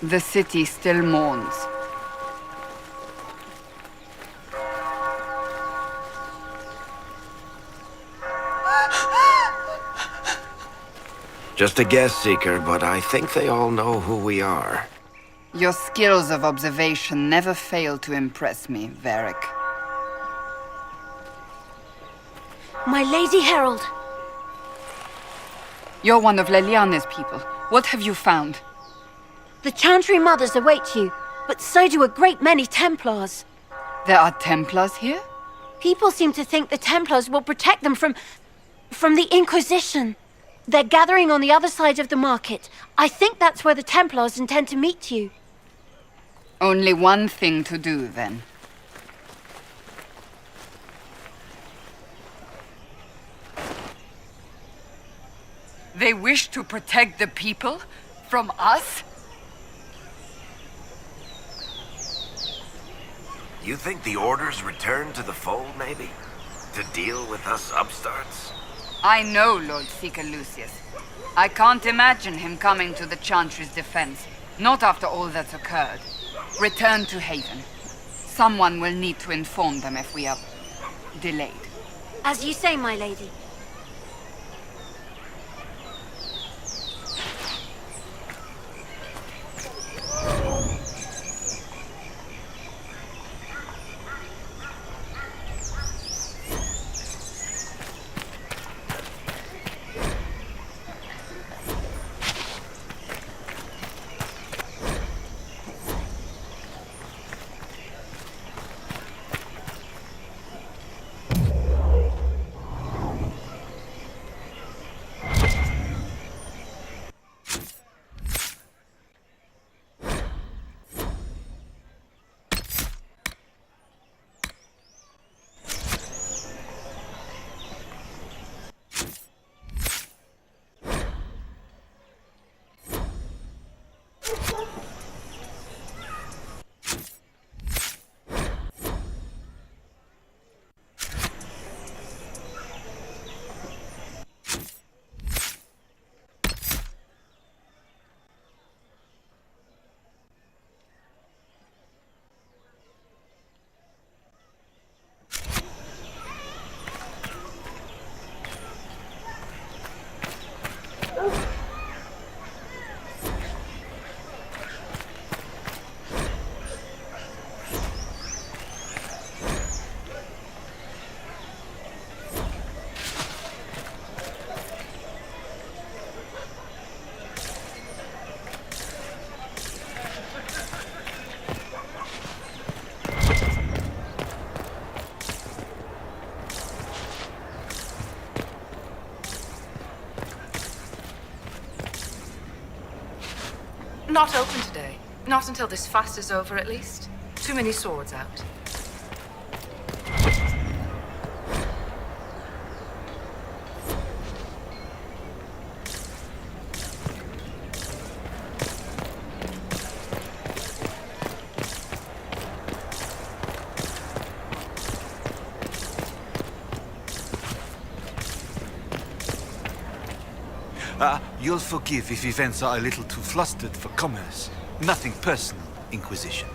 The city still mourns. Just a guess, Seeker, but I think they all know who we are. Your skills of observation never fail to impress me, Varric. My Lady Herald! You're one of Leliana's people. What have you found? The Chantry Mothers await you, but so do a great many Templars. There are Templars here? People seem to think the Templars will protect them from the Inquisition. They're gathering on the other side of the market. I think that's where the Templars intend to meet you. Only one thing to do, then. They wish to protect the people? From us? You think the Order's returned to the fold, maybe? To deal with us upstarts? I know Lord Seeker Lucius. I can't imagine him coming to the Chantry's defense. Not after all that's occurred. Return to Haven. Someone will need to inform them if we are delayed. As you say, my lady. Not open today. Not until this fast is over, at least. Too many swords out. You'll forgive if events are a little too flustered for commerce. Nothing personal, Inquisition.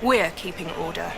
We're keeping order.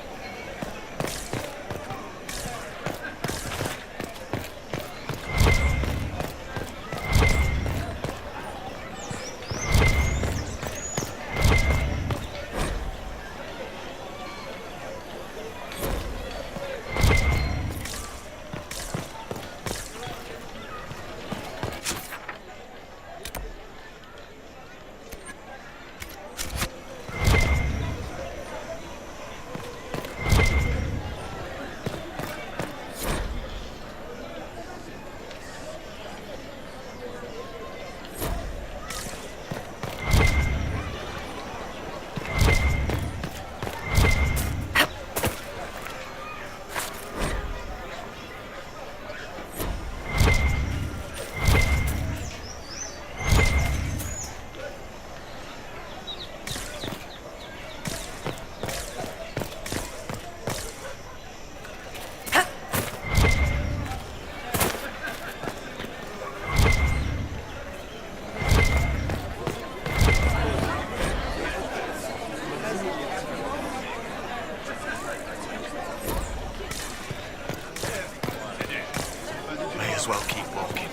Well, keep walking.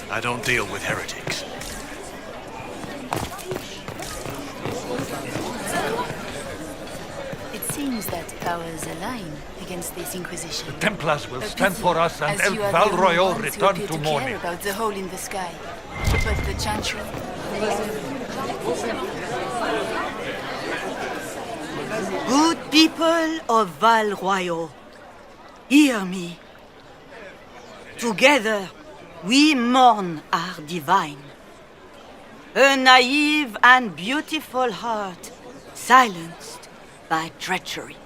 I don't deal with heretics. It seems that powers align against this Inquisition. The Templars will A stand pity, for us, and as El you are Val the only Royal ones who return appear to care mourning. about the hole in the sky. But the Chantry... Good people of Val Royal, hear me. Together, we mourn our divine. A naive and beautiful heart, silenced by treachery.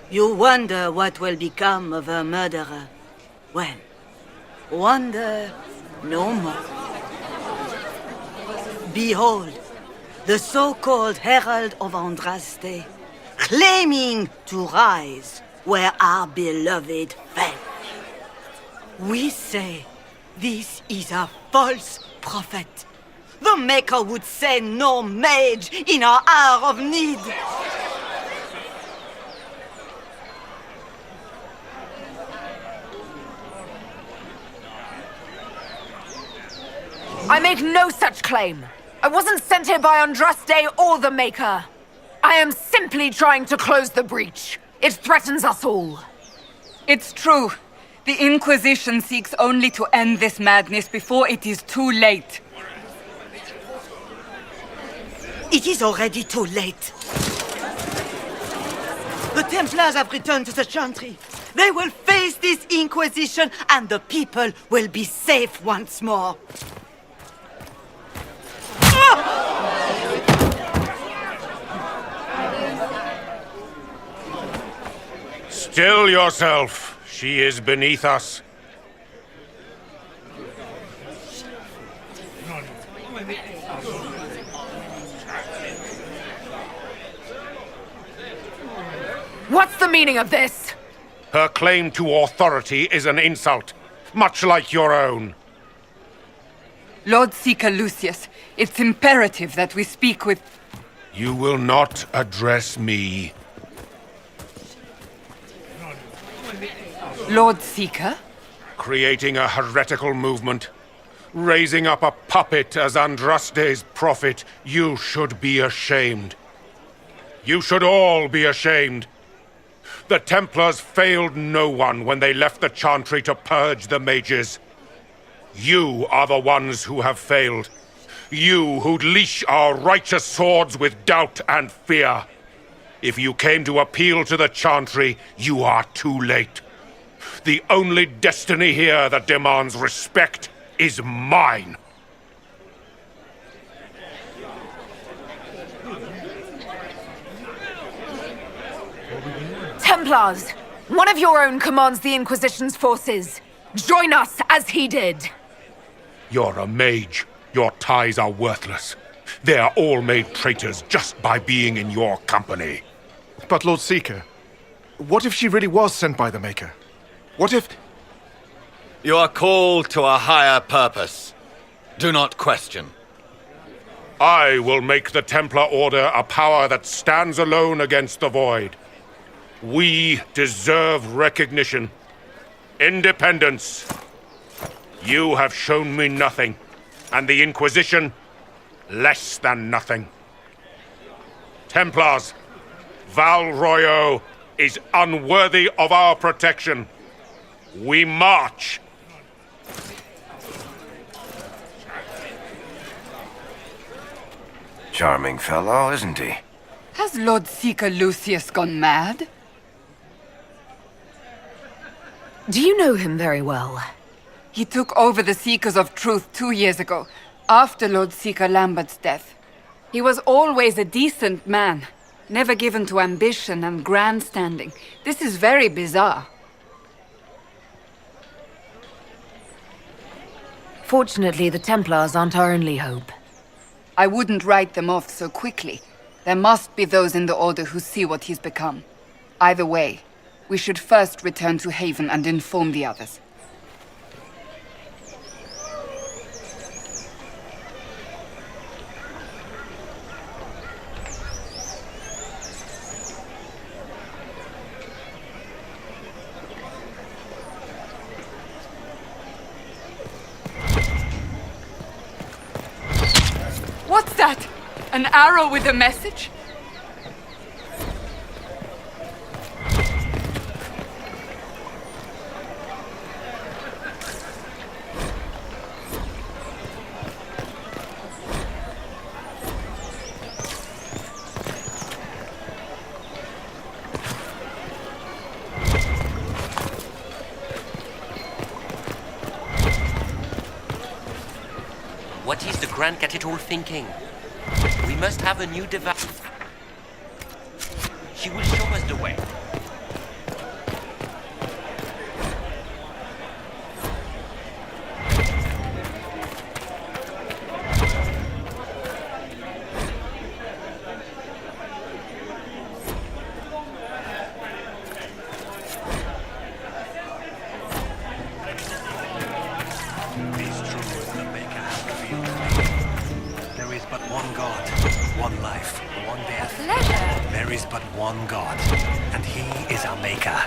You wonder what will become of a murderer. Well, wonder no more. Behold, the so-called Herald of Andraste, claiming to rise where our beloved fell. We say this is a false prophet. The Maker would send no mage in our hour of need. I make no such claim. I wasn't sent here by Andraste or the Maker. I am simply trying to close the breach. It threatens us all. It's true. The Inquisition seeks only to end this madness before it is too late. It is already too late. The Templars have returned to the Chantry. They will face this Inquisition, and the people will be safe once more. Still yourself. She is beneath us. What's the meaning of this? Her claim to authority is an insult, much like your own. Lord Seeker Lucius, it's imperative that we speak with... You will not address me. Lord Seeker? Creating a heretical movement. Raising up a puppet as Andraste's prophet. You should be ashamed. You should all be ashamed. The Templars failed no one when they left the Chantry to purge the mages. You are the ones who have failed. You who'd leash our righteous swords with doubt and fear. If you came to appeal to the Chantry, you are too late. The only destiny here that demands respect is mine. Templars! One of your own commands the Inquisition's forces. Join us as he did. You're a mage. Your ties are worthless. They are all made traitors just by being in your company. But Lord Seeker, what if she really was sent by the Maker? What if... You are called to a higher purpose. Do not question. I will make the Templar Order a power that stands alone against the Void. We deserve recognition. Independence. You have shown me nothing, and the Inquisition, less than nothing. Templars, Val Royo is unworthy of our protection. We march. Charming fellow, isn't he? Has Lord Seeker Lucius gone mad? Do you know him very well? He took over the Seekers of Truth 2 years ago, after Lord Seeker Lambert's death. He was always a decent man, never given to ambition and grandstanding. This is very bizarre. Fortunately, the Templars aren't our only hope. I wouldn't write them off so quickly. There must be those in the Order who see what he's become. Either way, we should first return to Haven and inform the others. What's that? An arrow with a message? What is the Grand Cathedral thinking? We must have a new device. She will show us the way. One God, and He is our Maker.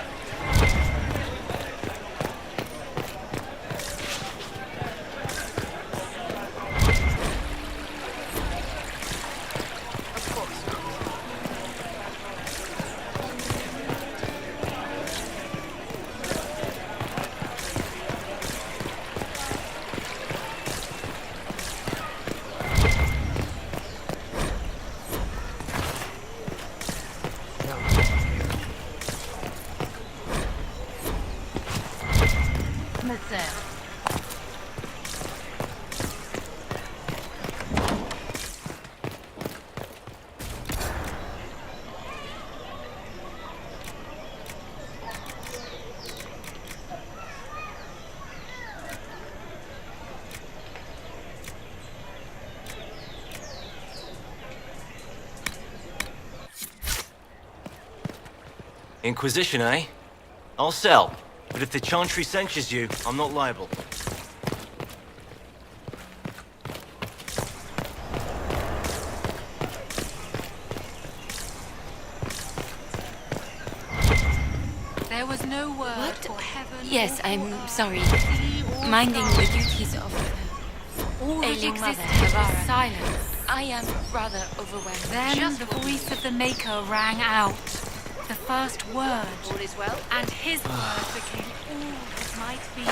Inquisition, eh? I'll sell. But if the Chantry censures you, I'm not liable. There was no word What? for heaven. Yes, or I'm for sorry. earth, Minding or the sky. duties of All that ailing mother, existed was Havara. silence. I am rather overwhelmed. Then the voice of the Maker rang out. The first word. All is well. And his word became all that might be.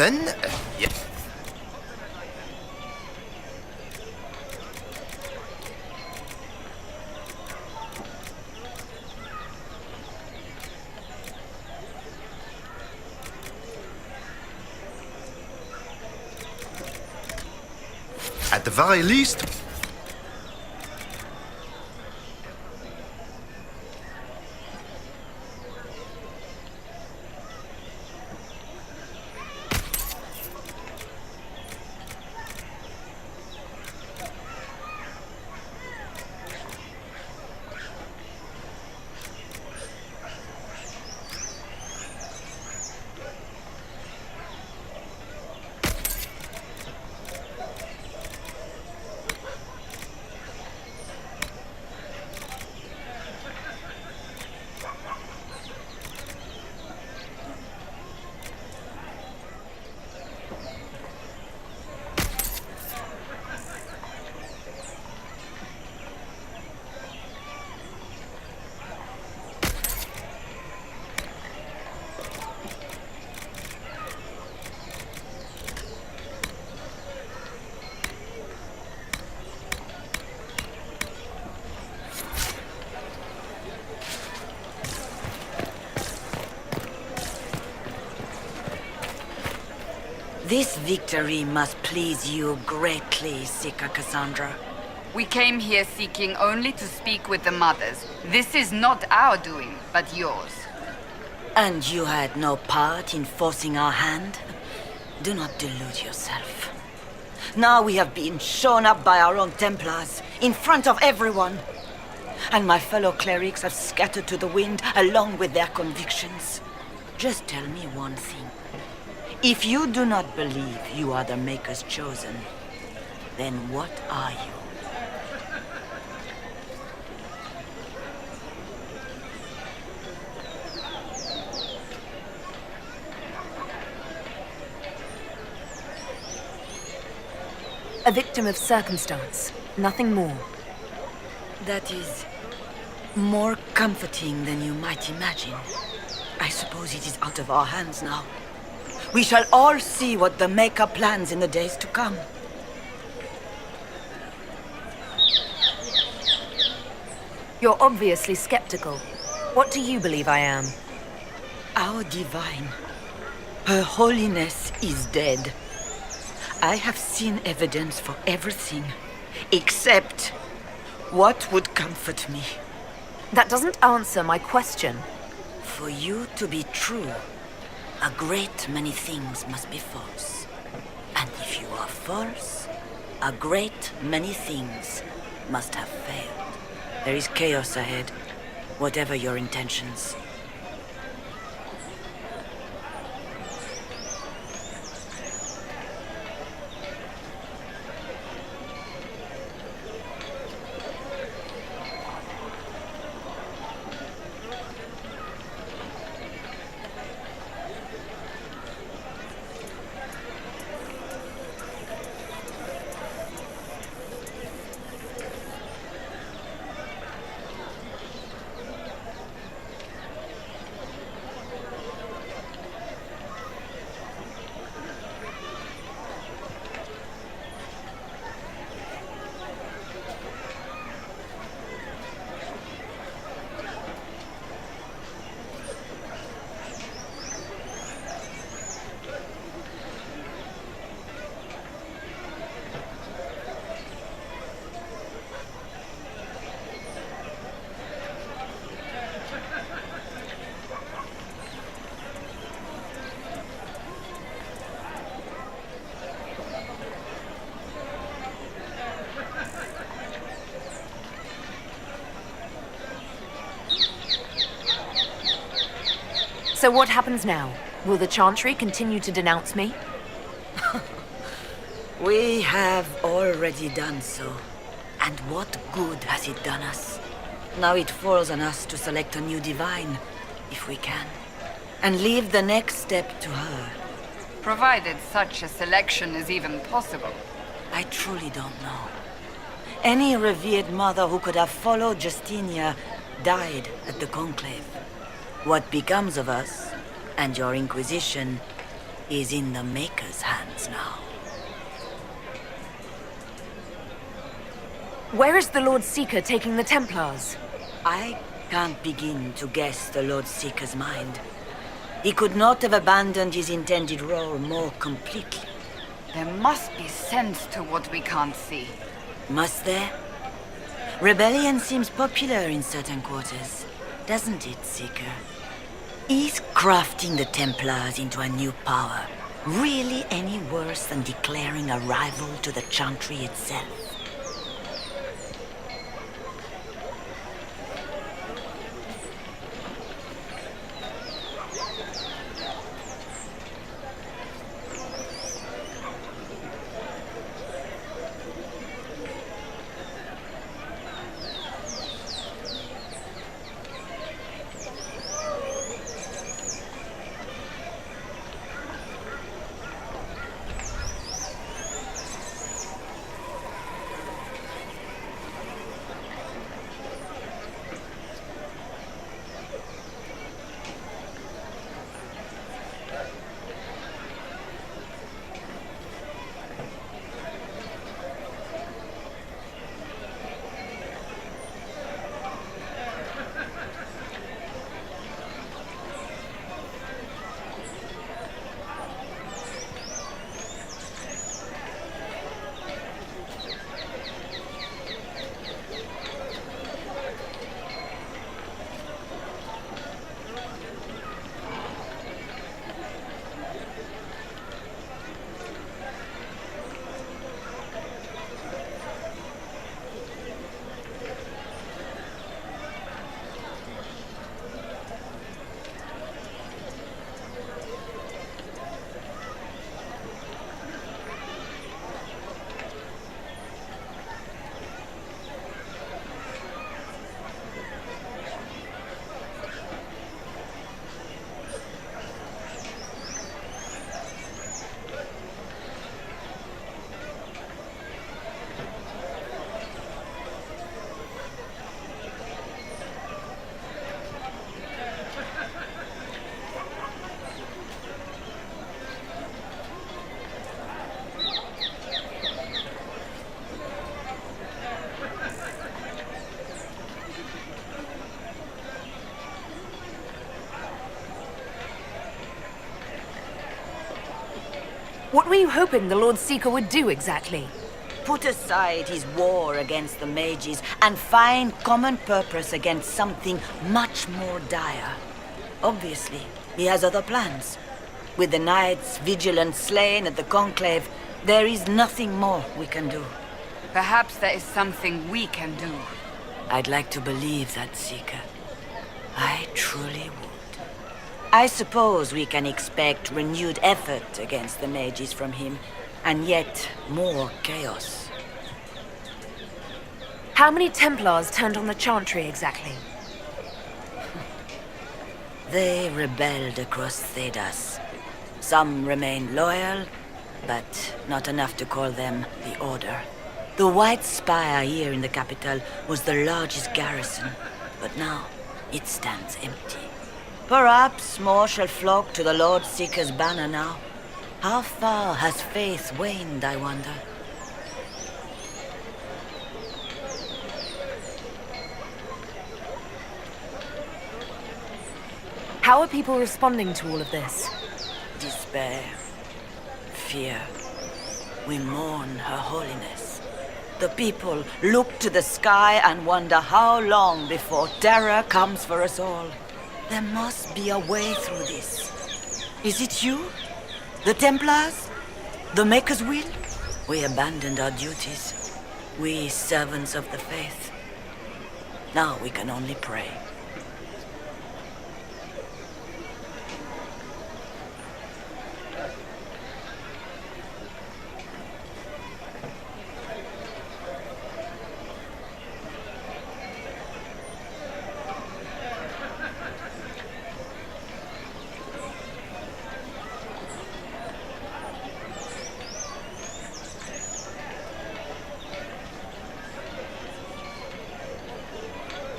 happen. Yeah. At the very least, this victory must please you greatly, Seeker Cassandra. We came here seeking only to speak with the mothers. This is not our doing, but yours. And you had no part in forcing our hand? Do not delude yourself. Now we have been shown up by our own Templars, in front of everyone. And my fellow clerics have scattered to the wind along with their convictions. Just tell me one thing. If you do not believe you are the Maker's chosen, then what are you? A victim of circumstance, nothing more. That is more comforting than you might imagine. I suppose it is out of our hands now. We shall all see what the Maker plans in the days to come. You're obviously skeptical. What do you believe I am? Our divine. Her holiness is dead. I have seen evidence for everything, except what would comfort me. That doesn't answer my question. For you to be true, a great many things must be false. And if you are false, a great many things must have failed. There is chaos ahead, whatever your intentions. So what happens now? Will the Chantry continue to denounce me? We have already done so. And what good has it done us? Now it falls on us to select a new divine, if we can, and leave the next step to her. Provided such a selection is even possible. I truly don't know. Any revered mother who could have followed Justinia died at the Conclave. What becomes of us, and your Inquisition, is in the Maker's hands now. Where is the Lord Seeker taking the Templars? I can't begin to guess the Lord Seeker's mind. He could not have abandoned his intended role more completely. There must be sense to what we can't see. Must there? Rebellion seems popular in certain quarters, doesn't it, Seeker? Is crafting the Templars into a new power really any worse than declaring a rival to the Chantry itself? What were you hoping the Lord Seeker would do exactly? Put aside his war against the mages and find common purpose against something much more dire. Obviously, he has other plans. With the knights vigilant slain at the Conclave, there is nothing more we can do. Perhaps there is something we can do. I'd like to believe that, Seeker. I truly would. I suppose we can expect renewed effort against the mages from him, and yet more chaos. How many Templars turned on the Chantry exactly? They rebelled across Thedas. Some remained loyal, but not enough to call them the Order. The White Spire here in the capital was the largest garrison, but now it stands empty. Perhaps more shall flock to the Lord Seeker's banner now. How far has faith waned, I wonder? How are people responding to all of this? Despair. Fear. We mourn Her Holiness. The people look to the sky and wonder how long before terror comes for us all. There must be a way through this. Is it you? The Templars? The Maker's will? We abandoned our duties. We servants of the faith. Now we can only pray.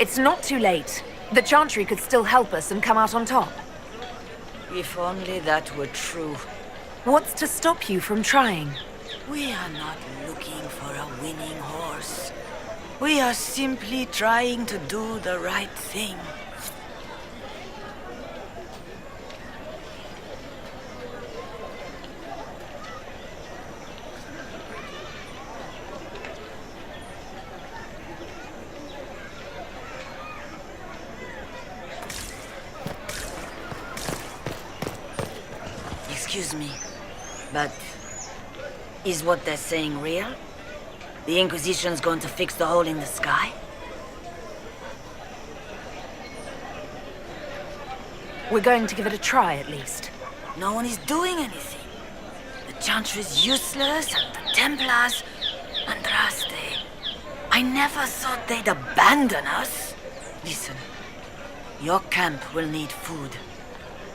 It's not too late. The Chantry could still help us and come out on top. If only that were true. What's to stop you from trying? We are not looking for a winning horse. We are simply trying to do the right thing. Excuse me, but is what they're saying real? The Inquisition's going to fix the hole in the sky? We're going to give it a try, at least. No one is doing anything. The Chantry is useless, and the Templars... Andraste. I never thought they'd abandon us. Listen, your camp will need food.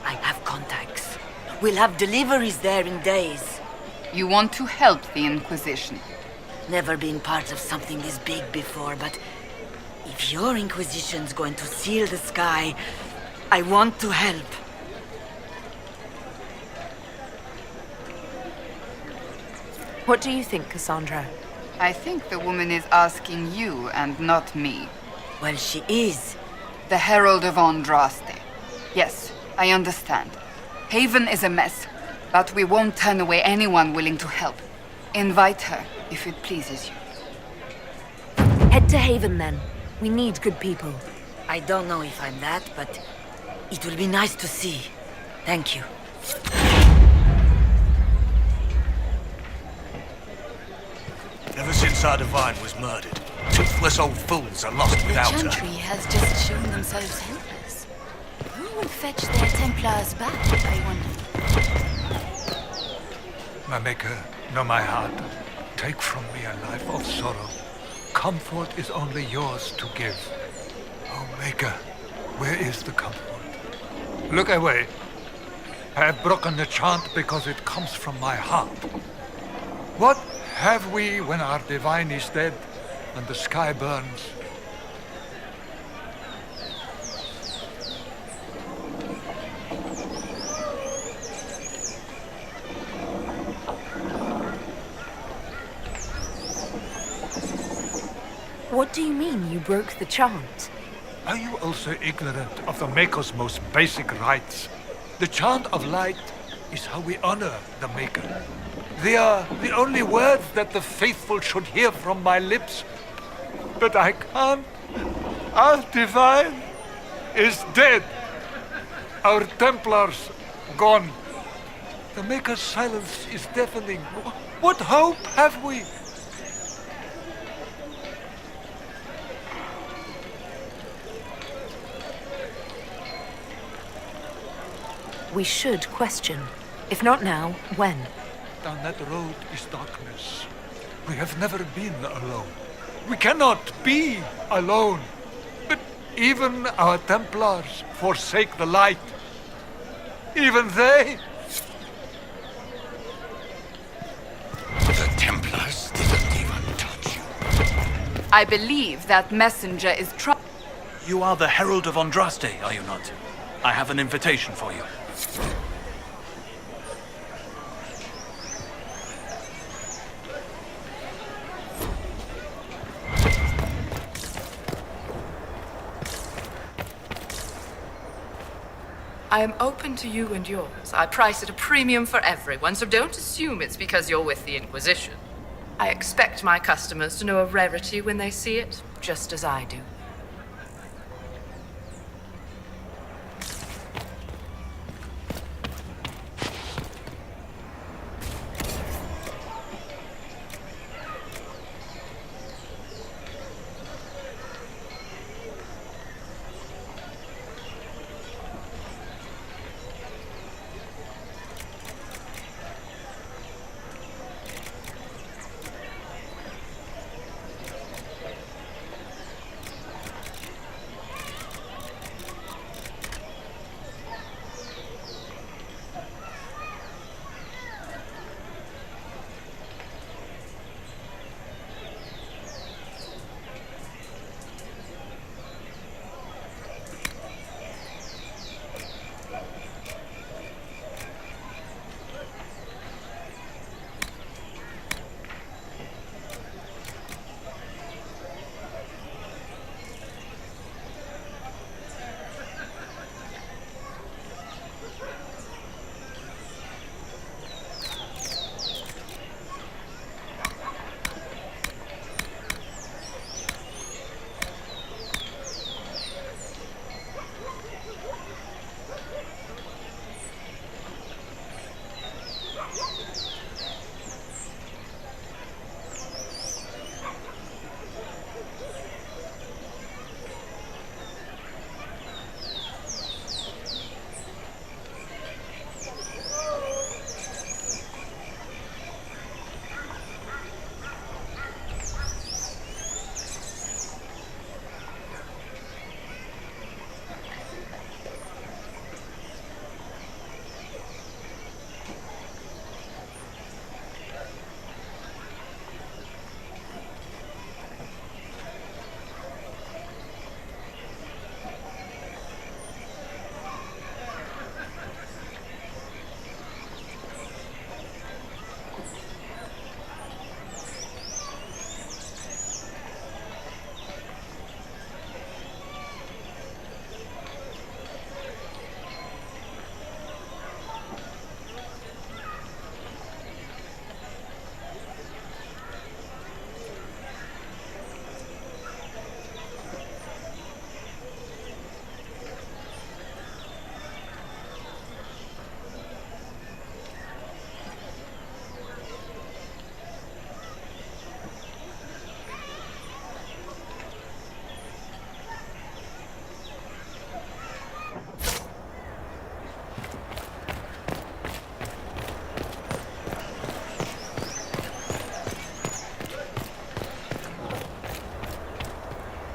I have contacts. We'll have deliveries there in days. You want to help the Inquisition? Never been part of something this big before, but if your Inquisition's going to seal the sky, I want to help. What do you think, Cassandra? I think the woman is asking you and not me. Well, she is. The Herald of Andraste. Yes, I understand. Haven is a mess, but we won't turn away anyone willing to help. Invite her, if it pleases you. Head to Haven, then. We need good people. I don't know if I'm that, but it will be nice to see. Thank you. Ever since our divine was murdered, toothless old fools are lost without her. The Chantry has just shown themselves helpless. Who will fetch their Templars back, I wonder? My Maker, know my heart. Take from me a life of sorrow. Comfort is only yours to give. Oh, Maker, where is the comfort? Look away. I have broken the chant because it comes from my heart. What have we when our divine is dead and the sky burns? What do you mean you broke the chant? Are you also ignorant of the Maker's most basic rites? The chant of light is how we honor the Maker. They are the only words that the faithful should hear from my lips. But I can't. Our divine is dead. Our Templars gone. The Maker's silence is deafening. What hope have we? We should question. If not now, when? Down that road is darkness. We have never been alone. We cannot be alone. But even our Templars forsake the light. Even they. The Templars didn't even touch you. I believe that messenger is You are the Herald of Andraste, are you not? I have an invitation for you. I am open to you and yours. I price at a premium for everyone, so don't assume it's because you're with the Inquisition. I expect my customers to know a rarity when they see it, just as I do.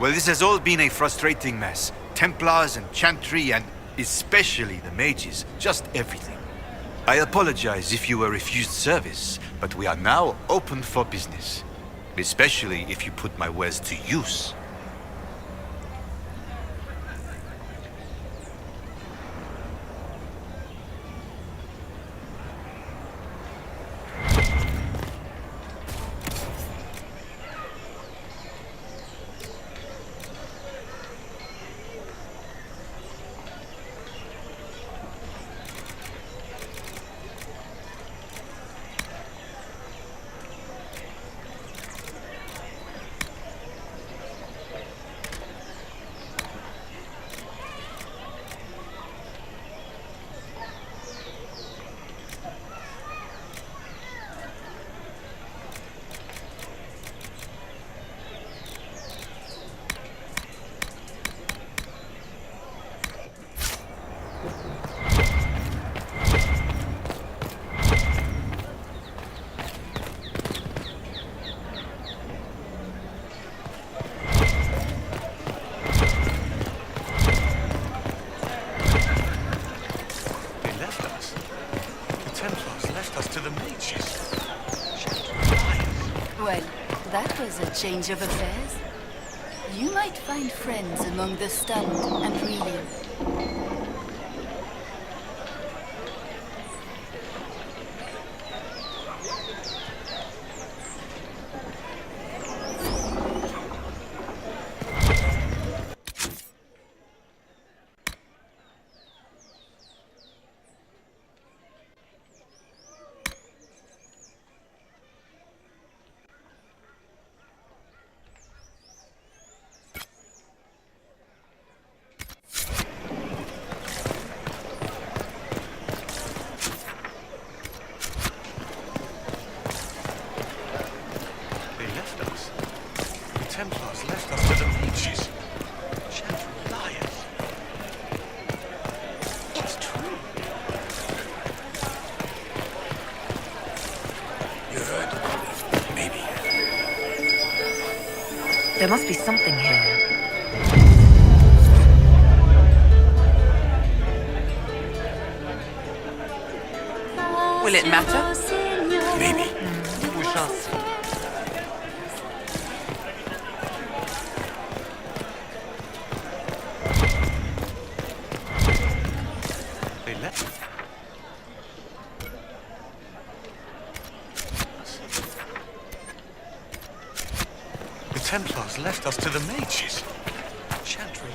Well, this has all been a frustrating mess. Templars and Chantry and especially the mages. Just everything. I apologize if you were refused service, but we are now open for business. Especially if you put my wares to use. Well, that was a change of affairs. You might find friends among the stunned and reeling. Templars left us to the mages. Chantry liars. It's true. You heard? Maybe. There must be something here. Will it matter? Maybe. We shall see. They left. The Templars left us to the mages. Chantry.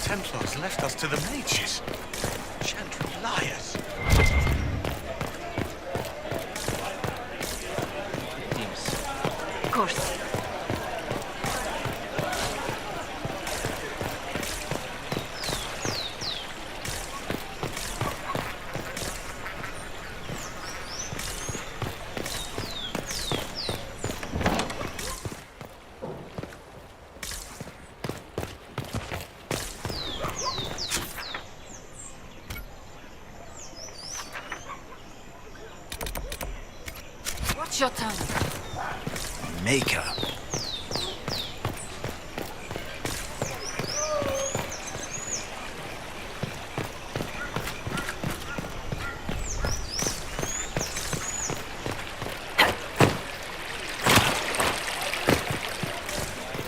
Templars left us to the mages. Chantry liars. Of course. It's your turn. Maker.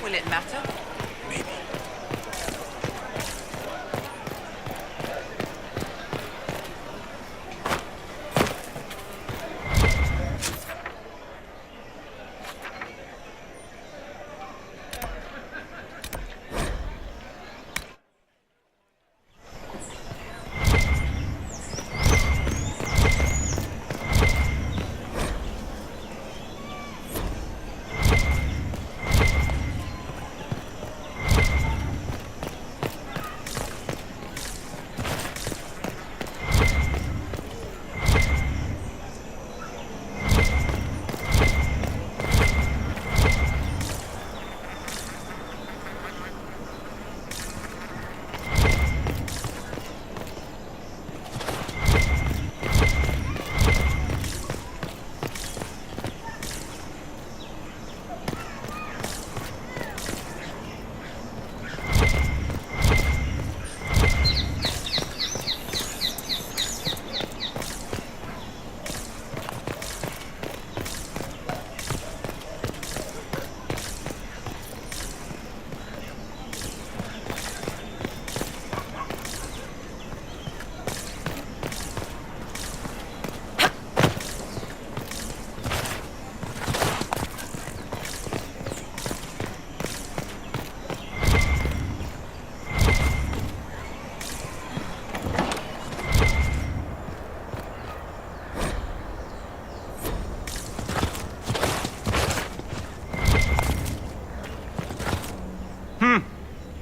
Will it matter?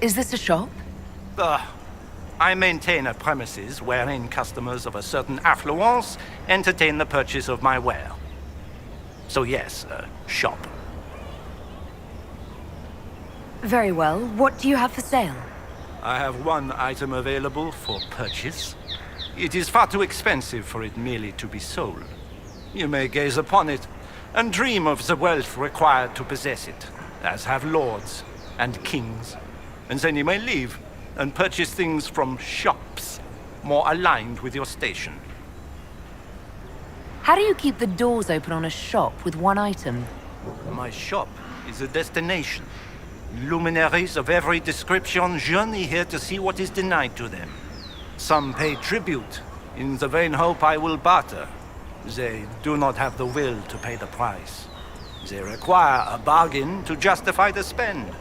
Is this a shop? I maintain a premises wherein customers of a certain affluence entertain the purchase of my ware. So yes, a shop. Very well. What do you have for sale? I have one item available for purchase. It is far too expensive for it merely to be sold. You may gaze upon it and dream of the wealth required to possess it, as have lords and kings. And then you may leave and purchase things from shops more aligned with your station. How do you keep the doors open on a shop with one item? My shop is a destination. Luminaries of every description journey here to see what is denied to them. Some pay tribute, in the vain hope I will barter. They do not have the will to pay the price. They require a bargain to justify the spend,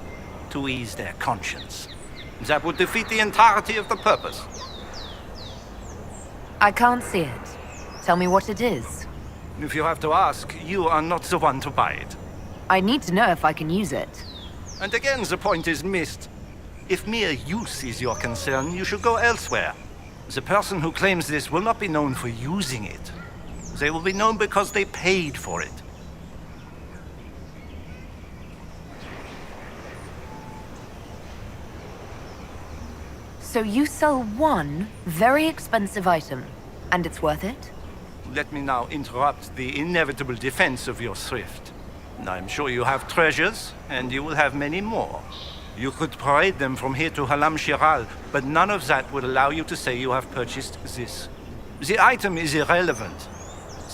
to ease their conscience. That would defeat the entirety of the purpose. I can't see it. Tell me what it is. If you have to ask, you are not the one to buy it. I need to know if I can use it. And again, the point is missed. If mere use is your concern, you should go elsewhere. The person who claims this will not be known for using it. They will be known because they paid for it. So you sell one very expensive item, and it's worth it? Let me now interrupt the inevitable defense of your thrift. I'm sure you have treasures, and you will have many more. You could parade them from here to Halam Shiral, but none of that would allow you to say you have purchased this. The item is irrelevant.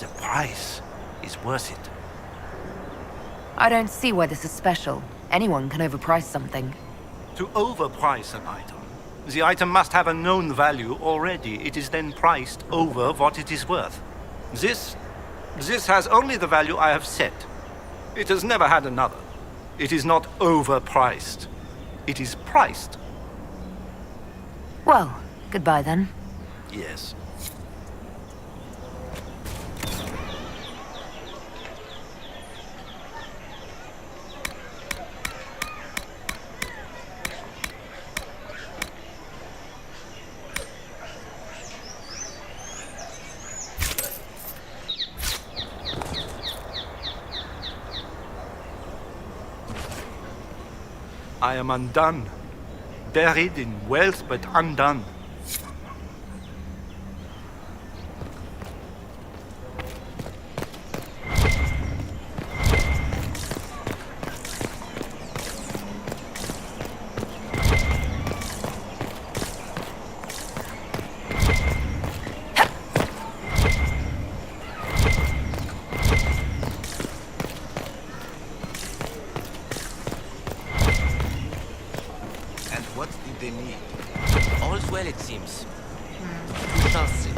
The price is worth it. I don't see why this is special. Anyone can overprice something. To overprice an item, the item must have a known value already. It is then priced over what it is worth. This has only the value I have set. It has never had another. It is not overpriced. It is priced. Well, goodbye then. Yes. I am undone. Buried in wealth, but undone. All's well, it seems. We shall see.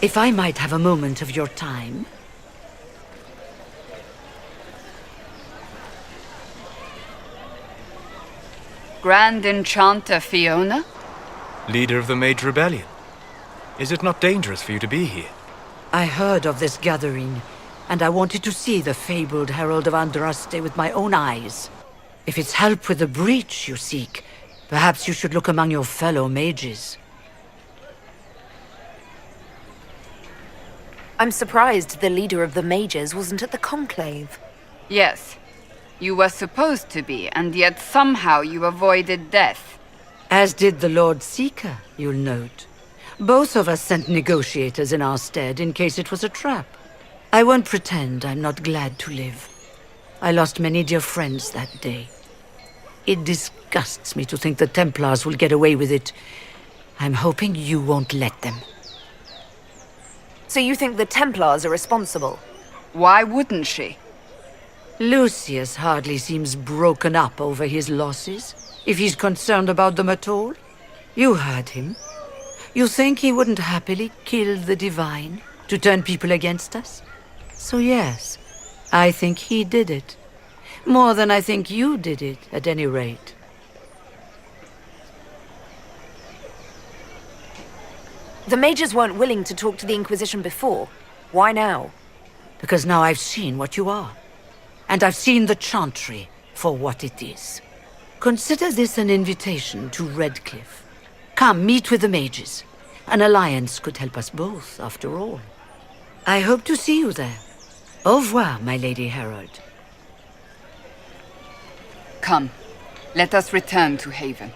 If I might have a moment of your time. Grand Enchanter Fiona? Leader of the Mage Rebellion. Is it not dangerous for you to be here? I heard of this gathering, and I wanted to see the fabled Herald of Andraste with my own eyes. If it's help with the breach you seek, perhaps you should look among your fellow mages. I'm surprised the leader of the mages wasn't at the conclave. Yes. You were supposed to be, and yet somehow you avoided death. As did the Lord Seeker, you'll note. Both of us sent negotiators in our stead in case it was a trap. I won't pretend I'm not glad to live. I lost many dear friends that day. It disgusts me to think the Templars will get away with it. I'm hoping you won't let them. So you think the Templars are responsible? Why wouldn't she? Lucius hardly seems broken up over his losses, if he's concerned about them at all. You heard him. You think he wouldn't happily kill the Divine to turn people against us? So yes, I think he did it. More than I think you did it, at any rate. The mages weren't willing to talk to the Inquisition before. Why now? Because now I've seen what you are. And I've seen the Chantry for what it is. Consider this an invitation to Redcliffe. Come, meet with the mages. An alliance could help us both, after all. I hope to see you there. Au revoir, my Lady Herald. Come, let us return to Haven.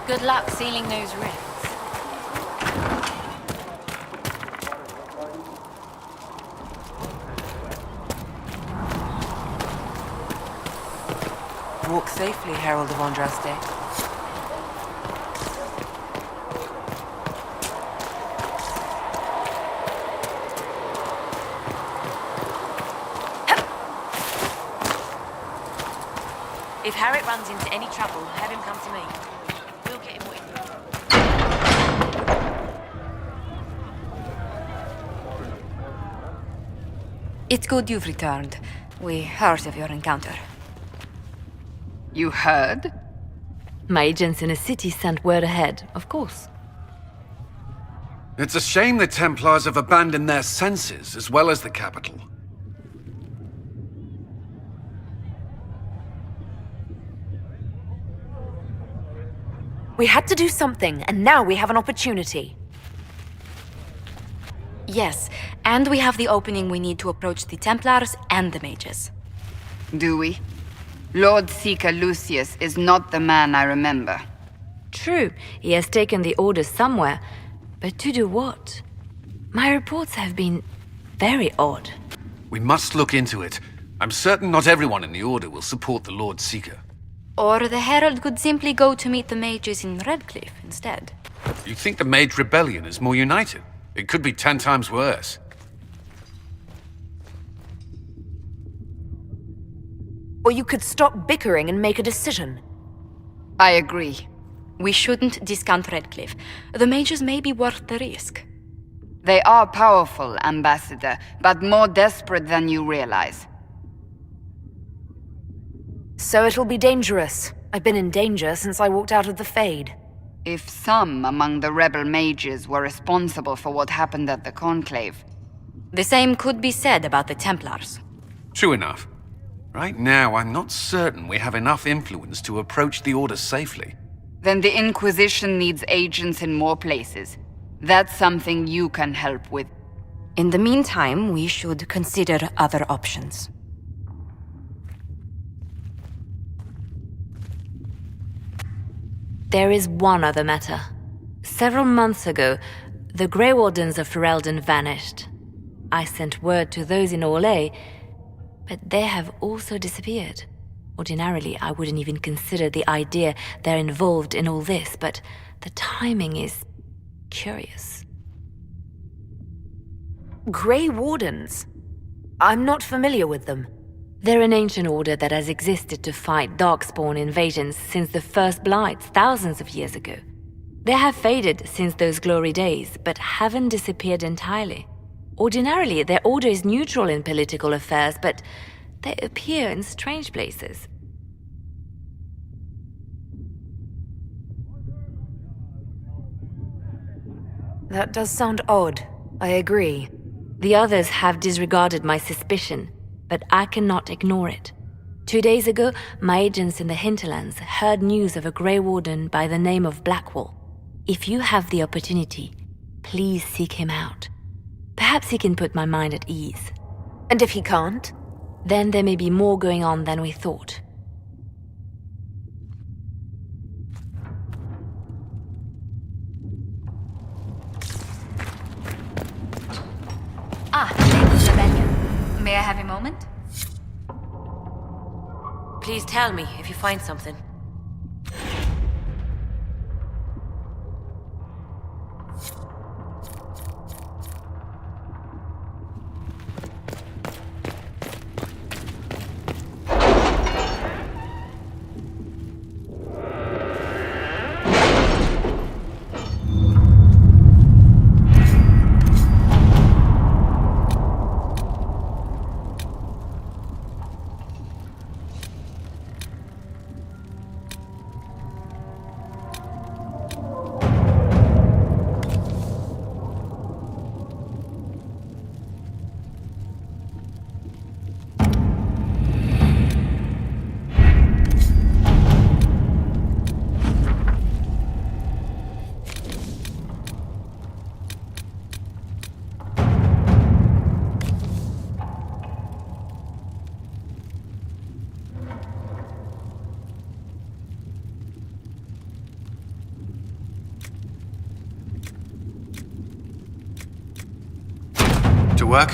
Good luck sealing those rifts. Walk safely, Herald of Andraste. If Harriet runs into any trouble, have him come to me. We'll get him with. It's good you've returned. We heard of your encounter. You heard? My agents in the city sent word ahead, of course. It's a shame the Templars have abandoned their senses, as well as the capital. We had to do something, and now we have an opportunity. Yes, and we have the opening we need to approach the Templars and the mages. Do we? Lord Seeker Lucius is not the man I remember. True, he has taken the orders somewhere, but to do what? My reports have been very odd. We must look into it. I'm certain not everyone in the Order will support the Lord Seeker. Or the Herald could simply go to meet the mages in Redcliffe instead. You think the Mage Rebellion is more united? It could be 10 times worse. Or you could stop bickering and make a decision. I agree. We shouldn't discount Redcliffe. The mages may be worth the risk. They are powerful, Ambassador, but more desperate than you realize. So it'll be dangerous. I've been in danger since I walked out of the Fade. If some among the rebel mages were responsible for what happened at the Conclave... The same could be said about the Templars. True enough. Right now, I'm not certain we have enough influence to approach the Order safely. Then the Inquisition needs agents in more places. That's something you can help with. In the meantime, we should consider other options. There is one other matter. Several months ago, the Grey Wardens of Ferelden vanished. I sent word to those in Orlais, but they have also disappeared. Ordinarily, I wouldn't even consider the idea they're involved in all this, but the timing is curious. Grey Wardens? I'm not familiar with them. They're an ancient order that has existed to fight Darkspawn invasions since the first Blights thousands of years ago. They have faded since those glory days, but haven't disappeared entirely. Ordinarily, their order is neutral in political affairs, but they appear in strange places. That does sound odd. I agree. The others have disregarded my suspicion, but I cannot ignore it. 2 days ago, my agents in the hinterlands heard news of a Grey Warden by the name of Blackwall. If you have the opportunity, please seek him out. Perhaps he can put my mind at ease. And if he can't? Then there may be more going on than we thought. Lady Rebellion. May I have a moment? Please tell me if you find something. work?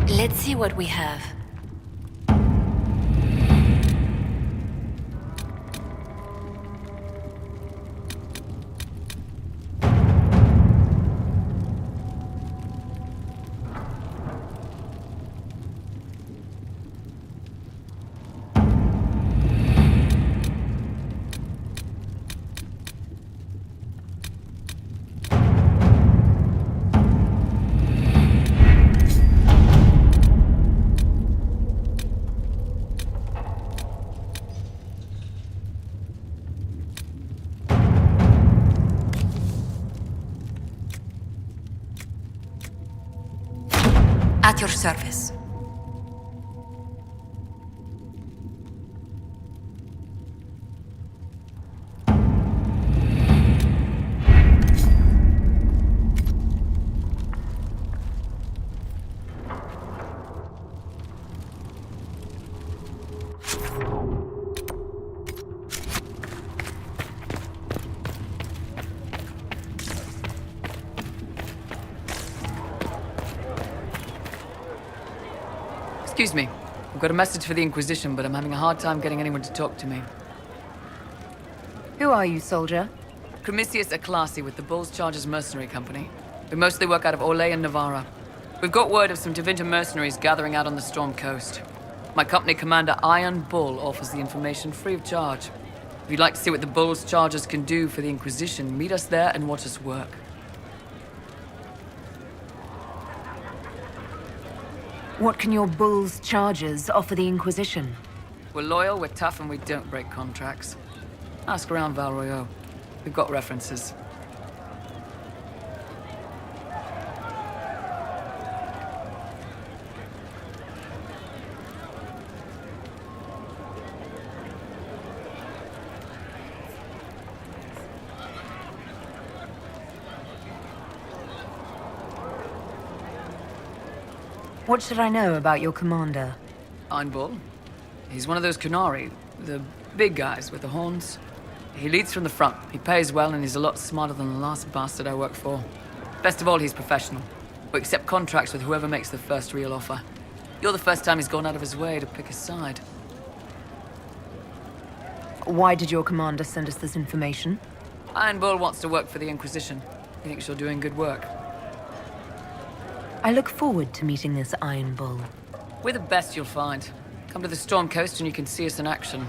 Let's see what we have. At your service. Excuse me. I've got a message for the Inquisition, but I'm having a hard time getting anyone to talk to me. Who are you, soldier? Cremisius Aclasi with the Bull's Chargers Mercenary Company. We mostly work out of Orlais and Navarra. We've got word of some Tevinter mercenaries gathering out on the Storm Coast. My company commander, Iron Bull, offers the information free of charge. If you'd like to see what the Bull's Chargers can do for the Inquisition, meet us there and watch us work. What can your Bull's Chargers offer the Inquisition? We're loyal, we're tough, and we don't break contracts. Ask around Val Royeaux. We've got references. What should I know about your commander? Iron Bull. He's one of those Kunari, the big guys with the horns. He leads from the front. He pays well, and he's a lot smarter than the last bastard I worked for. Best of all, he's professional. We accept contracts with whoever makes the first real offer. You're the first time he's gone out of his way to pick a side. Why did your commander send us this information? Iron Bull wants to work for the Inquisition. He thinks you're doing good work. I look forward to meeting this Iron Bull. We're the best you'll find. Come to the Storm Coast and you can see us in action.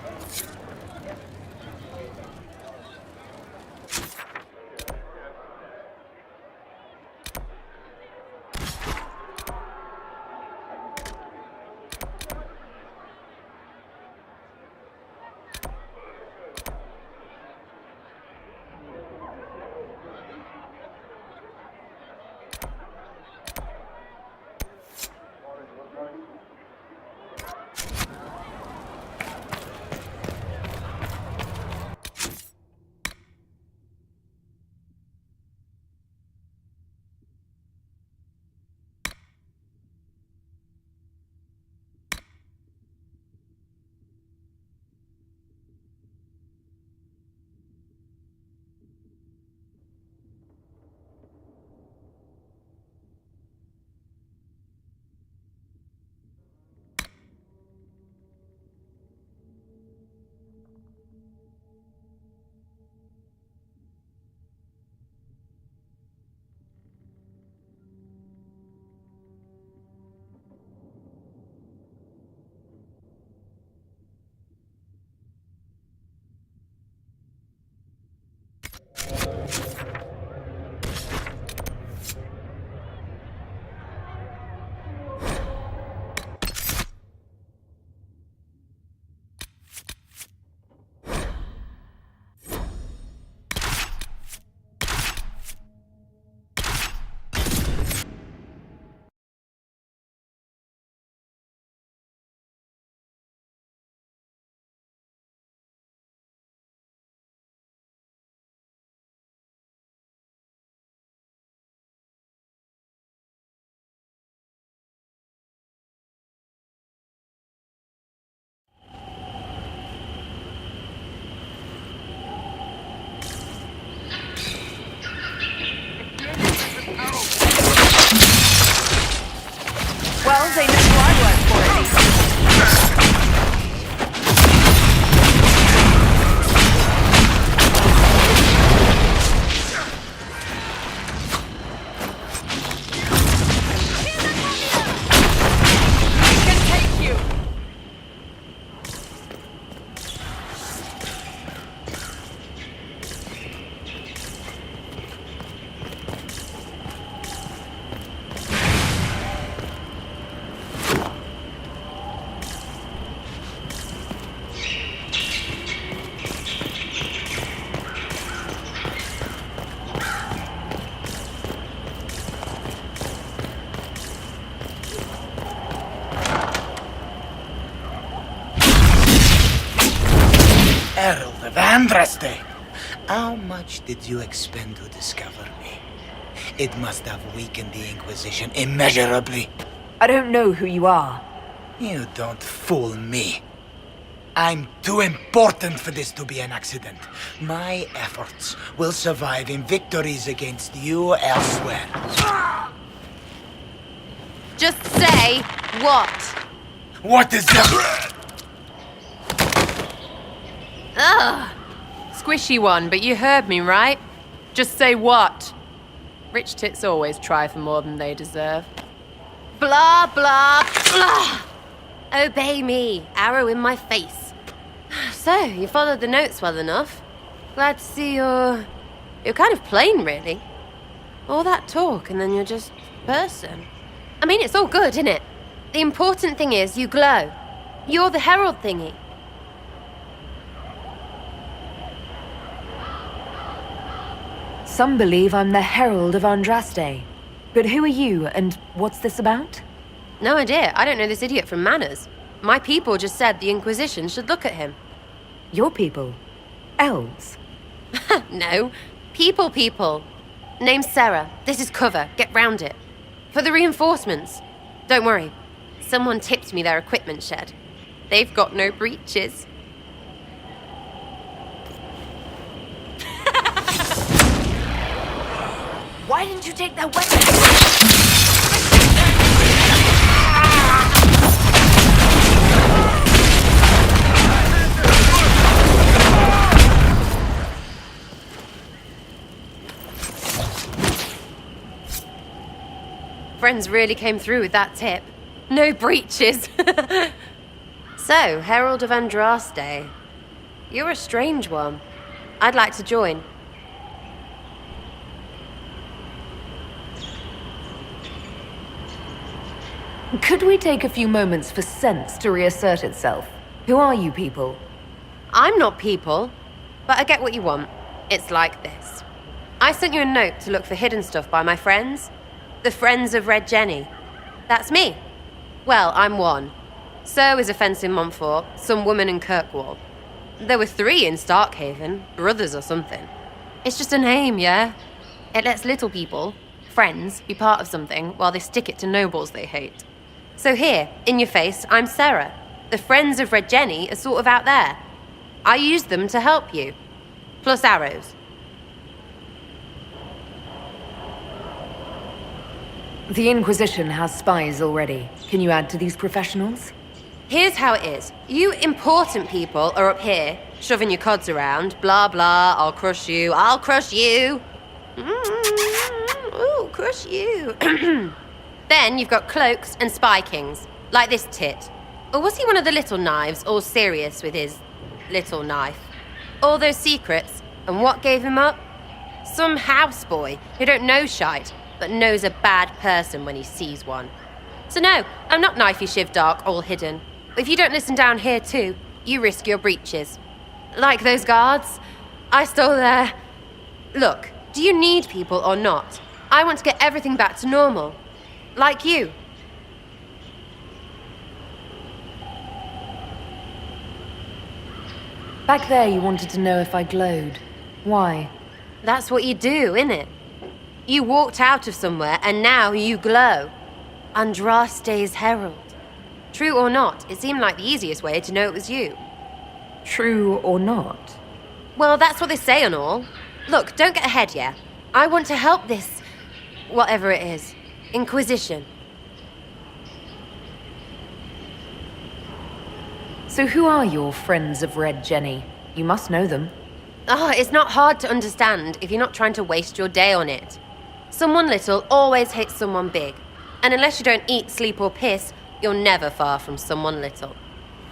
Andraste, how much did you expend to discover me? It must have weakened the Inquisition immeasurably. I don't know who you are. You don't fool me. I'm too important for this to be an accident. My efforts will survive in victories against you elsewhere. Just say what? What is that? Ugh. Squishy one, but you heard me, right? Just say what? Rich tits always try for more than they deserve. Blah, blah, blah. Obey me. Arrow in my face. So, you followed the notes well enough. Glad to see you're kind of plain, really. All that talk, and then you're just person. I mean, it's all good, isn't it? The important thing is you glow. You're the herald thingy. Some believe I'm the Herald of Andraste. But who are you, and what's this about? No idea. I don't know this idiot from Manners. My people just said the Inquisition should look at him. Your people? Elves? No. People. Name's Sarah. This is cover. Get round it. For the reinforcements. Don't worry. Someone tipped me their equipment shed. They've got no breaches. Why didn't you take that weapon? Friends really came through with that tip. No breaches. So, Herald of Andraste. You're a strange one. I'd like to join. Could we take a few moments for sense to reassert itself? Who are you people? I'm not people, but I get what you want. It's like this. I sent you a note to look for hidden stuff by my friends. The Friends of Red Jenny. That's me. Well, I'm one. So is a fence in Montfort, some woman in Kirkwall. There were 3 in Starkhaven, brothers or something. It's just a name, yeah? It lets little people, friends, be part of something while they stick it to nobles they hate. So here, in your face, I'm Sarah. The Friends of Red Jenny are sort of out there. I used them to help you. Plus arrows. The Inquisition has spies already. Can you add to these professionals? Here's how it is. You important people are up here, shoving your cods around. Blah, blah, I'll crush you. Ooh, crush you. Then you've got cloaks and spy kings, like this tit. Or was he one of the little knives, all serious with his little knife? All those secrets, and what gave him up? Some houseboy who don't know shite, but knows a bad person when he sees one. So no, I'm not knifey shiv dark, all hidden. But if you don't listen down here too, you risk your breeches. Like those guards, I stole their... Look, do you need people or not? I want to get everything back to normal. Like you. Back there you wanted to know if I glowed. Why? That's what you do, innit? You walked out of somewhere and now you glow. Andraste's herald. True or not, it seemed like the easiest way to know it was you. True or not? Well, that's what they say and all. Look, don't get ahead, yeah? I want to help this... whatever it is. Inquisition. So who are your Friends of Red Jenny? You must know them. It's not hard to understand if you're not trying to waste your day on it. Someone little always hates someone big. And unless you don't eat, sleep, or piss, you're never far from someone little.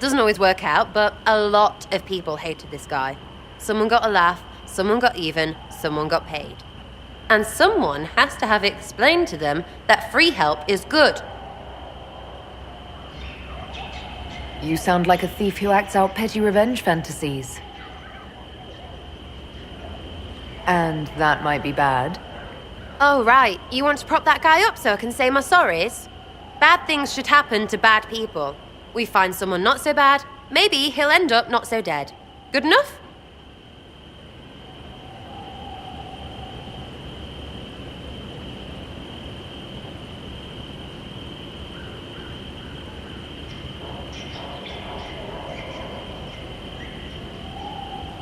Doesn't always work out, but a lot of people hated this guy. Someone got a laugh, someone got even, someone got paid. And someone has to have explained to them that free help is good. You sound like a thief who acts out petty revenge fantasies. And that might be bad. Oh, right. You want to prop that guy up so I can say my sorries? Bad things should happen to bad people. We find someone not so bad, maybe he'll end up not so dead. Good enough?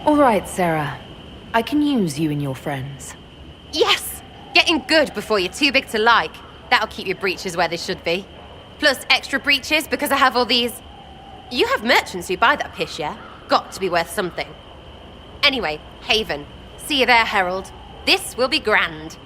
All right, Sarah. I can use you and your friends. Yes! Getting good before you're too big to like. That'll keep your breeches where they should be. Plus extra breeches because I have all these... You have merchants who buy that piss, yeah? Got to be worth something. Anyway, Haven. See you there, Herald. This will be grand.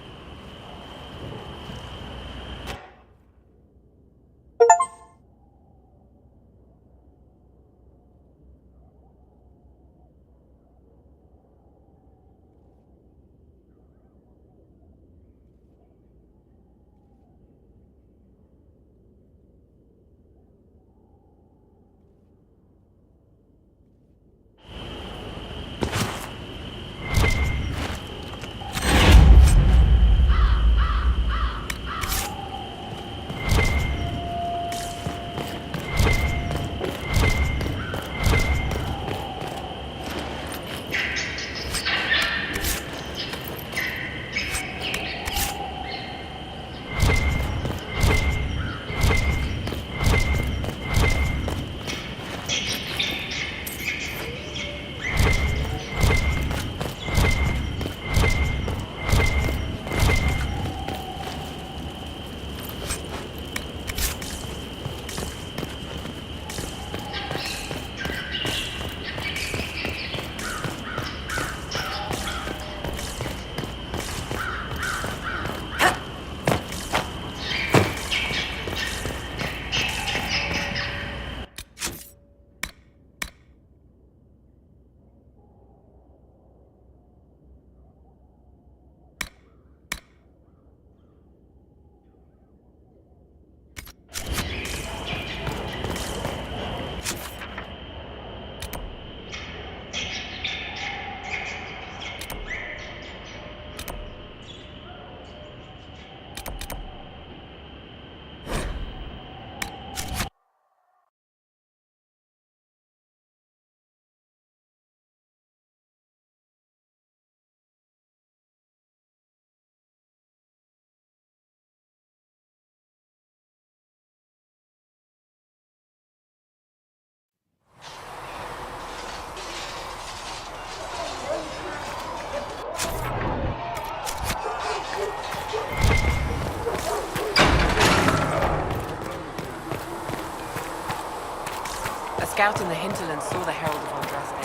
A scout in the hinterland saw the Herald of Andraste.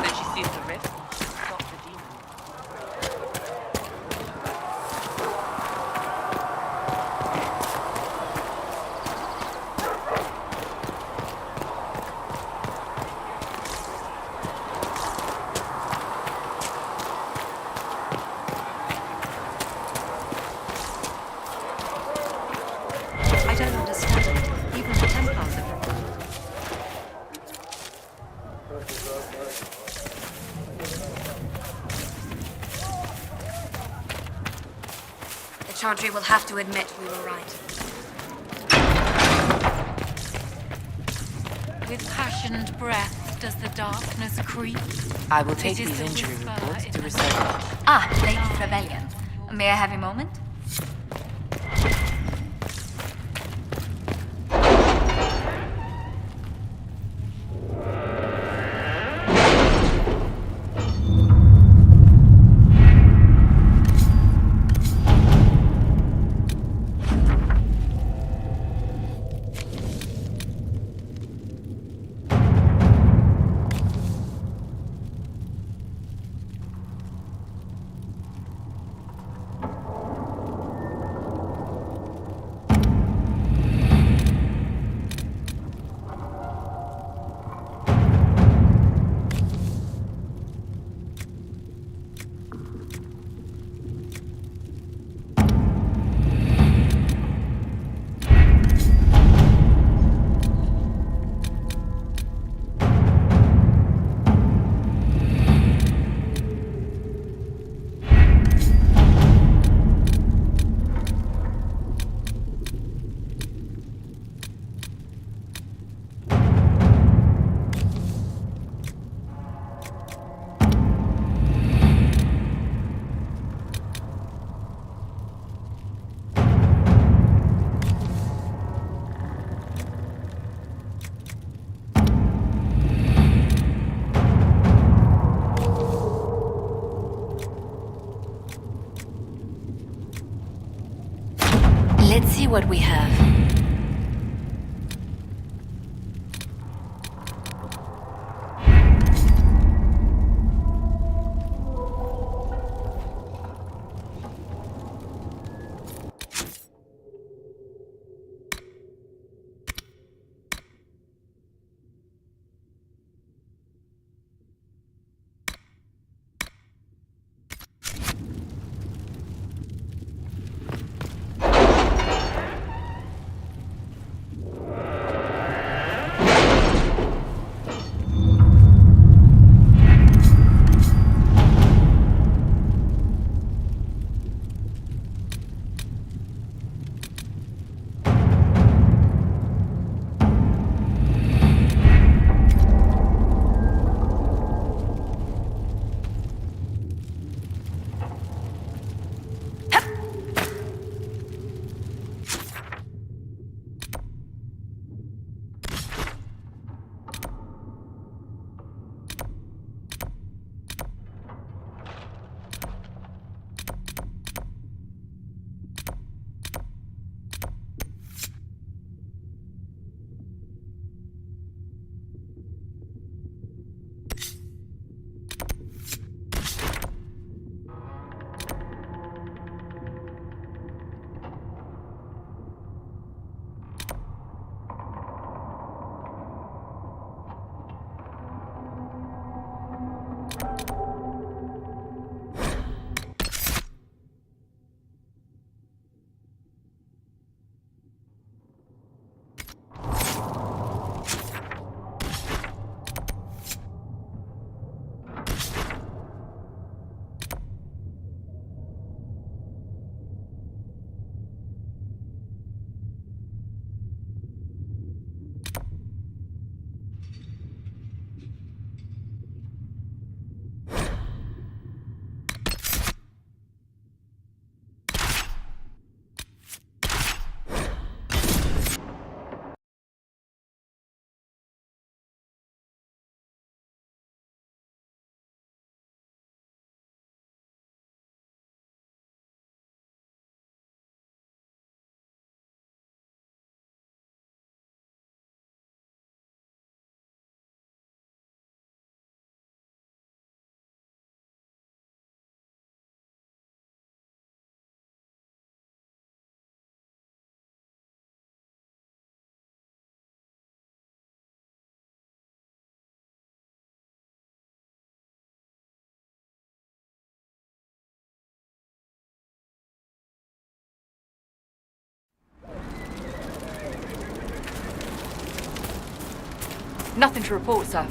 Then she seized the rift and stopped the demon. I don't understand. Even the Templars are wrong. The Chantry will have to admit we were right. With passionate breath does the darkness creep. I will take It is these the injury whisper reports in to the research. Ah, Lady Rebellion. May I have a moment? Let's see what we have. Nothing to report, sir.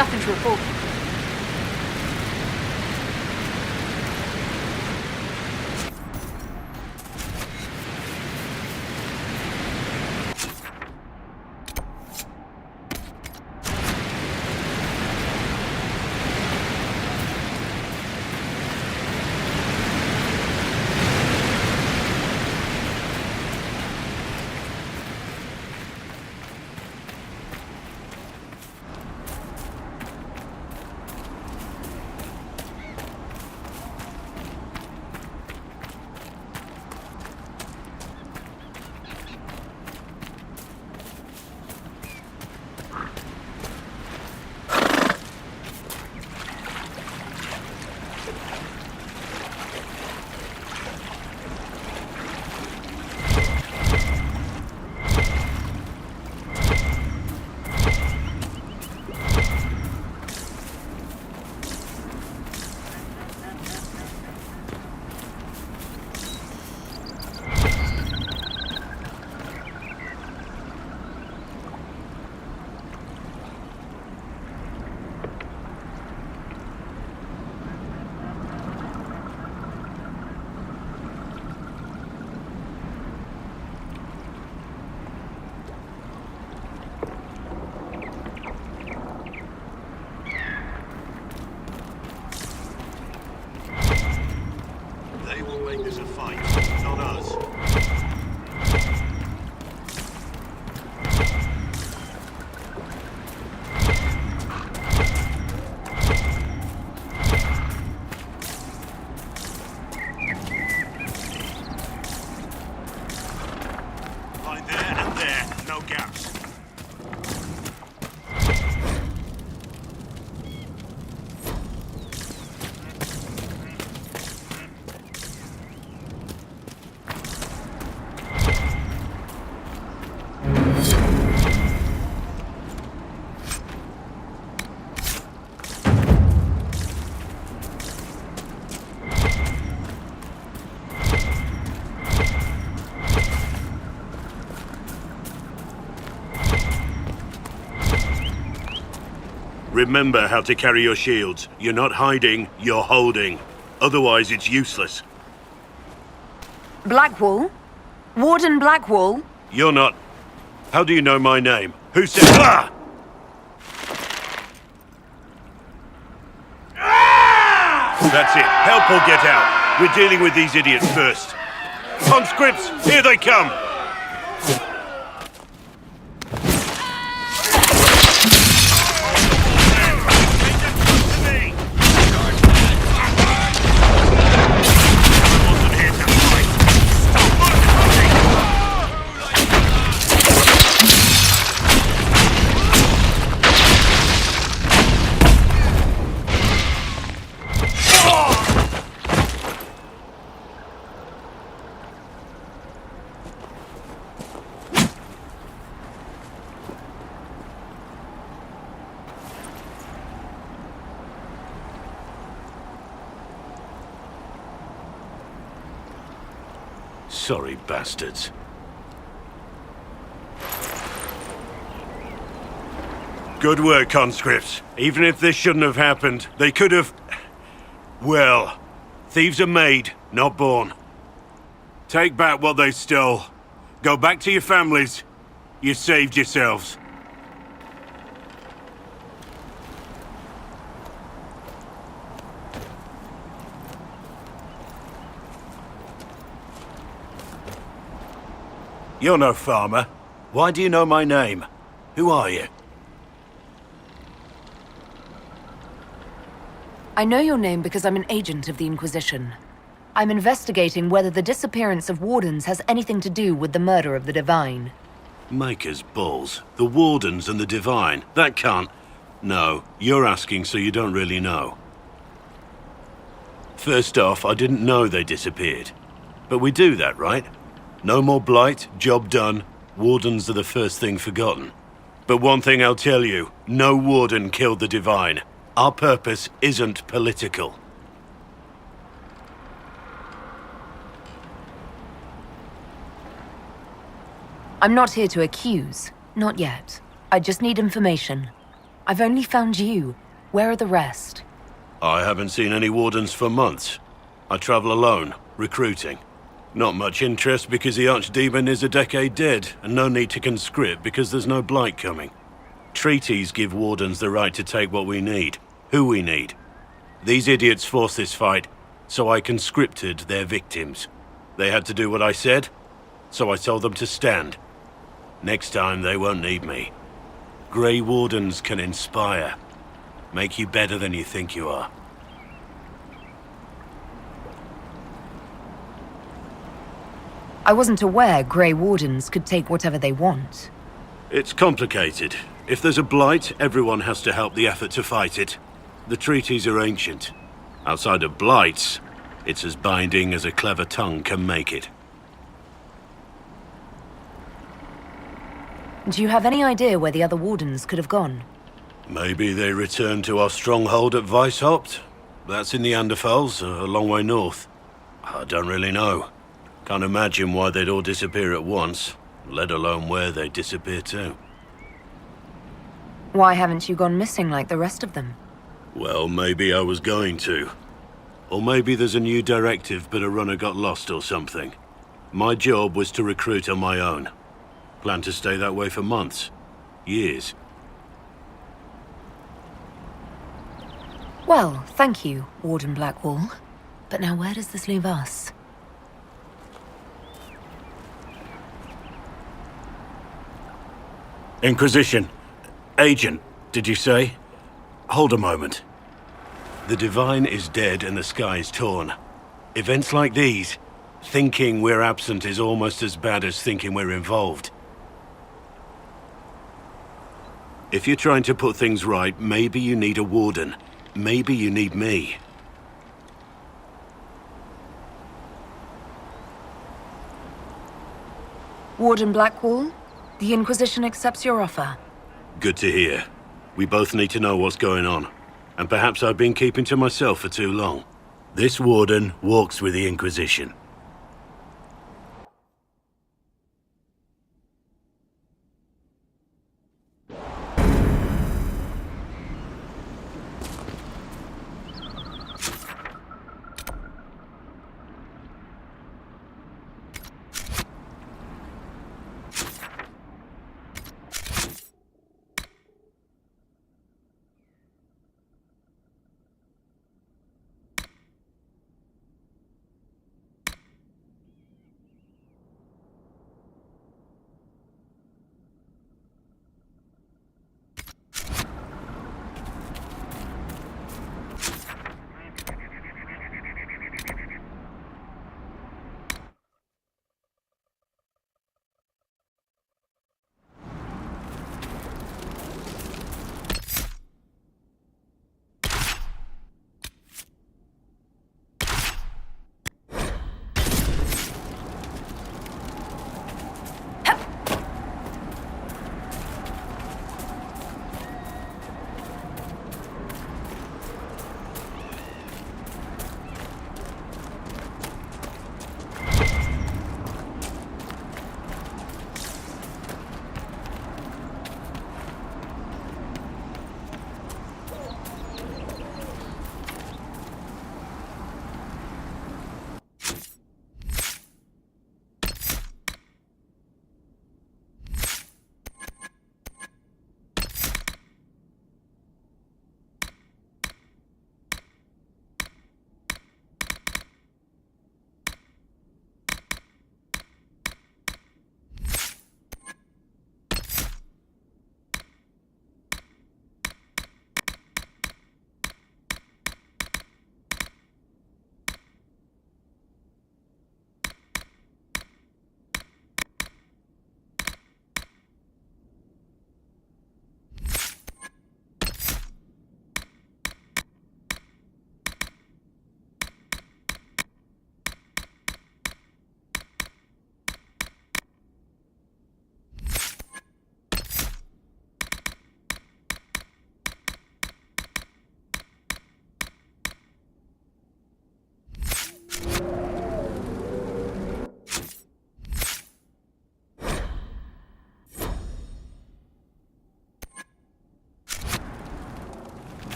Nothing to report. Remember how to carry your shields. You're not hiding, you're holding. Otherwise, it's useless. Blackwall? Warden Blackwall? You're not... How do you know my name? Who said... Ah! That's it. Help or get out. We're dealing with these idiots first. Conscripts, here they come! Sorry, bastards. Good work, conscripts. Even if this shouldn't have happened, they could have... Well, thieves are made, not born. Take back what they stole. Go back to your families. You saved yourselves. You're no farmer. Why do you know my name? Who are you? I know your name because I'm an agent of the Inquisition. I'm investigating whether the disappearance of wardens has anything to do with the murder of the Divine. Maker's balls. The Wardens and the Divine. That can't... No, you're asking so you don't really know. First off, I didn't know they disappeared. But we do that, right? No more blight, job done. Wardens are the first thing forgotten. But one thing I'll tell you, no Warden killed the Divine. Our purpose isn't political. I'm not here to accuse. Not yet. I just need information. I've only found you. Where are the rest? I haven't seen any wardens for months. I travel alone, recruiting. Not much interest because the Archdemon is a decade dead, and no need to conscript because there's no blight coming. Treaties give wardens the right to take what we need, who we need. These idiots forced this fight, so I conscripted their victims. They had to do what I said, so I told them to stand. Next time they won't need me. Grey Wardens can inspire. Make you better than you think you are. I wasn't aware Grey Wardens could take whatever they want. It's complicated. If there's a blight, everyone has to help the effort to fight it. The treaties are ancient. Outside of blights, it's as binding as a clever tongue can make it. Do you have any idea where the other Wardens could have gone? Maybe they returned to our stronghold at Weishaupt? That's in the Anderfels, a long way north. I don't really know. Can't imagine why they'd all disappear at once, let alone where they'd disappear to. Why haven't you gone missing like the rest of them? Well, maybe I was going to. Or maybe there's a new directive but a runner got lost or something. My job was to recruit on my own. Plan to stay that way for months. Years. Well, thank you, Warden Blackwall. But now where does this leave us? Inquisition. Agent, did you say? Hold a moment. The Divine is dead and the sky is torn. Events like these, thinking we're absent is almost as bad as thinking we're involved. If you're trying to put things right, maybe you need a warden. Maybe you need me. Warden Blackwall, the Inquisition accepts your offer. Good to hear. We both need to know what's going on. And perhaps I've been keeping to myself for too long. This warden walks with the Inquisition.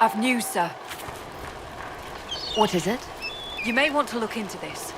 I've news, sir. What is it? You may want to look into this.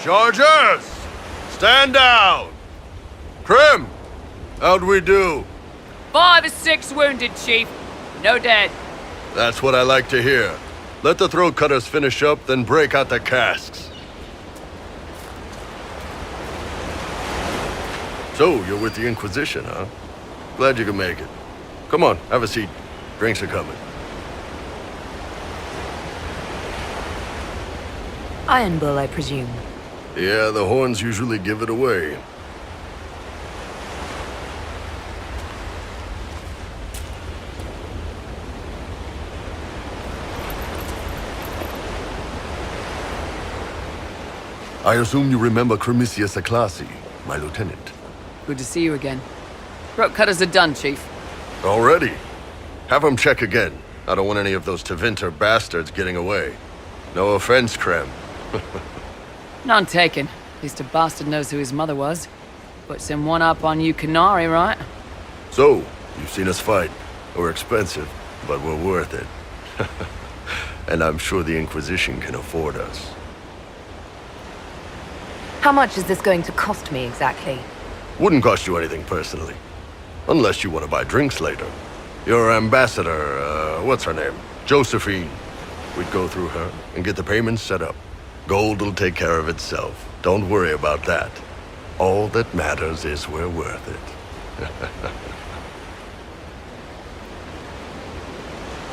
Chargers! Stand down! Krim! How'd we do? 5 or 6 wounded, Chief. No dead. That's what I like to hear. Let the throat cutters finish up, then break out the casks. So, you're with the Inquisition, huh? Glad you could make it. Come on, have a seat. Drinks are coming. Iron Bull, I presume. Yeah, the horns usually give it away. I assume you remember Cremisius Aclassi, my lieutenant. Good to see you again. Throat cutters are done, Chief. Already? Have them check again. I don't want any of those Tevinter bastards getting away. No offense, Krem. None taken. At least a bastard knows who his mother was. Puts him one up on you Canary, right? So, you've seen us fight. We're expensive, but we're worth it. And I'm sure the Inquisition can afford us. How much is this going to cost me exactly? Wouldn't cost you anything personally. Unless you want to buy drinks later. Your ambassador, what's her name? Josephine. We'd go through her and get the payments set up. Gold will take care of itself. Don't worry about that. All that matters is we're worth it.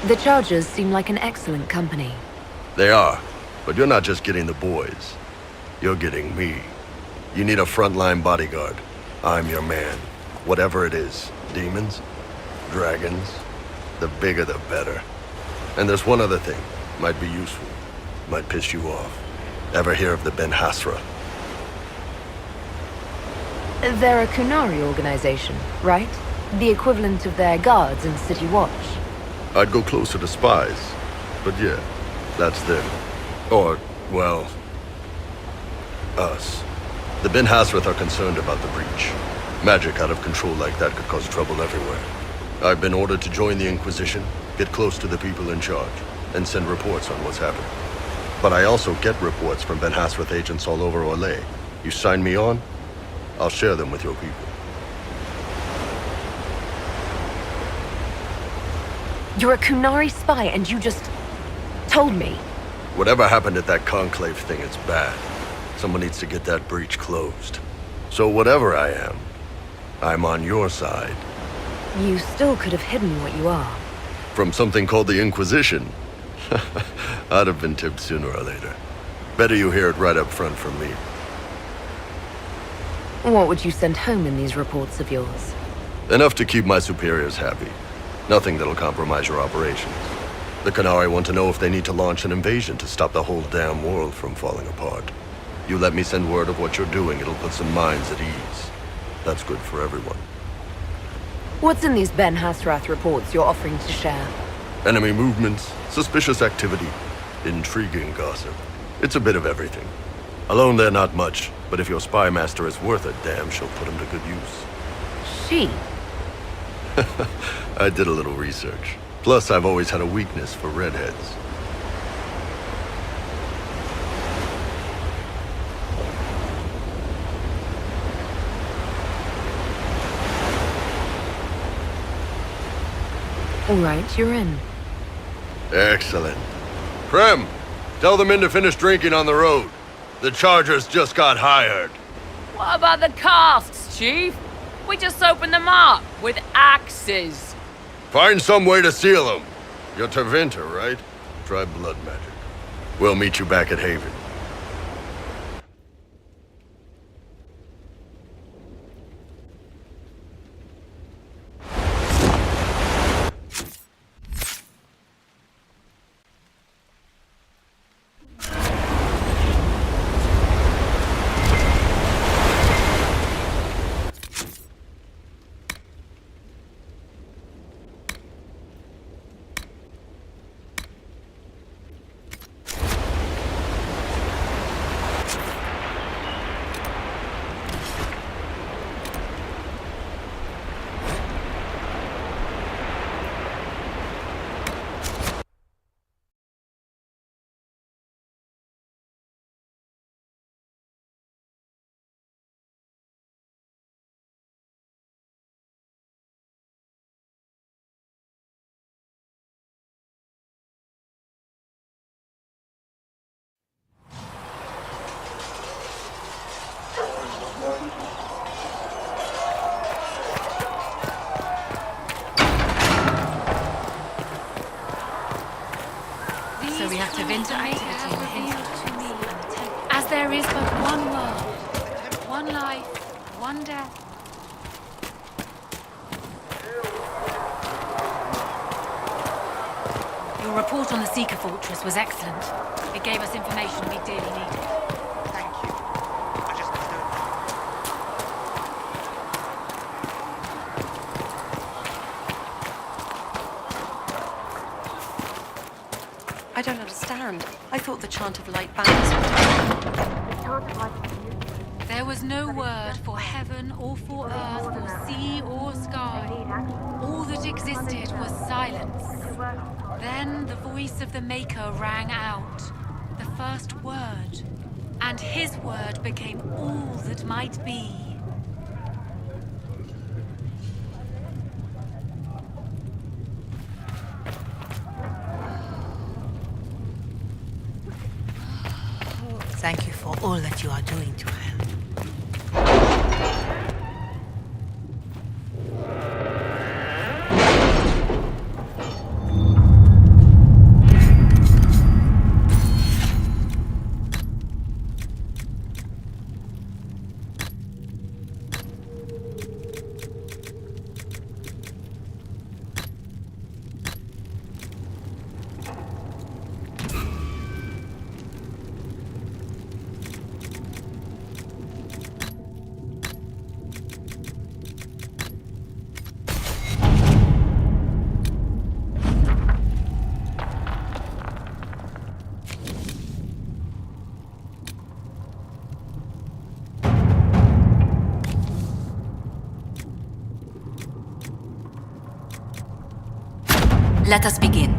The Chargers seem like an excellent company. They are, but you're not just getting the boys. You're getting me. You need a frontline bodyguard. I'm your man. Whatever it is. Demons? Dragons? The bigger the better. And there's one other thing. Might be useful. Might piss you off. Ever hear of the Ben Hasra? They're a Kunari organization, right? The equivalent of their guards in City Watch. I'd go closer to spies. But yeah, that's them. Or, well, us. The Ben Hasrath are concerned about the breach. Magic out of control like that could cause trouble everywhere. I've been ordered to join the Inquisition, get close to the people in charge, and send reports on what's happening. But I also get reports from Ben Hasrath agents all over Orlais. You sign me on, I'll share them with your people. You're a Kunari spy and you just told me. Whatever happened at that conclave thing, it's bad. Someone needs to get that breach closed. So whatever I am, I'm on your side. You still could have hidden what you are. From something called the Inquisition. I'd have been tipped sooner or later. Better you hear it right up front from me. What would you send home in these reports of yours? Enough to keep my superiors happy. Nothing that'll compromise your operations. The Qunari want to know if they need to launch an invasion to stop the whole damn world from falling apart. You let me send word of what you're doing, it'll put some minds at ease. That's good for everyone. What's in these Ben Hasrath reports you're offering to share? Enemy movements, suspicious activity, intriguing gossip. It's a bit of everything. Alone they're not much, but if your spy master is worth a damn, she'll put him to good use. She? I did a little research. Plus, I've always had a weakness for redheads. All right, you're in. Excellent. Prem, tell the men to finish drinking on the road. The Chargers just got hired. What about the casks, Chief? We just opened them up with axes. Find some way to seal them. You're Tevinter, right? Try blood magic. We'll meet you back at Haven. So we have Tevinter activity in the hinterland. As there is but one world, one life, one death. Your report on the Seeker Fortress was excellent. It gave us information we dearly needed. Thank you. I just I don't understand. I thought the chant of light banners. There was no word for heaven or for earth, for sea or sky. All that existed was silence. Then the voice of the Maker rang out, the first word, and his word became all that might be. Thank you for all that you are doing to her. Let us begin.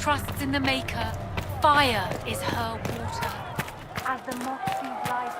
trusts in the Maker, fire is her water. As the moth sees life.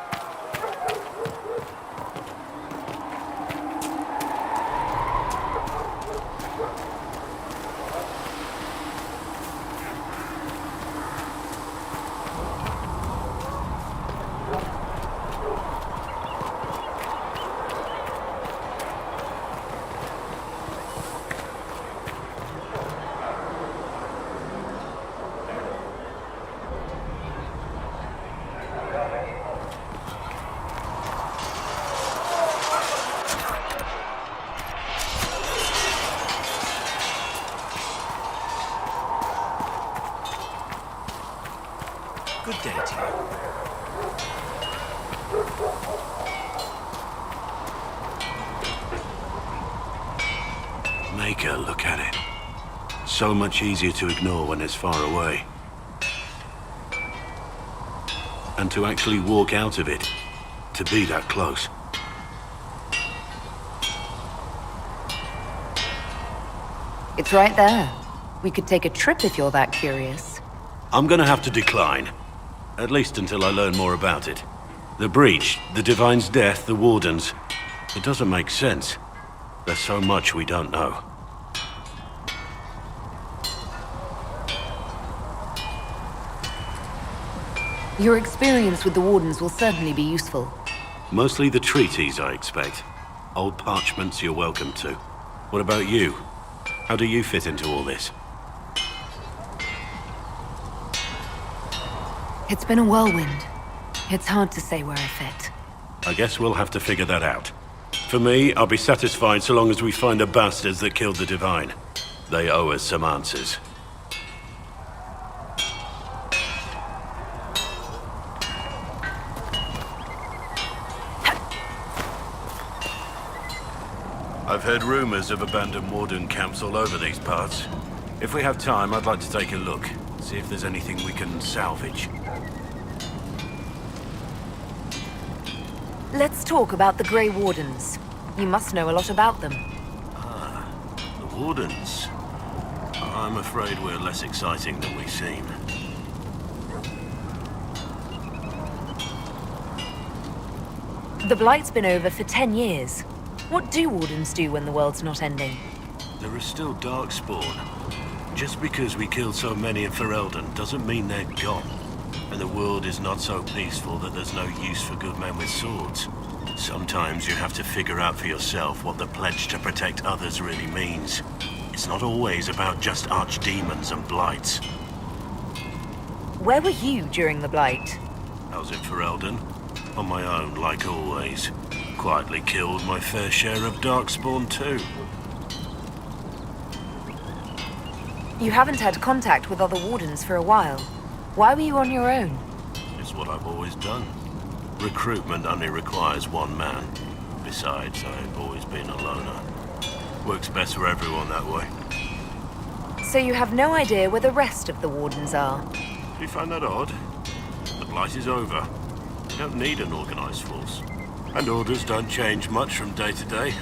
Good day to you. Maker, look at it. So much easier to ignore when it's far away. And to actually walk out of it, to be that close. It's right there. We could take a trip if you're that curious. I'm gonna have to decline. At least until I learn more about it. The breach, the Divine's death, the Wardens. It doesn't make sense. There's so much we don't know. Your experience with the Wardens will certainly be useful. Mostly the treaties, I expect. Old parchments you're welcome to. What about you? How do you fit into all this? It's been a whirlwind. It's hard to say where I fit. I guess we'll have to figure that out. For me, I'll be satisfied so long as we find the bastards that killed the Divine. They owe us some answers. I've heard rumors of abandoned Warden camps all over these parts. If we have time, I'd like to take a look. See if there's anything we can salvage. Let's talk about the Grey Wardens. You must know a lot about them. Ah, the Wardens. I'm afraid we're less exciting than we seem. The Blight's been over for 10 years. What do Wardens do when the world's not ending? There is still Darkspawn. Just because we killed so many in Ferelden doesn't mean they're gone. And the world is not so peaceful that there's no use for good men with swords. Sometimes you have to figure out for yourself what the pledge to protect others really means. It's not always about just archdemons and blights. Where were you during the Blight? I was in Ferelden. On my own, like always. Quietly killed my fair share of Darkspawn too. You haven't had contact with other Wardens for a while. Why were you on your own? It's what I've always done. Recruitment only requires one man. Besides, I've always been a loner. Works best for everyone that way. So you have no idea where the rest of the Wardens are? Do you find that odd? The Blight is over. You don't need an organized force. And orders don't change much from day to day.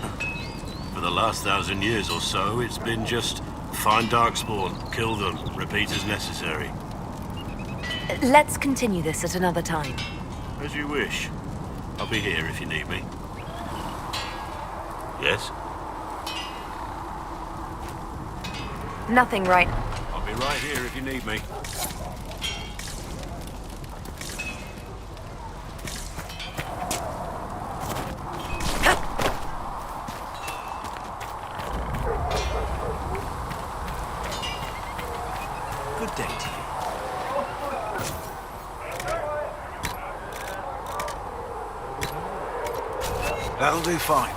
For the last 1,000 years or so, it's been just find Darkspawn, kill them, repeat as necessary. Let's continue this at another time. As you wish. I'll be here if you need me. Yes? Nothing, right? I'll be right here if you need me. Good day to you. That'll do fine.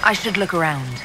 I should look around.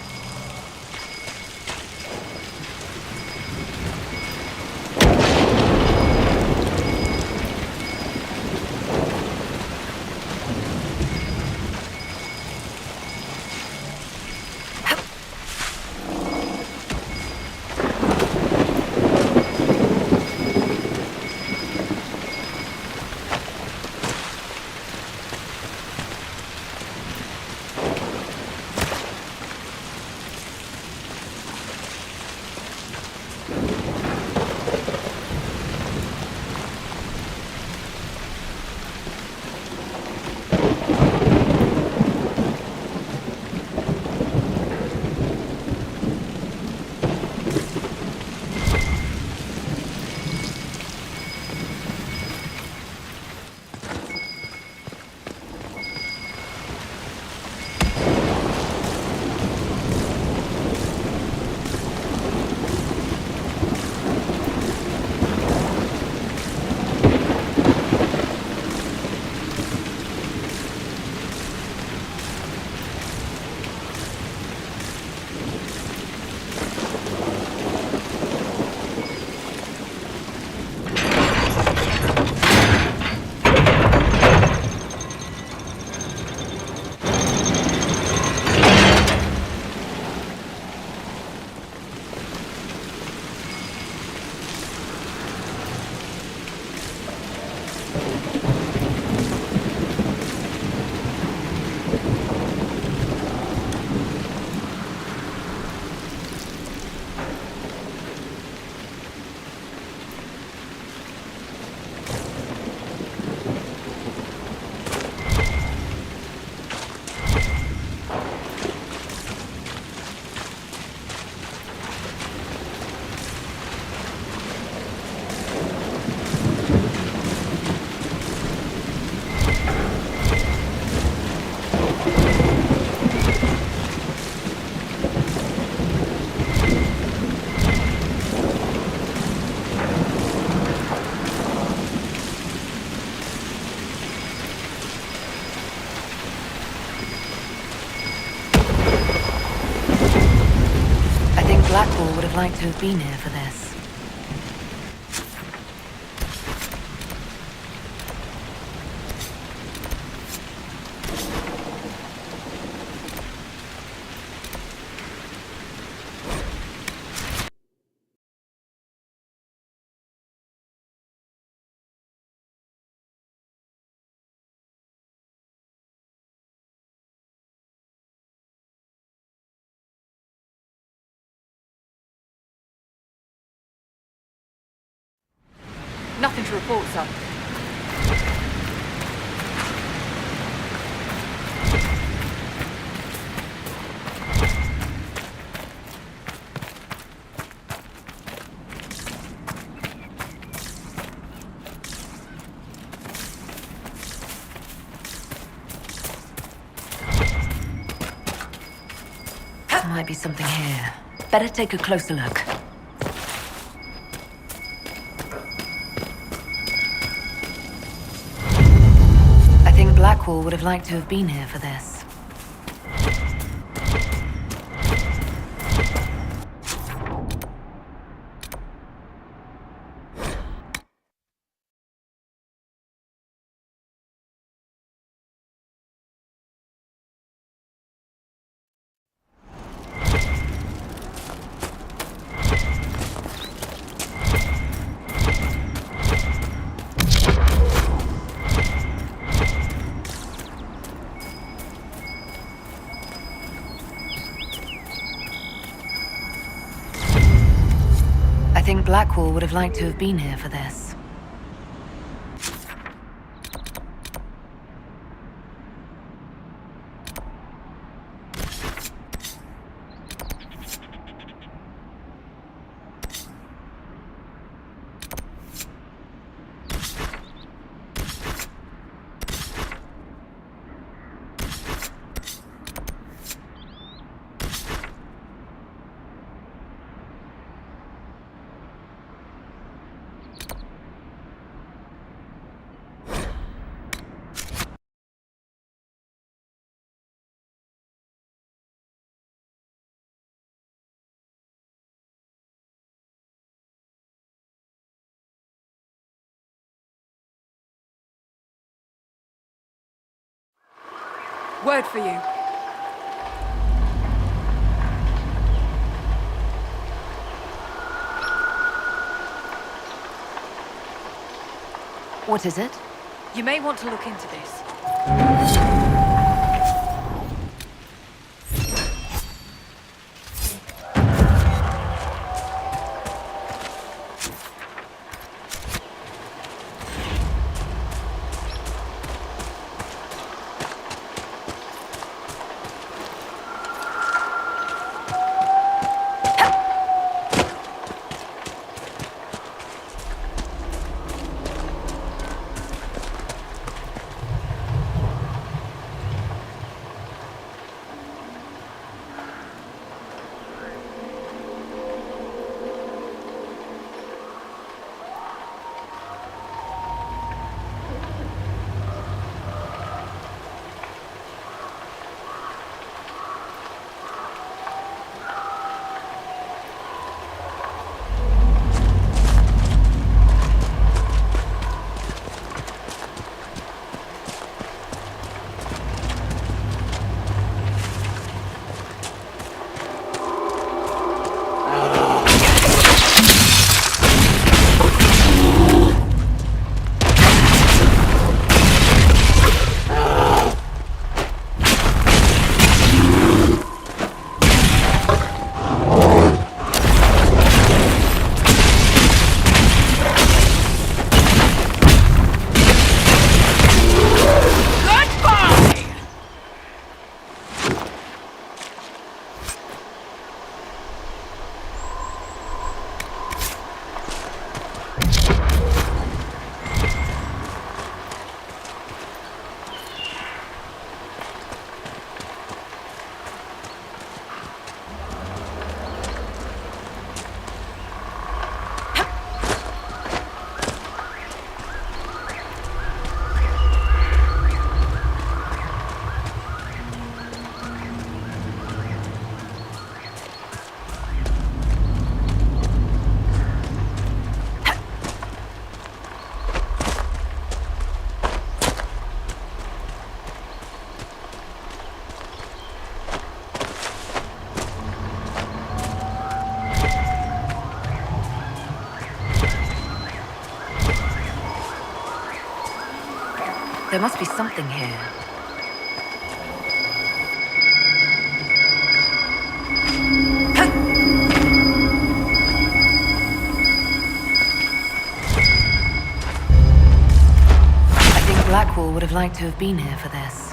Blackpool would have liked to have been here for this. Nothing to report, sir. There might be something here. Better take a closer look. Blackwall would have liked to have been here for this. I think Blackwall would have liked to have been here for this. Word for you. What is it? You may want to look into this. There must be something here. I think Blackwall would have liked to have been here for this.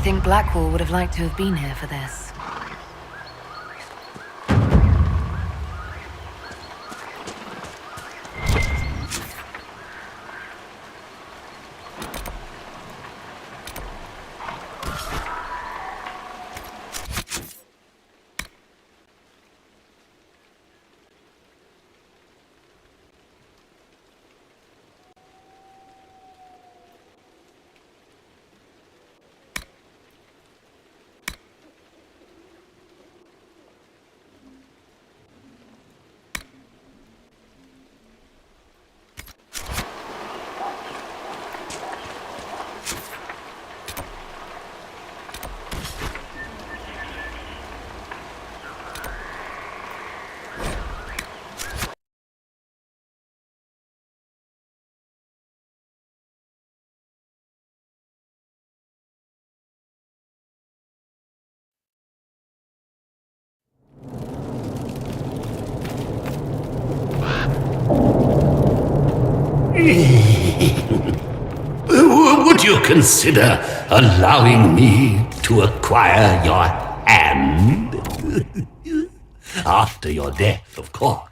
think Blackwall would have liked to have been here for this. Would you consider allowing me to acquire your hand? After your death, of course.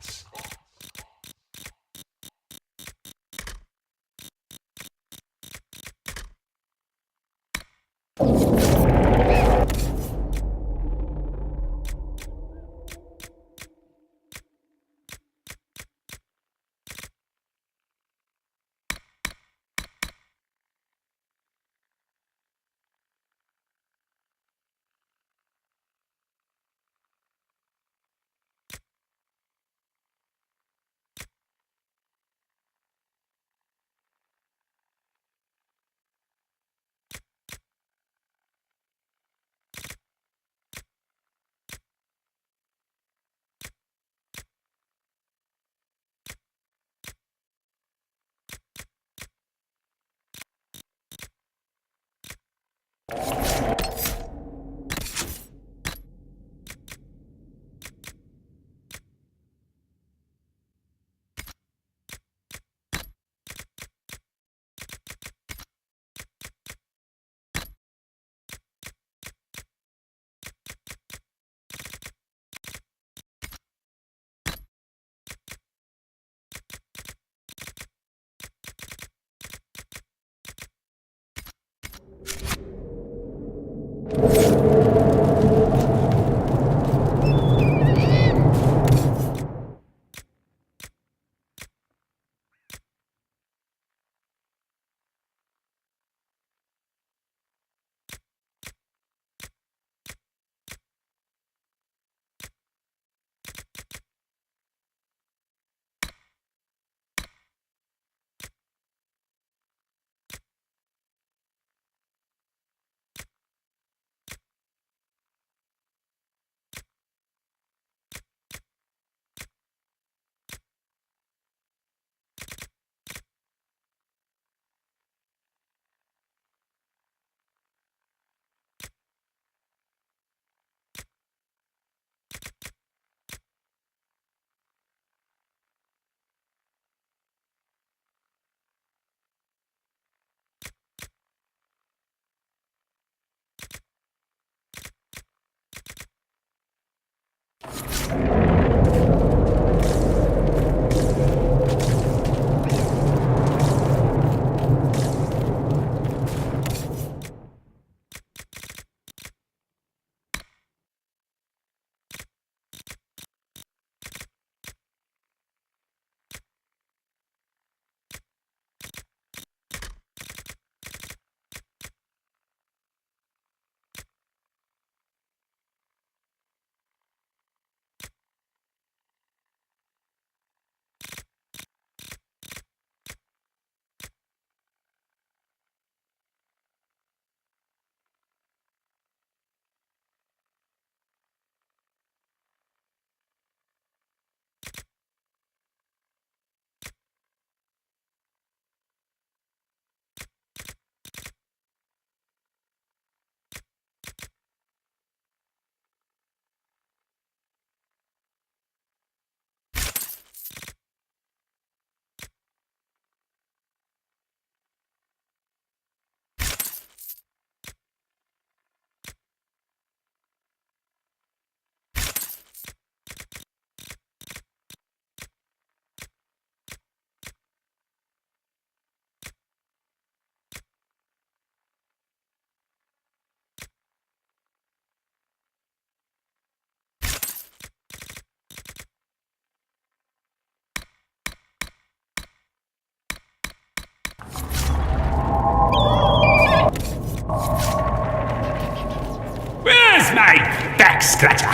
back scratcher.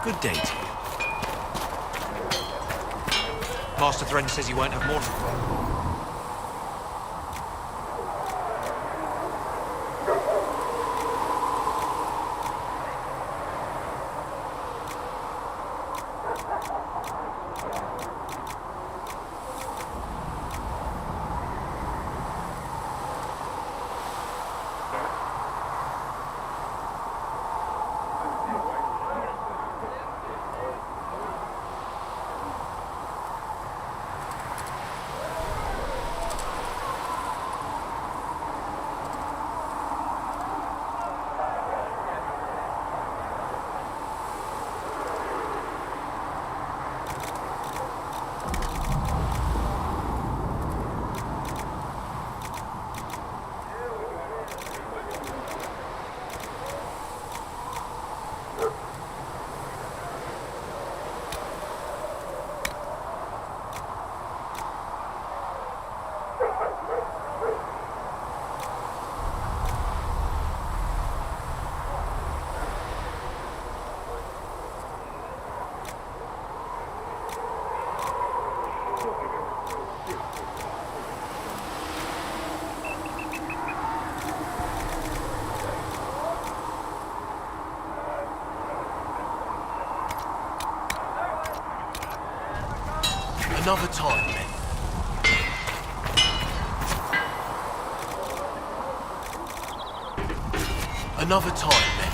Good day to you. Master Thren says you won't have more. Another time, men. Another time, men.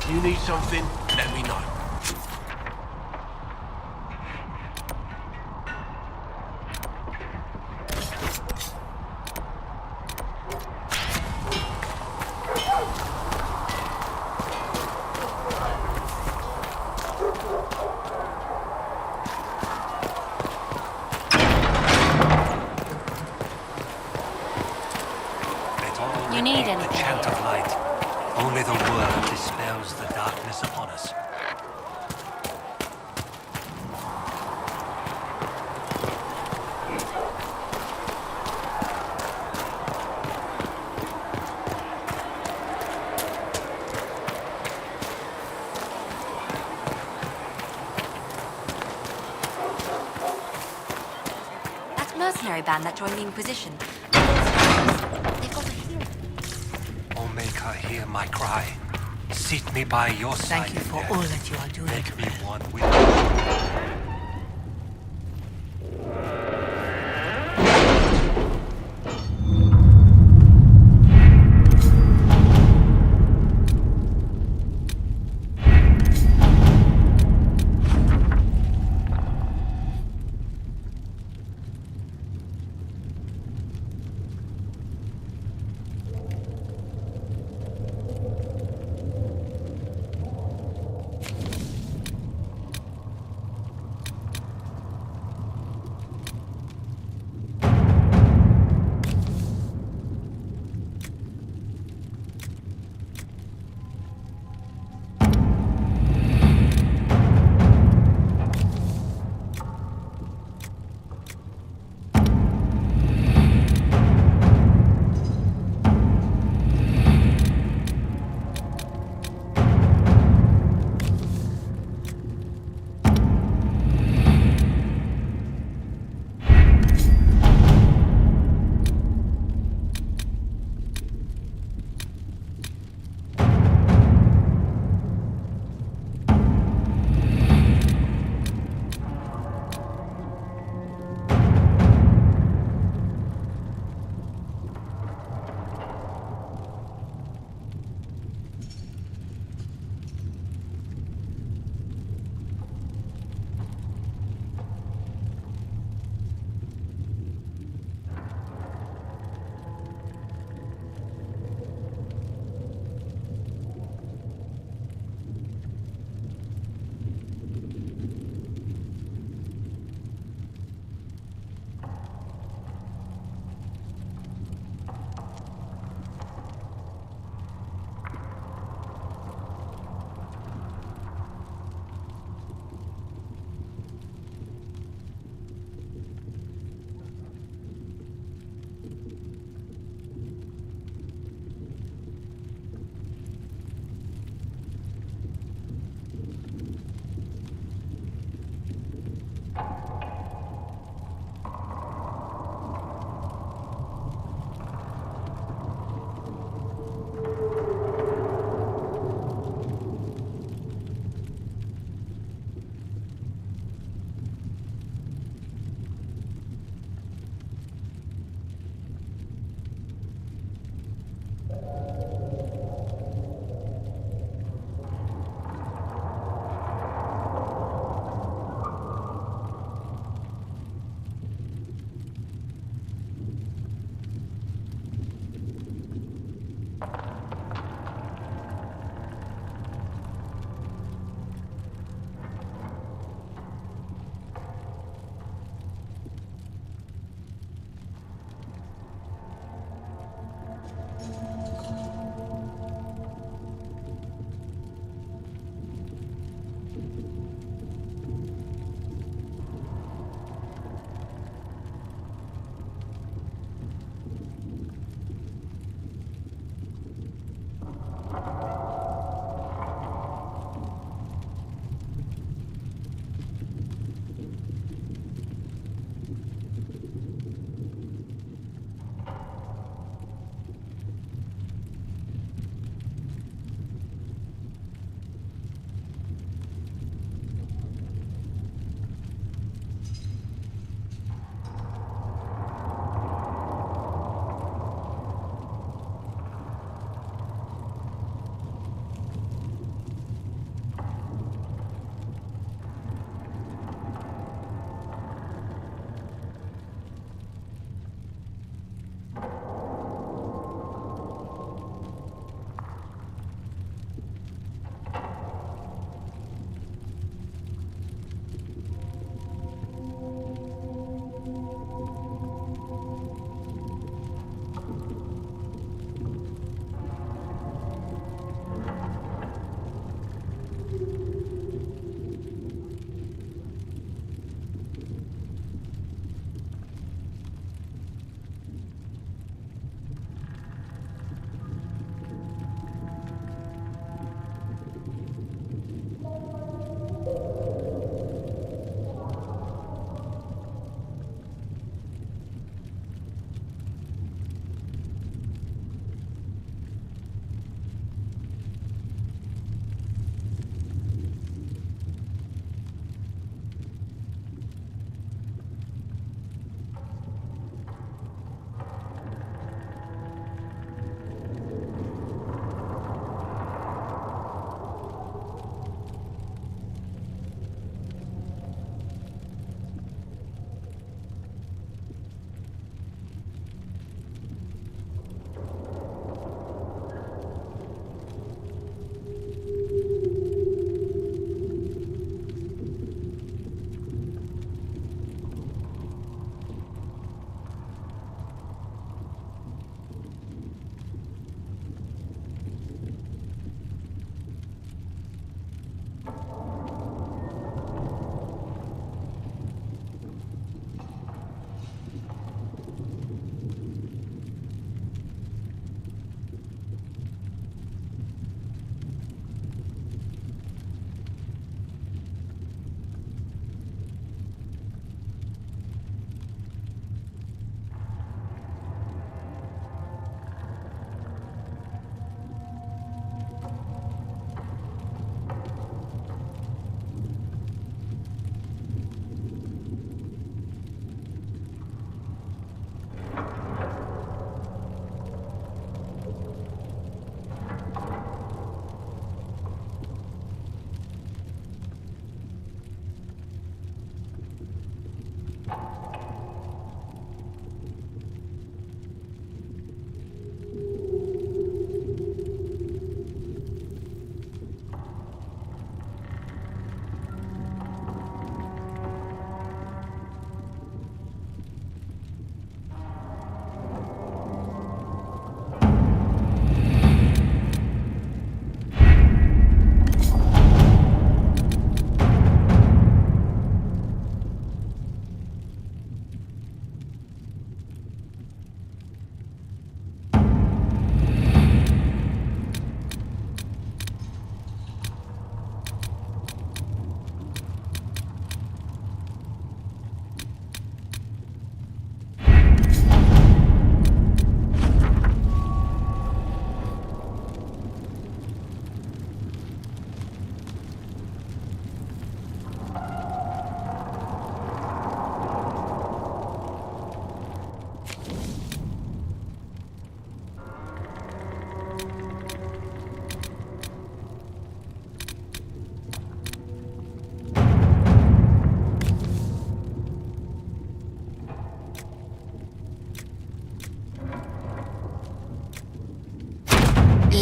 You need something, let me know. You need anything? The chant of light. Only the word dispels the darkness upon us. That mercenary band that joined the Inquisition. They've got a Maker hear my cry. Seat me by your side. Thank you for all that you are doing. Make me one with you.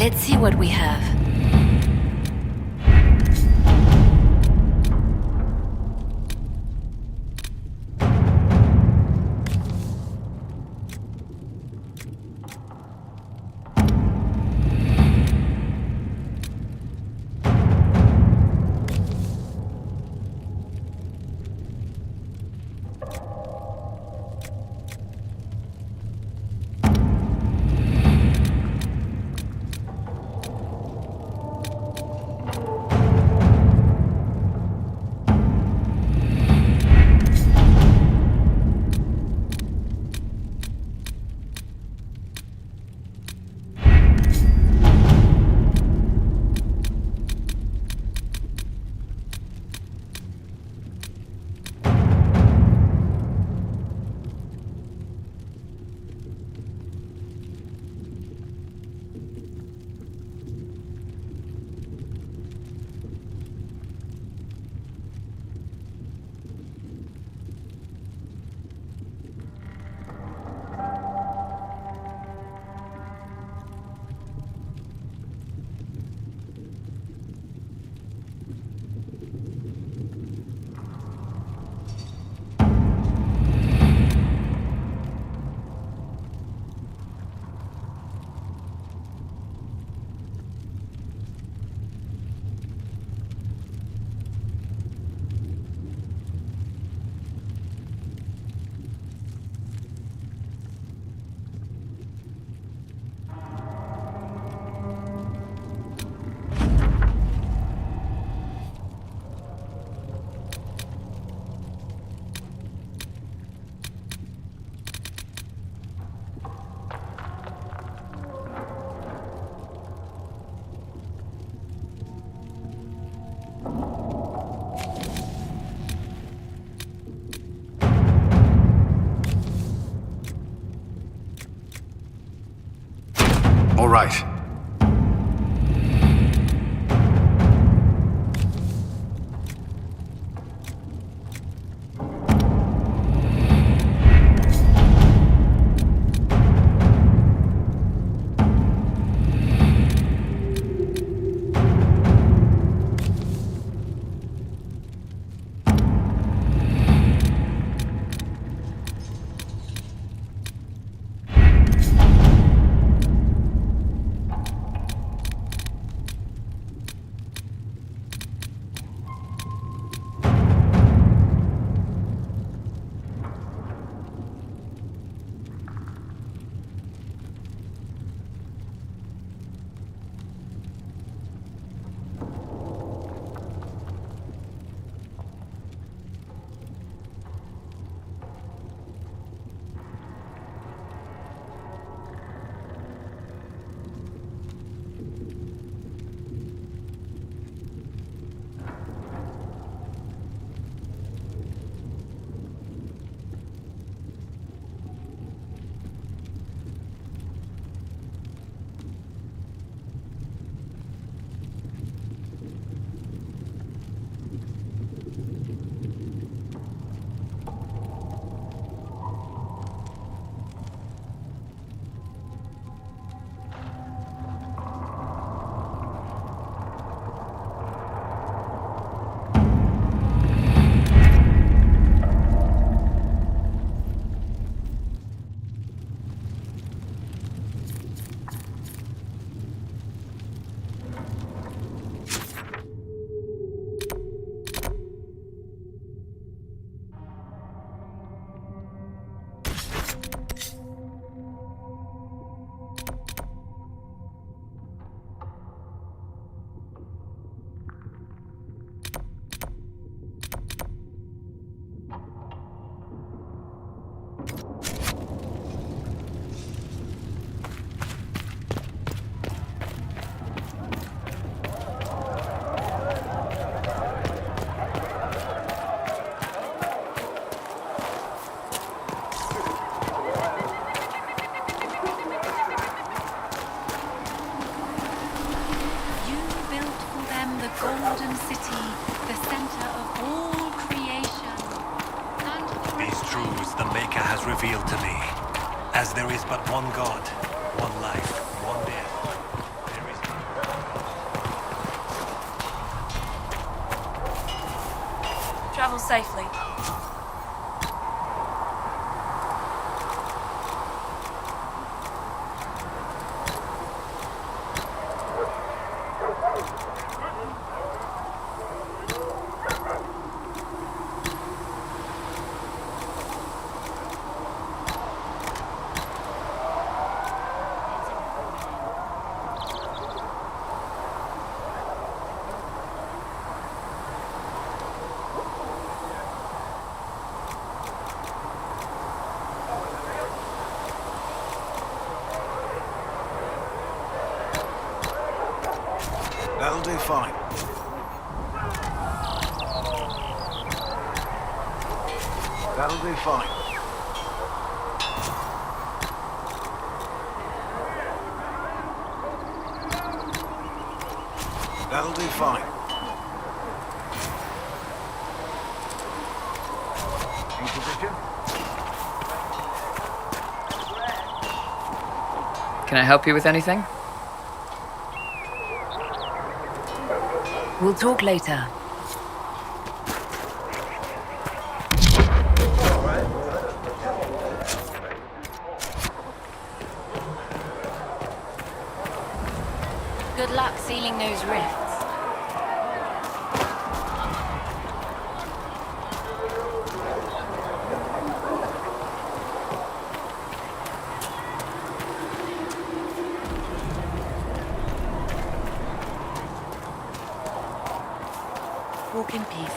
Let's see what we have. All right. golden city, the center of all creation. And these truths the Maker has revealed to me. As there is but one God, one life, one death, there is safely. That'll do fine. That'll do fine. That'll do fine. Inquisition? Can I help you with anything? We'll talk later. Good luck sealing those rifts. Walk in peace.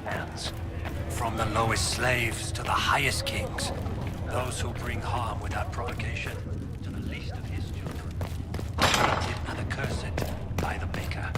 Lands. From the lowest slaves to the highest kings. Those who bring harm without provocation to the least of his children. Hated and accursed by the Maker.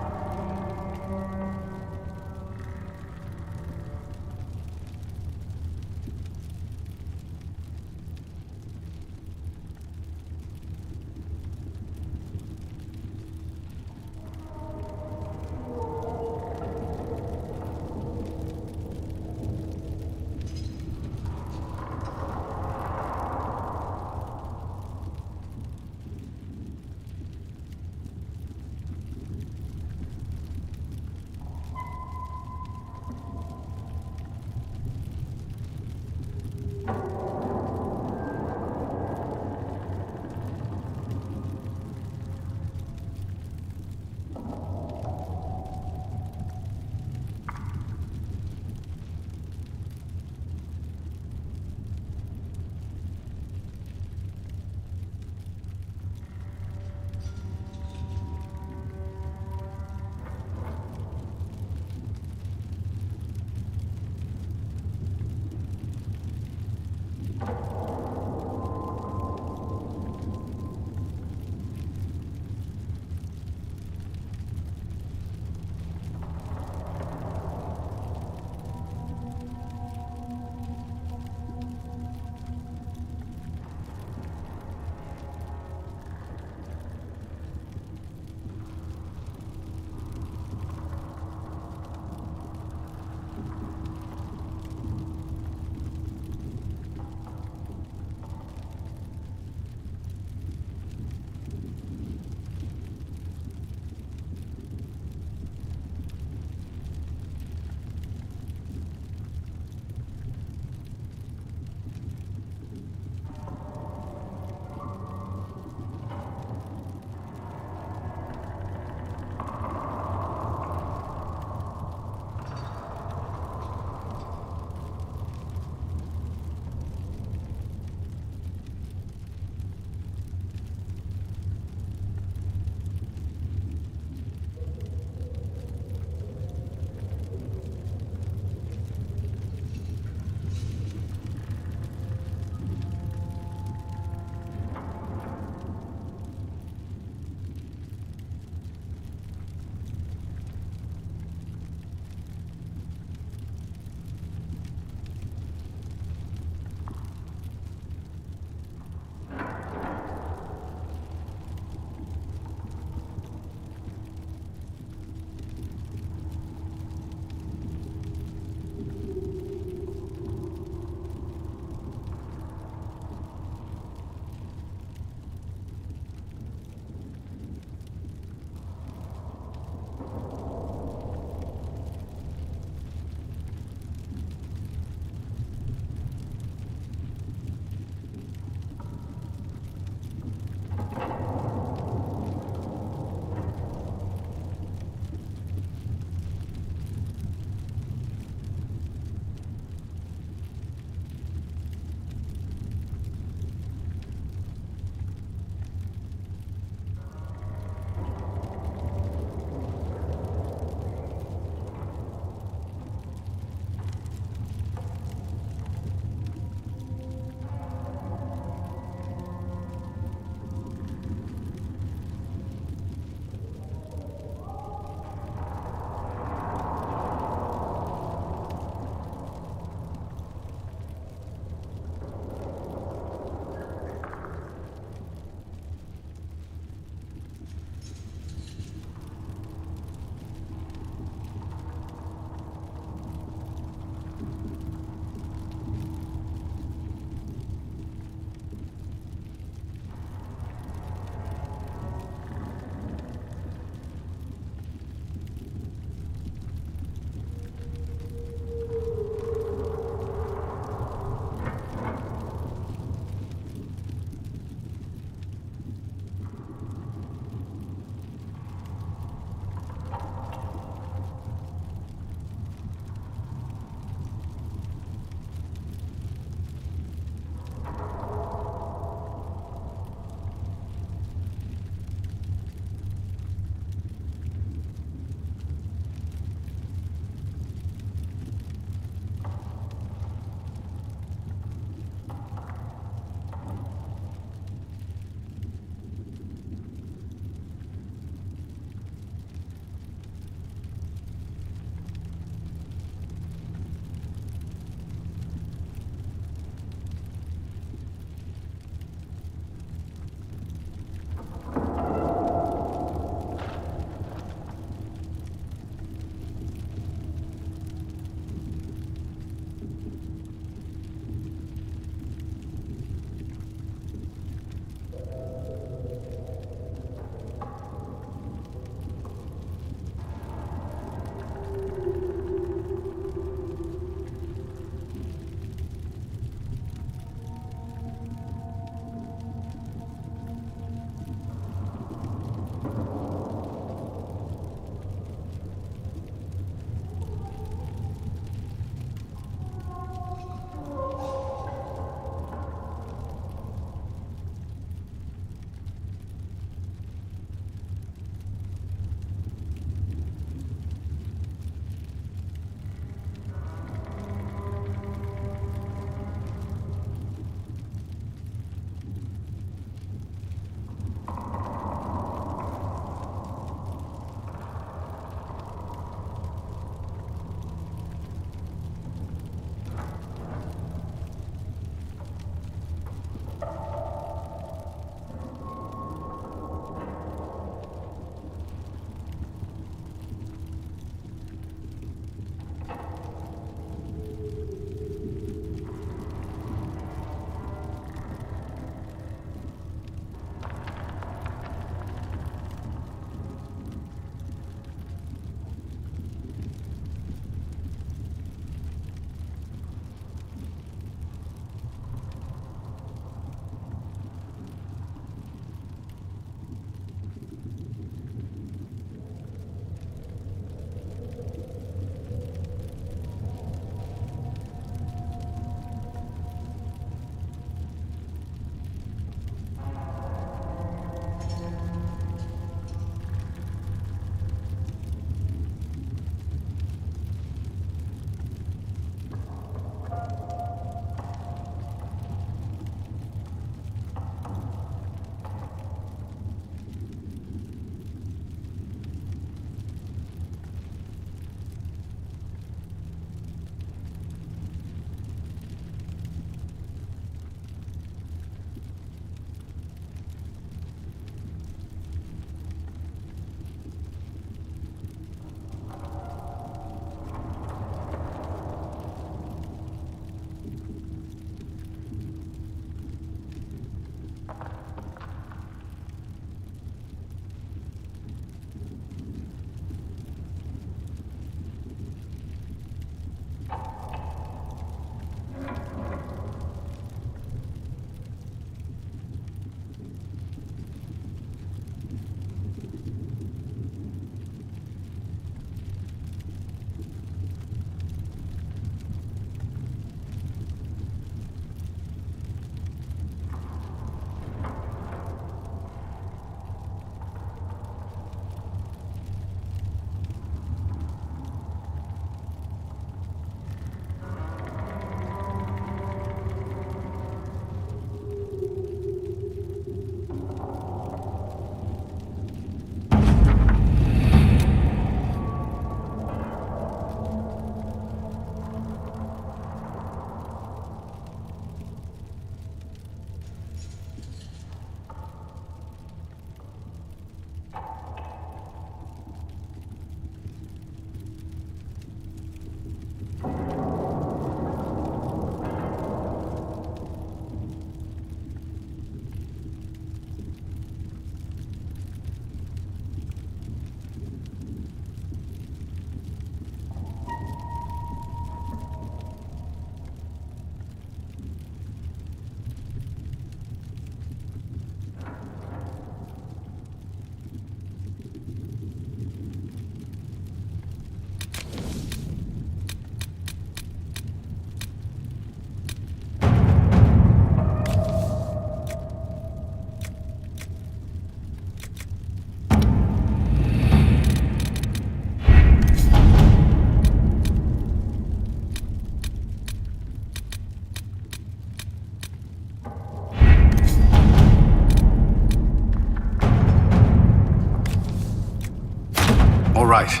right.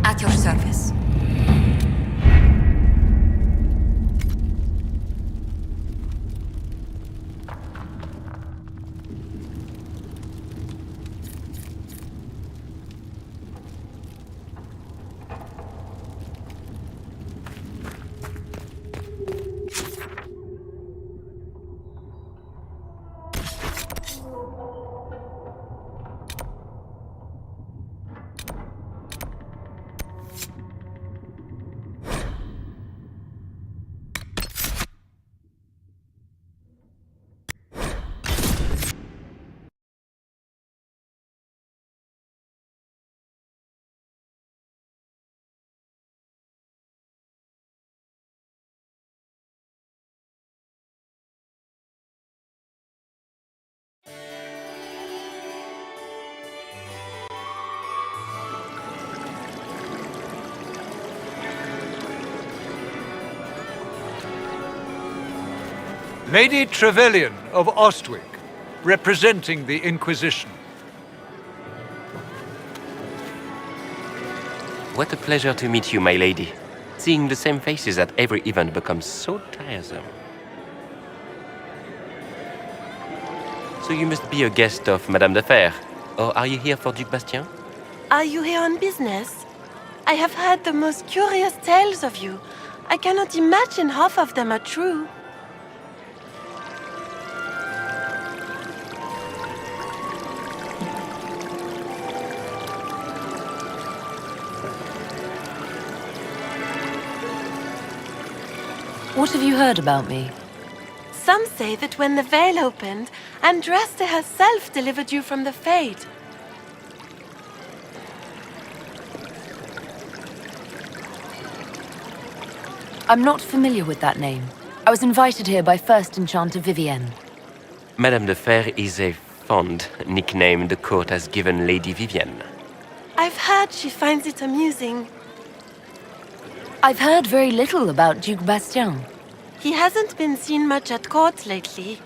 At your service. Lady Trevelyan of Ostwick, representing the Inquisition. What a pleasure to meet you, my lady. Seeing the same faces at every event becomes so tiresome. So you must be a guest of Madame de Fer, or are you here for Duc Bastien? Are you here on business? I have heard the most curious tales of you. I cannot imagine half of them are true. What have you heard about me? Some say that when the veil opened, Andraste herself delivered you from the Fade. I'm not familiar with that name. I was invited here by First Enchanter Vivienne. Madame de Fer is a fond nickname the court has given Lady Vivienne. I've heard she finds it amusing. I've heard very little about Duc Bastien. He hasn't been seen much at court lately.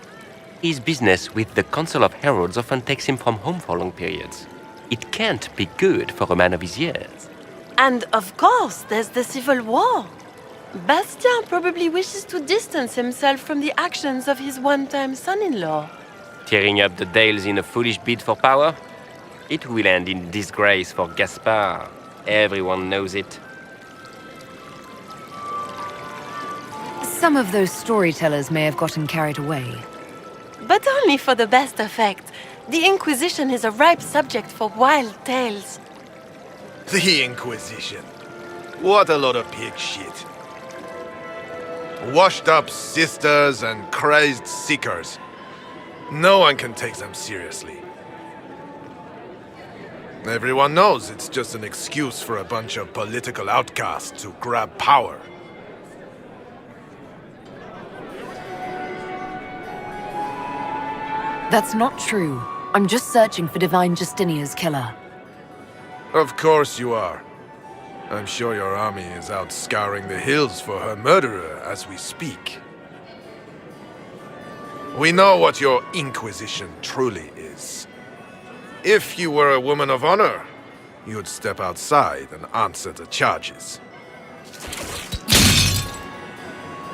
His business with the Council of Heralds often takes him from home for long periods. It can't be good for a man of his years. And of course, there's the civil war. Bastien probably wishes to distance himself from the actions of his one-time son-in-law. Tearing up the Dales in a foolish bid for power? It will end in disgrace for Gaspard. Everyone knows it. Some of those storytellers may have gotten carried away. But only for the best effect. The Inquisition is a ripe subject for wild tales. The Inquisition. What a lot of pig shit. Washed up sisters and crazed seekers. No one can take them seriously. Everyone knows it's just an excuse for a bunch of political outcasts to grab power. That's not true. I'm just searching for Divine Justinia's killer. Of course you are. I'm sure your army is out scouring the hills for her murderer as we speak. We know what your Inquisition truly is. If you were a woman of honor, you'd step outside and answer the charges.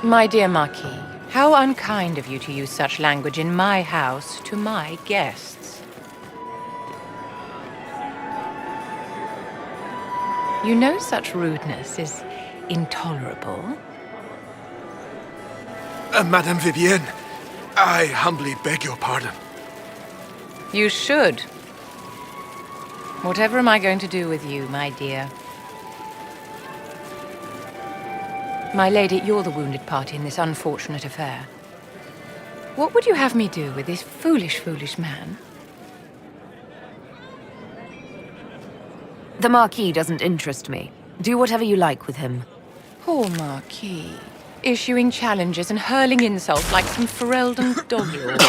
My dear Marquis, how unkind of you to use such language in my house to my guests. You know such rudeness is intolerable. Madame Vivienne, I humbly beg your pardon. You should. Whatever am I going to do with you, my dear? My lady, you're the wounded party in this unfortunate affair. What would you have me do with this foolish, foolish man? The Marquis doesn't interest me. Do whatever you like with him. Poor Marquis. Issuing challenges and hurling insults like some Ferelden doglord.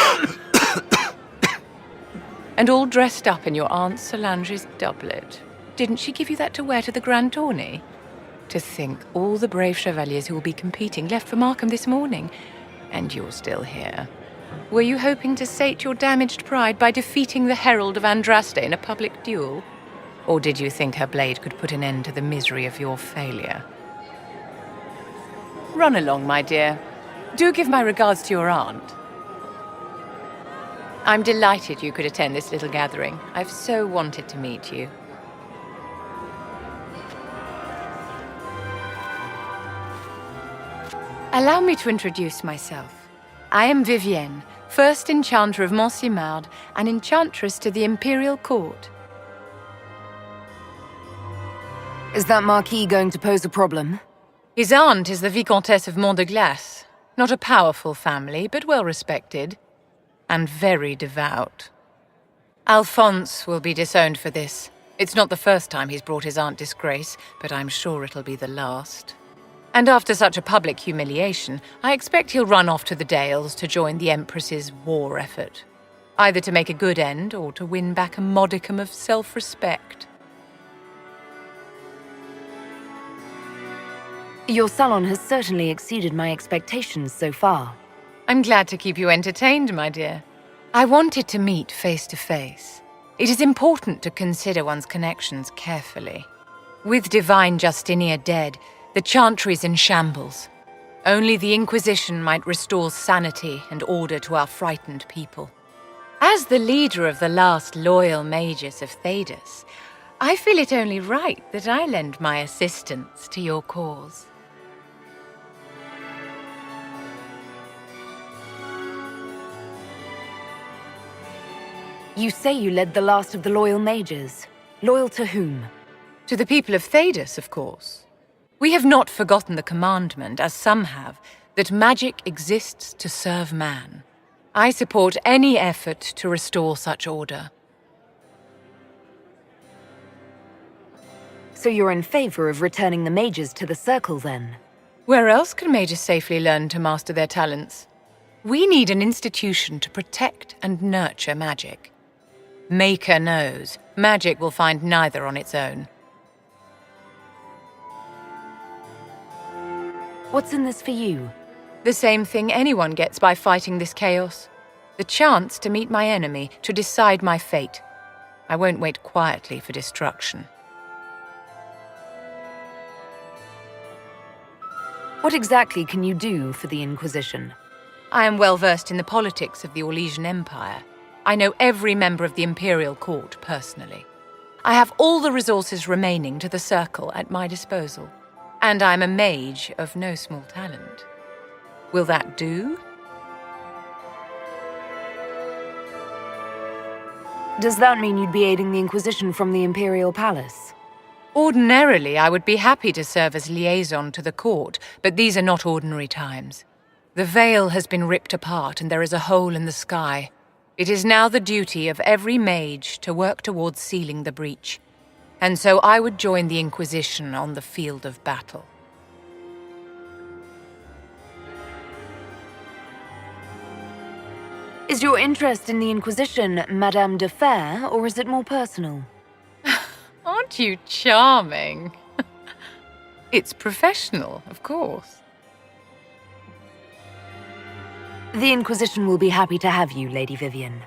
And all dressed up in your Aunt Solange's doublet. Didn't she give you that to wear to the Grand Tourney? To think all the brave chevaliers who will be competing left for Markham this morning, and you're still here. Were you hoping to sate your damaged pride by defeating the Herald of Andraste in a public duel? Or did you think her blade could put an end to the misery of your failure? Run along, my dear. Do give my regards to your aunt. I'm delighted you could attend this little gathering. I've so wanted to meet you. Allow me to introduce myself. I am Vivienne, first Enchanter of Montsimard and Enchantress to the Imperial Court. Is that Marquis going to pose a problem? His aunt is the Vicomtesse of Mont de Glace. Not a powerful family, but well respected. And very devout. Alphonse will be disowned for this. It's not the first time he's brought his aunt disgrace, but I'm sure it'll be the last. And after such a public humiliation, I expect he'll run off to the Dales to join the Empress's war effort. Either to make a good end, or to win back a modicum of self-respect. Your salon has certainly exceeded my expectations so far. I'm glad to keep you entertained, my dear. I wanted to meet face to face. It is important to consider one's connections carefully. With Divine Justinia dead, the Chantry's in shambles. Only the Inquisition might restore sanity and order to our frightened people. As the leader of the last loyal mages of Thedas, I feel it only right that I lend my assistance to your cause. You say you led the last of the loyal mages. Loyal to whom? To the people of Thedas, of course. We have not forgotten the commandment, as some have, that magic exists to serve man. I support any effort to restore such order. So you're in favor of returning the mages to the Circle, then? Where else can mages safely learn to master their talents? We need an institution to protect and nurture magic. Maker knows, magic will find neither on its own. What's in this for you? The same thing anyone gets by fighting this chaos. The chance to meet my enemy, to decide my fate. I won't wait quietly for destruction. What exactly can you do for the Inquisition? I am well versed in the politics of the Orlesian Empire. I know every member of the Imperial Court personally. I have all the resources remaining to the Circle at my disposal. And I'm a mage of no small talent. Will that do? Does that mean you'd be aiding the Inquisition from the Imperial Palace? Ordinarily, I would be happy to serve as liaison to the court, but these are not ordinary times. The veil has been ripped apart and there is a hole in the sky. It is now the duty of every mage to work towards sealing the breach. And so I would join the Inquisition on the field of battle. Is your interest in the Inquisition Madame de Fer, or is it more personal? Aren't you charming? It's professional, of course. The Inquisition will be happy to have you, Lady Vivienne.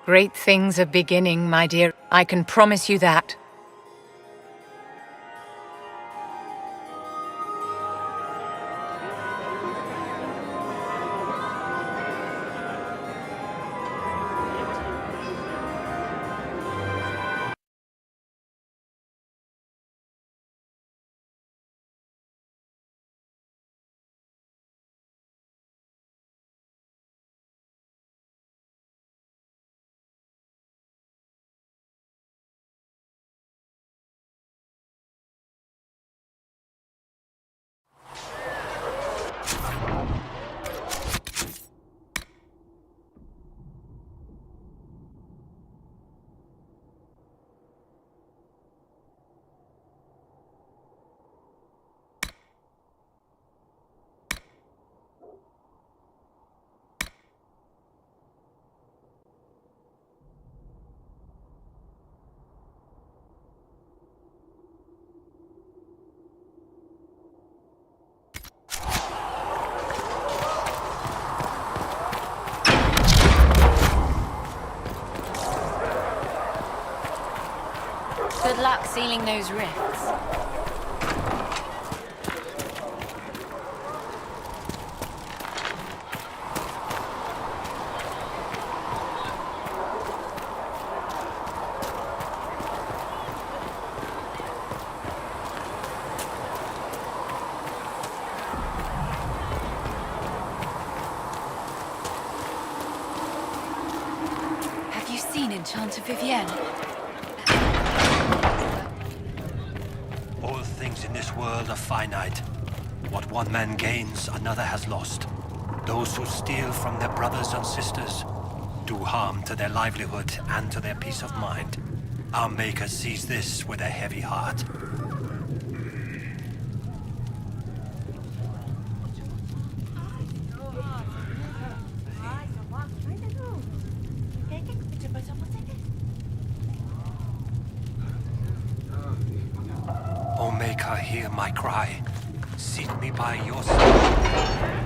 Great things are beginning, my dear. I can promise you that. Good luck sealing those rifts. Have you seen Enchanter Vivienne? All things in this world are finite. What one man gains, another has lost. Those who steal from their brothers and sisters do harm to their livelihood and to their peace of mind. Our Maker sees this with a heavy heart. O Maker, hear my cry. Seat me by your side.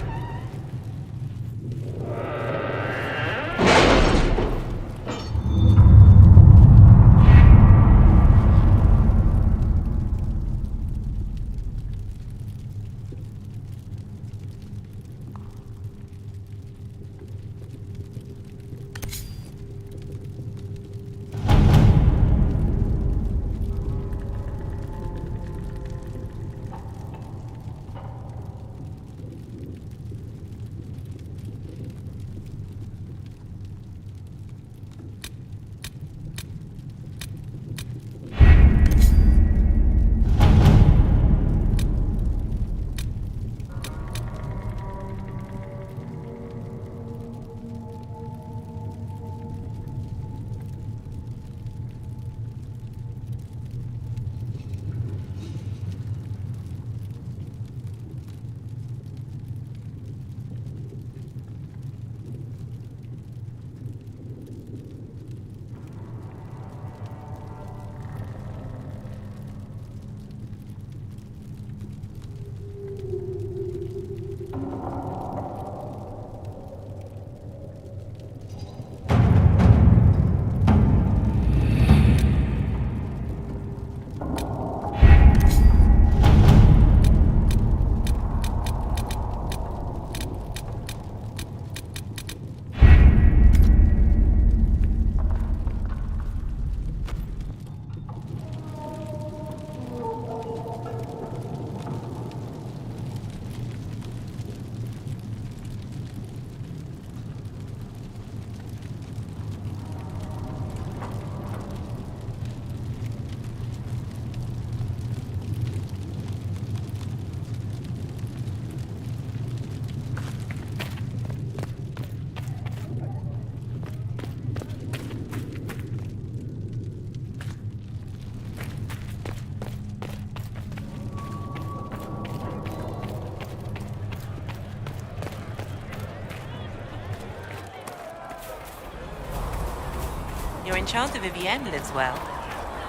Your Enchanter Vivienne lives well.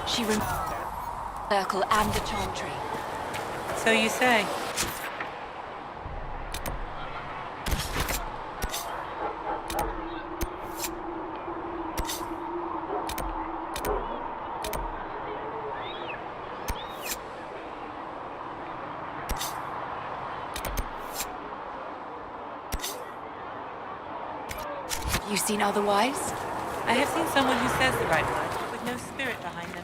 She rem- circle and the chantry. So you say. You seen otherwise? I have seen someone who says the right word, but with no spirit behind them.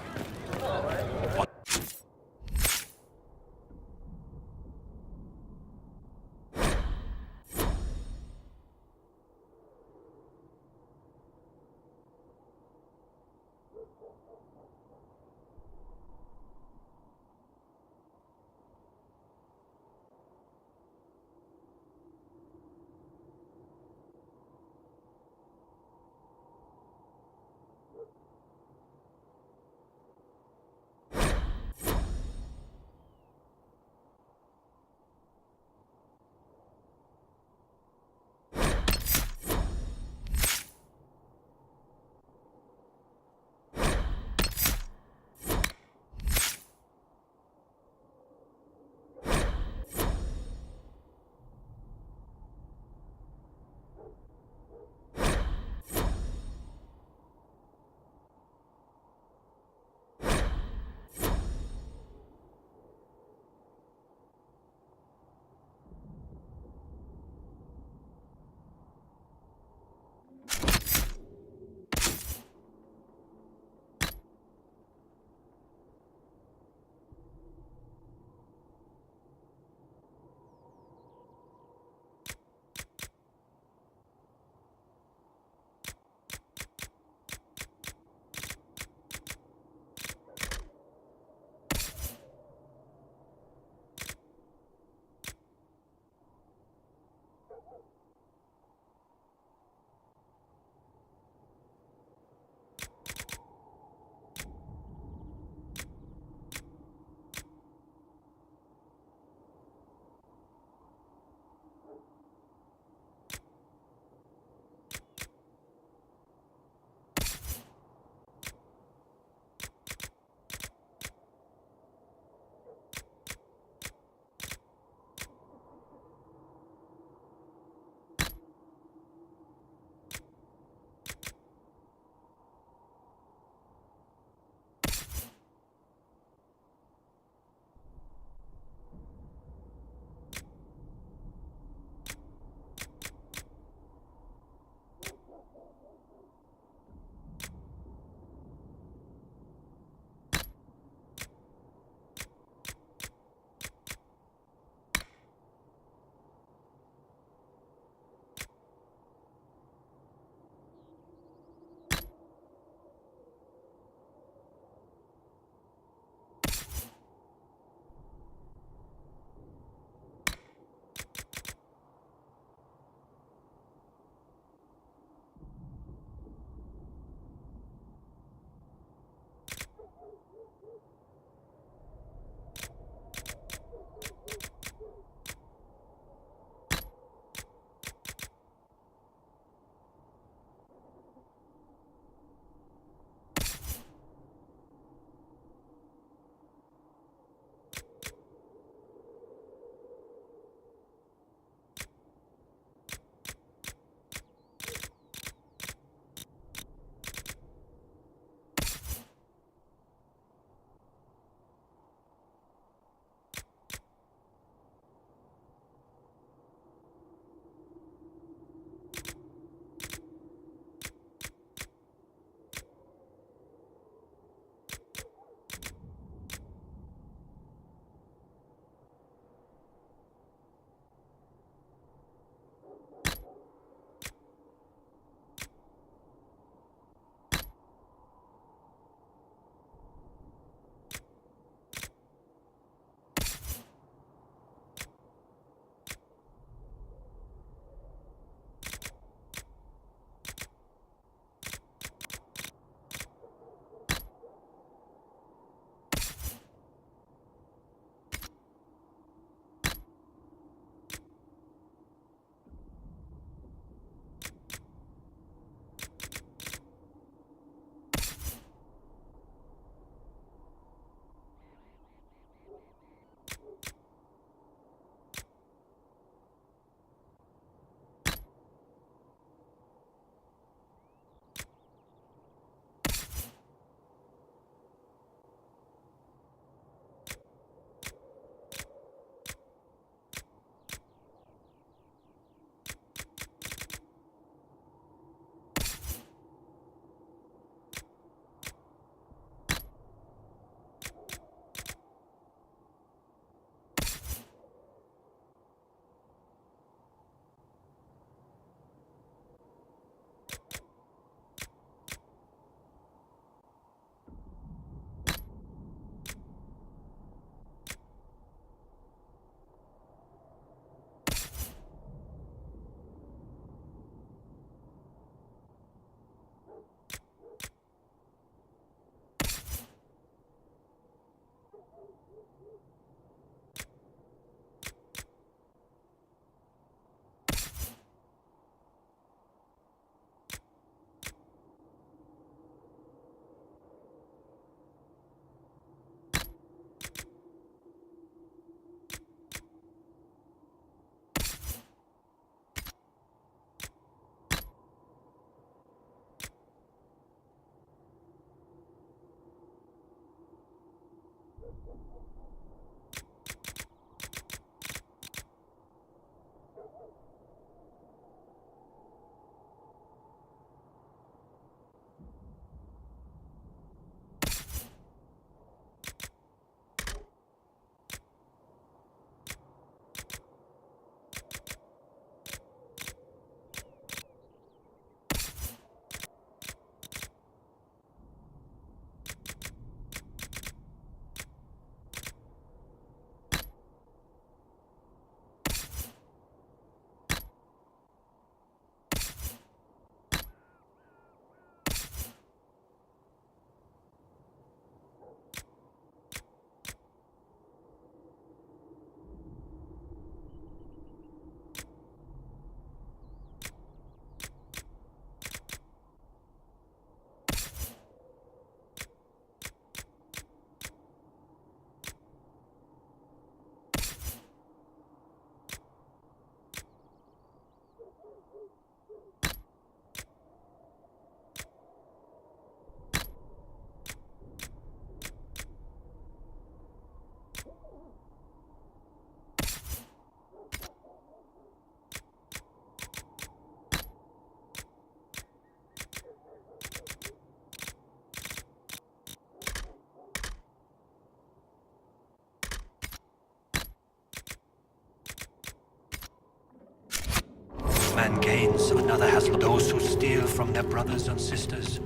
another has those who steal from their brothers and sisters.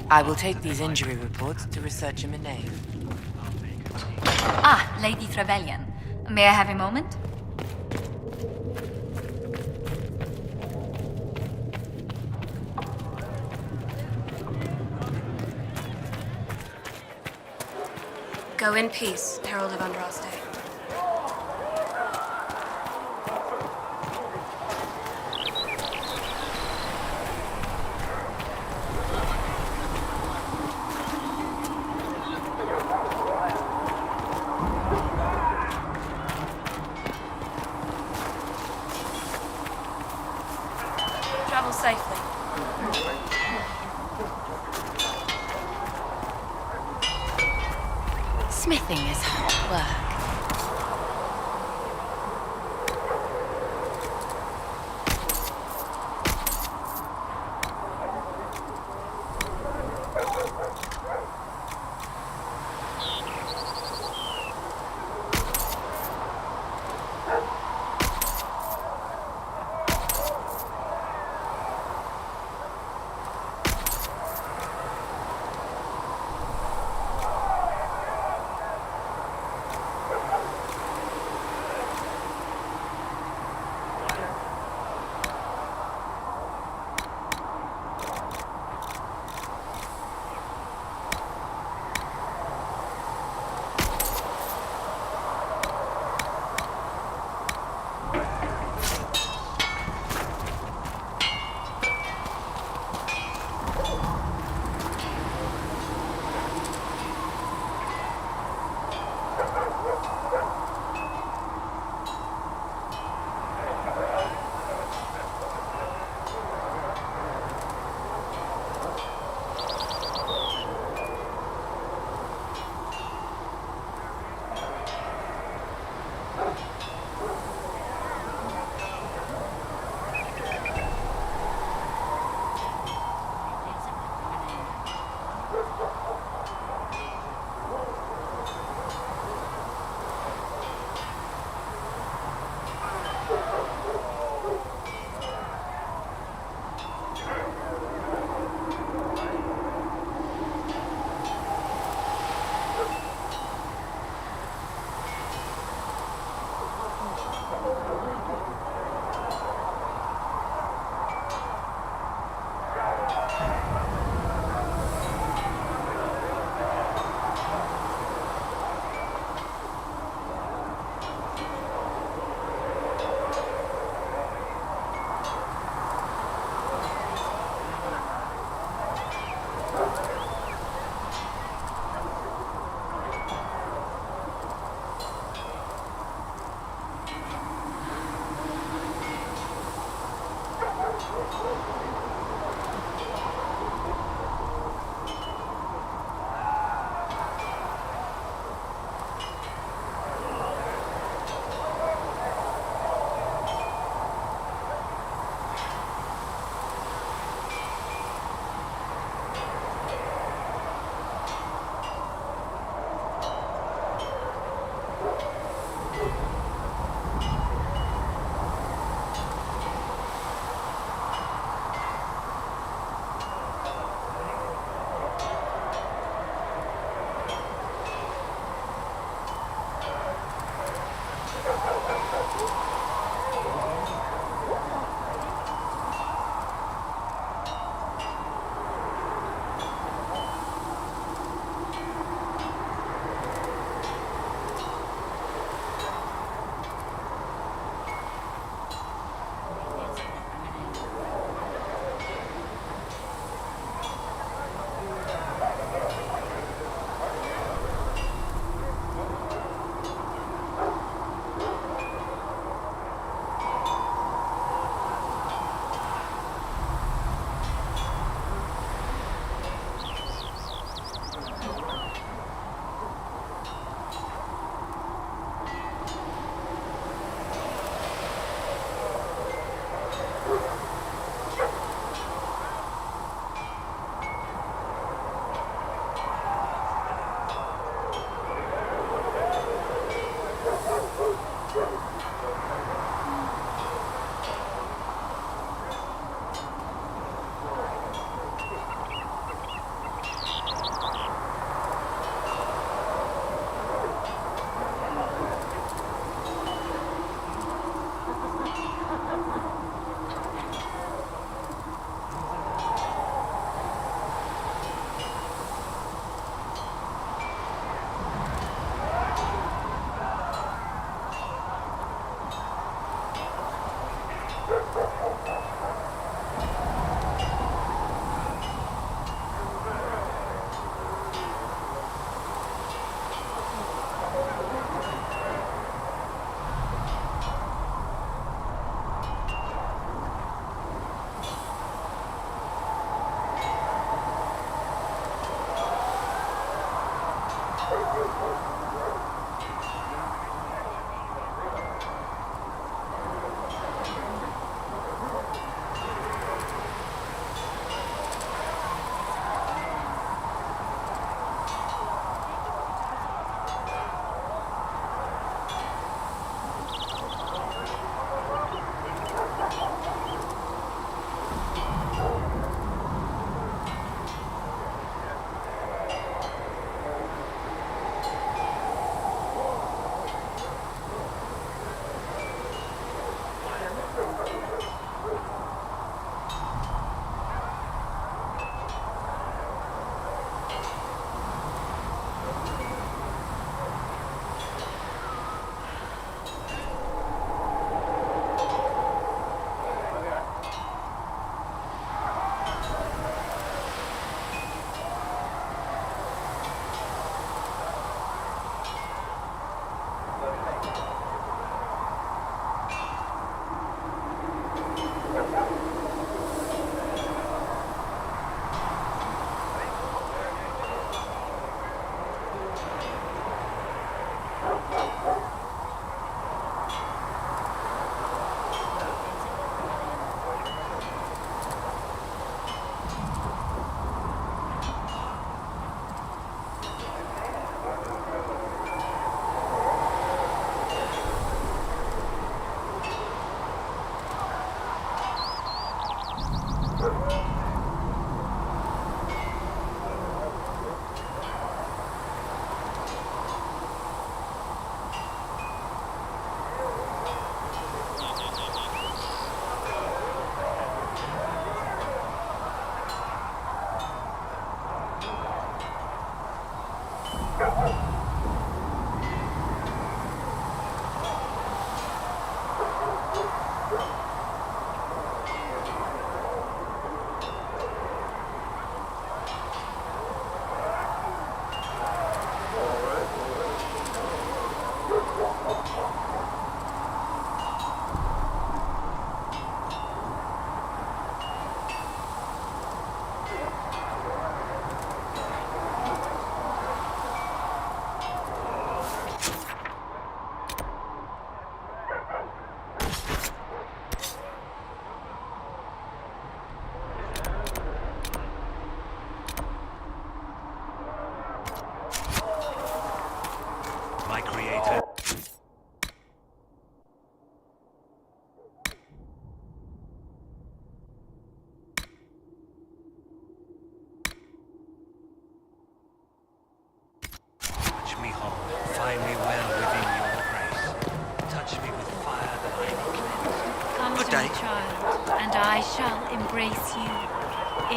I will take these injury reports to research in Minay. Ah, Lady Trevelyan. May I have a moment? Go in peace, Herald of Andraste. Travel safely. Smithing is hard work.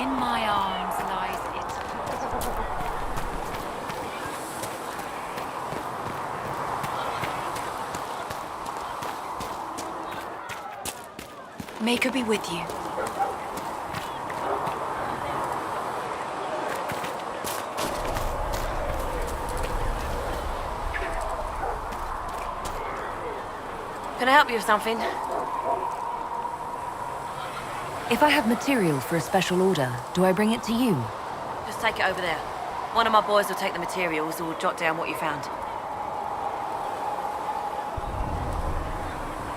In my arms lies it. Maker be with you. Can I help you with something? If I have material for a special order, do I bring it to you? Just take it over there. One of my boys will take the materials or jot down what you found.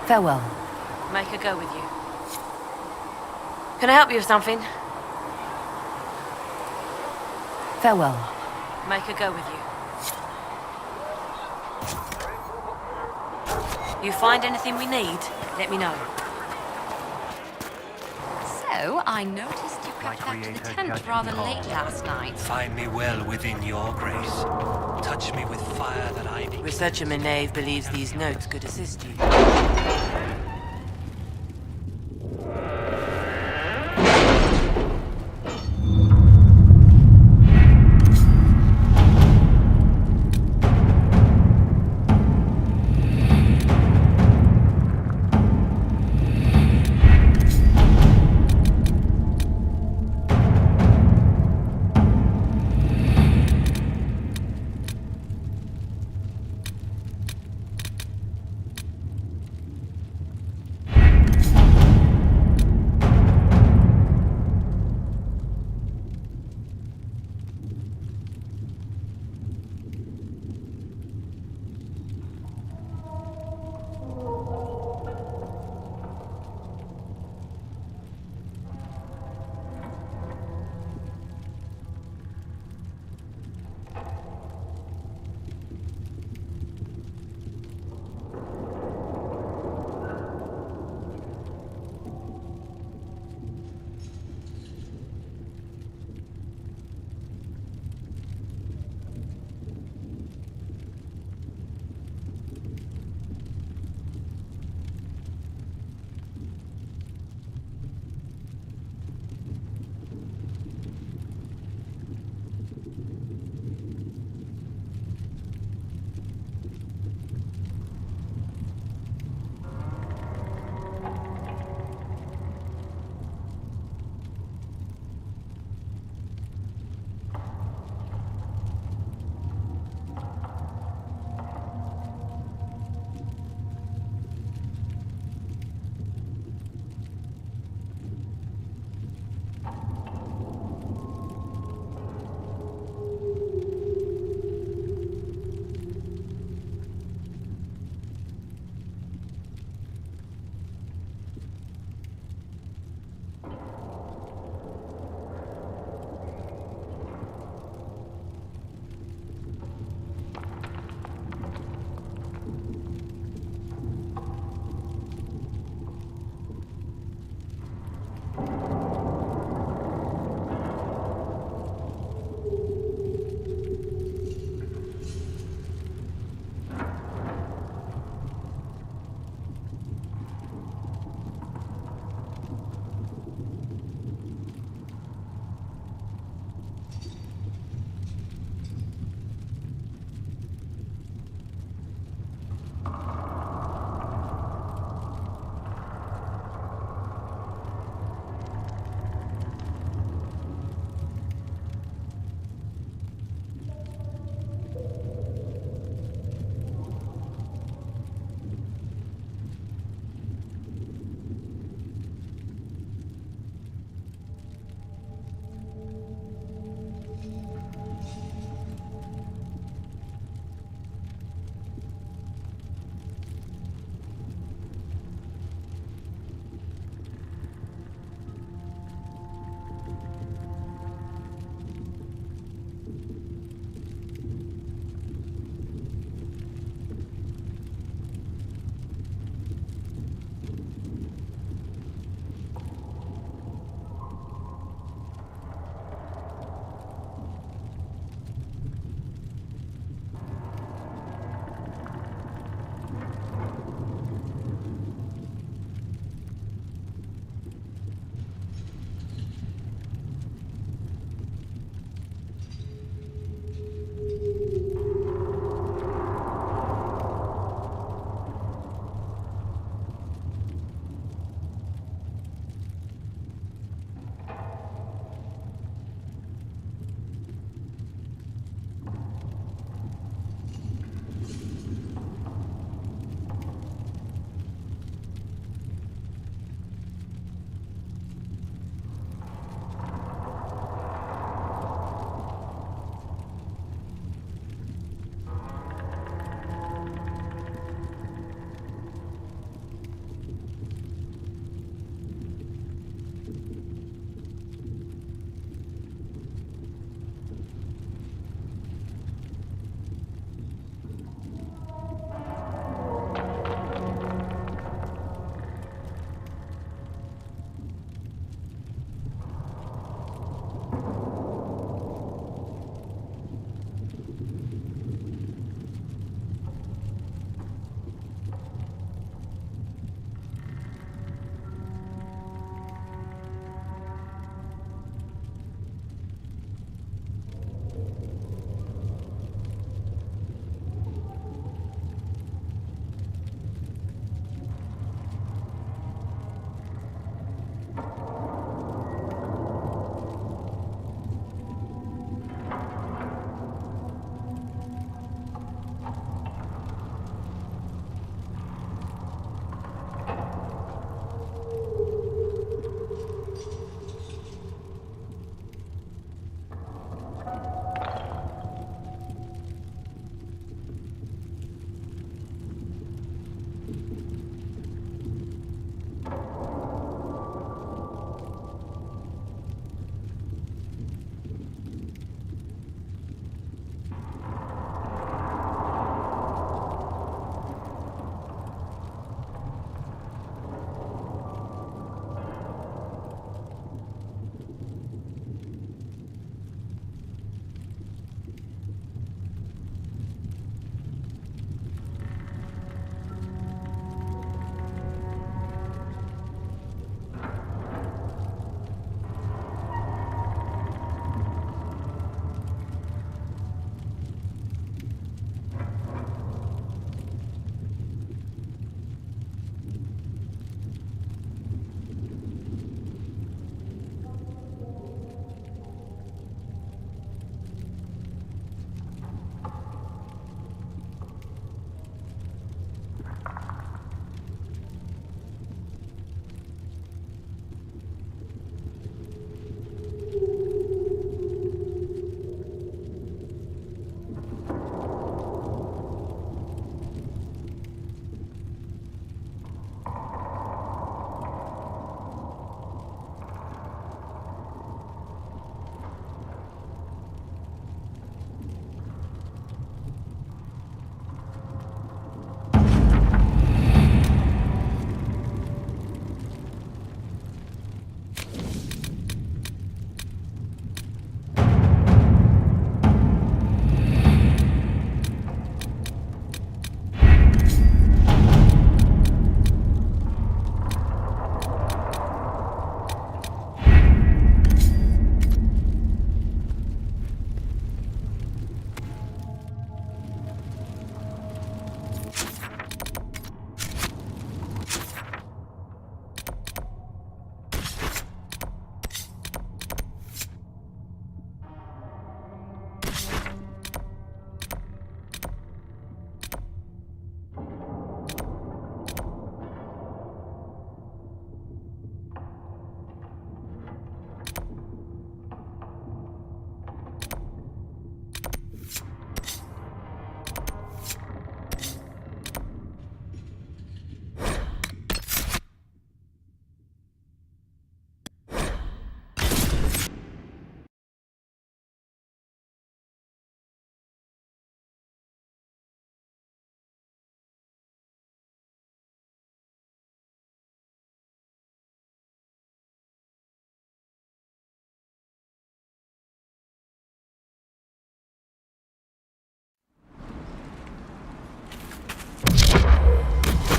Farewell. Make her go with you. Can I help you with something? Farewell. Make her go with you. You find anything we need, let me know. So, I noticed you crept back to the tent rather late last night. Find me well within your grace. Touch me with fire that I need. Researcher Menave believes these notes could assist you.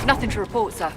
Nothing to report, sir.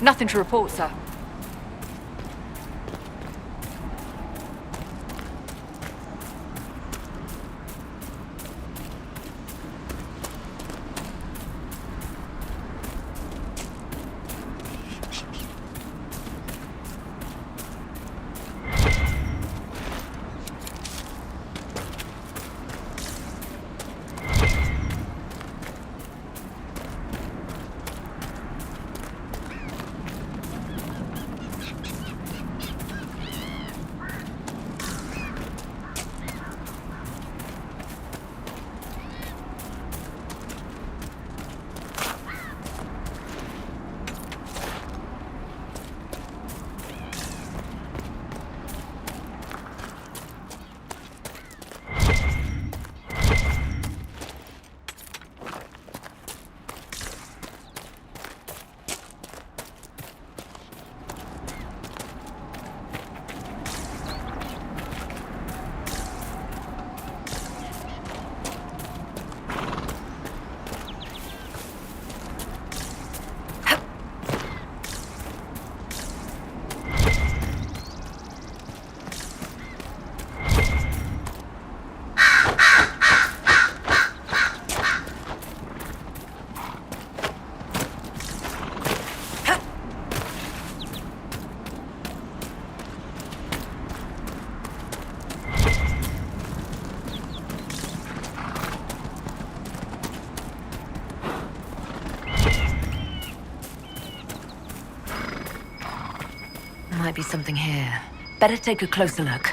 Nothing to report, sir. Might be something here. Better take a closer look.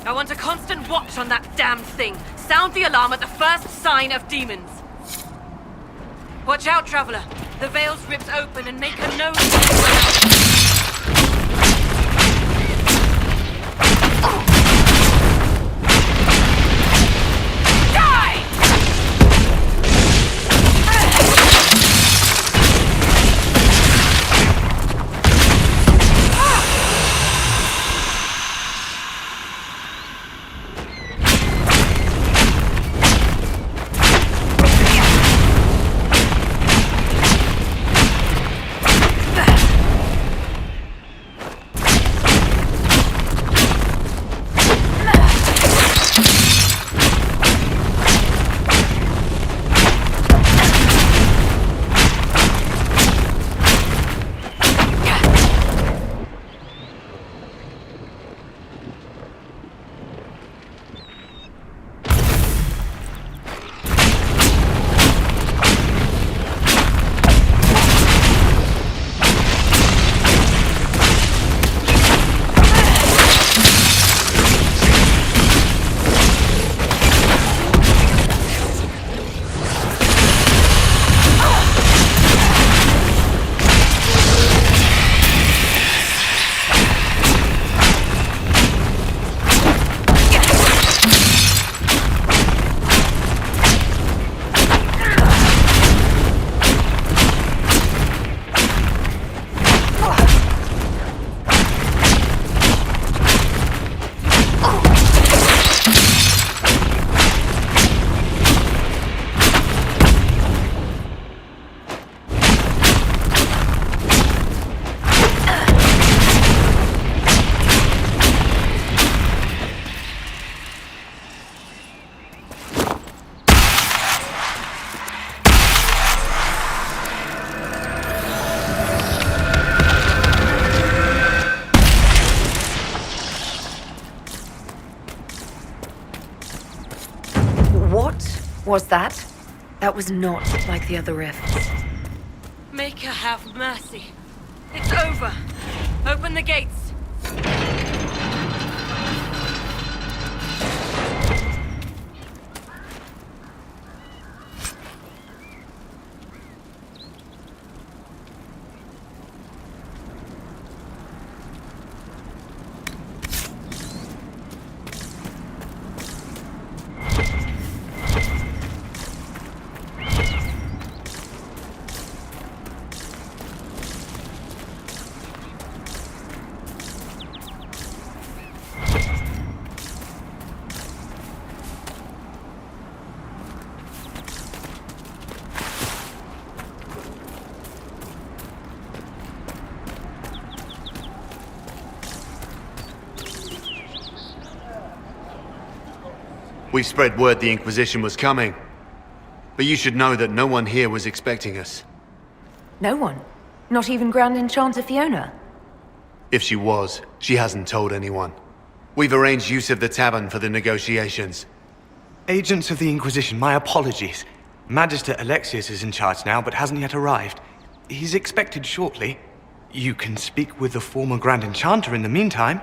I want a constant watch on that damned thing. Sound the alarm at the first sign of demons. Watch out, Traveler. The veil's ripped open and make a noise. was that? That was not like the other rifts. Maker have mercy. It's over. Open the gates. We've spread word the Inquisition was coming. But you should know that no one here was expecting us. No one? Not even Grand Enchanter Fiona? If she was, she hasn't told anyone. We've arranged use of the tavern for the negotiations. Agents of the Inquisition, my apologies. Magister Alexius is in charge now, but hasn't yet arrived. He's expected shortly. You can speak with the former Grand Enchanter in the meantime.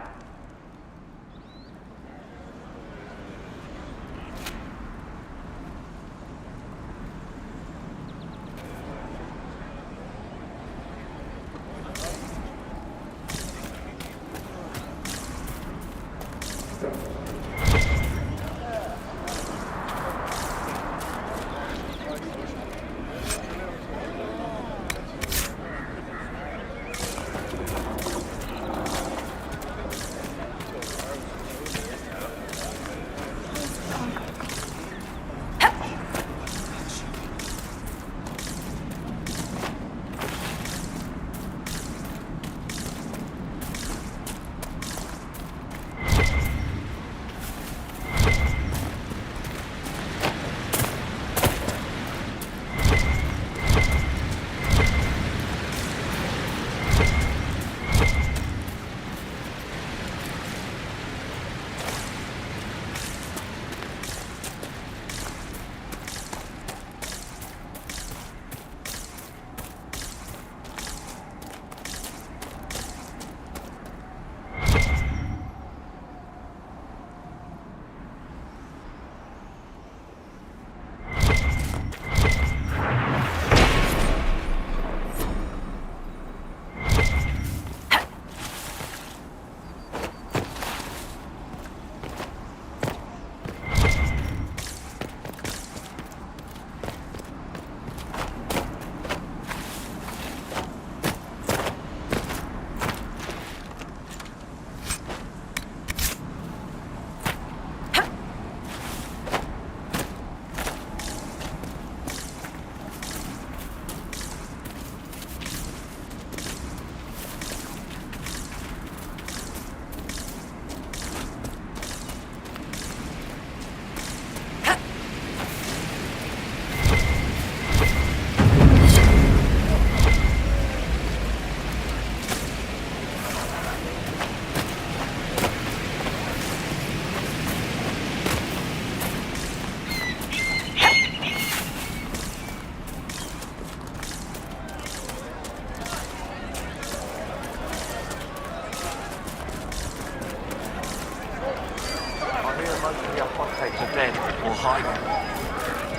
Or hiding.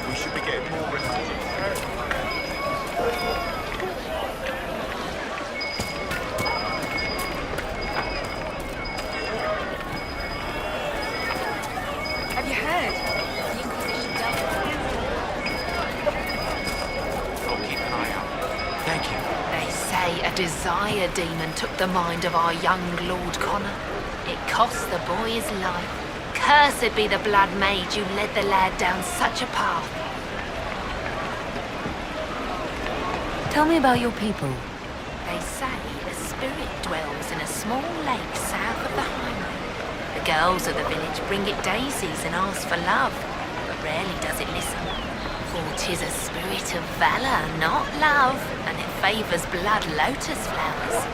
We should be getting more Have you heard? The Inquisition dealt with I'll keep an eye out. Thank you. They say a desire demon took the mind of our young Lord Connor. It cost the boy his life. Cursed be the blood mage who led the lad down such a path. Tell me about your people. They say a spirit dwells in a small lake south of the highway. The girls of the village bring it daisies and ask for love, but rarely does it listen. For 'tis a spirit of valor, not love, and it favors blood lotus flowers.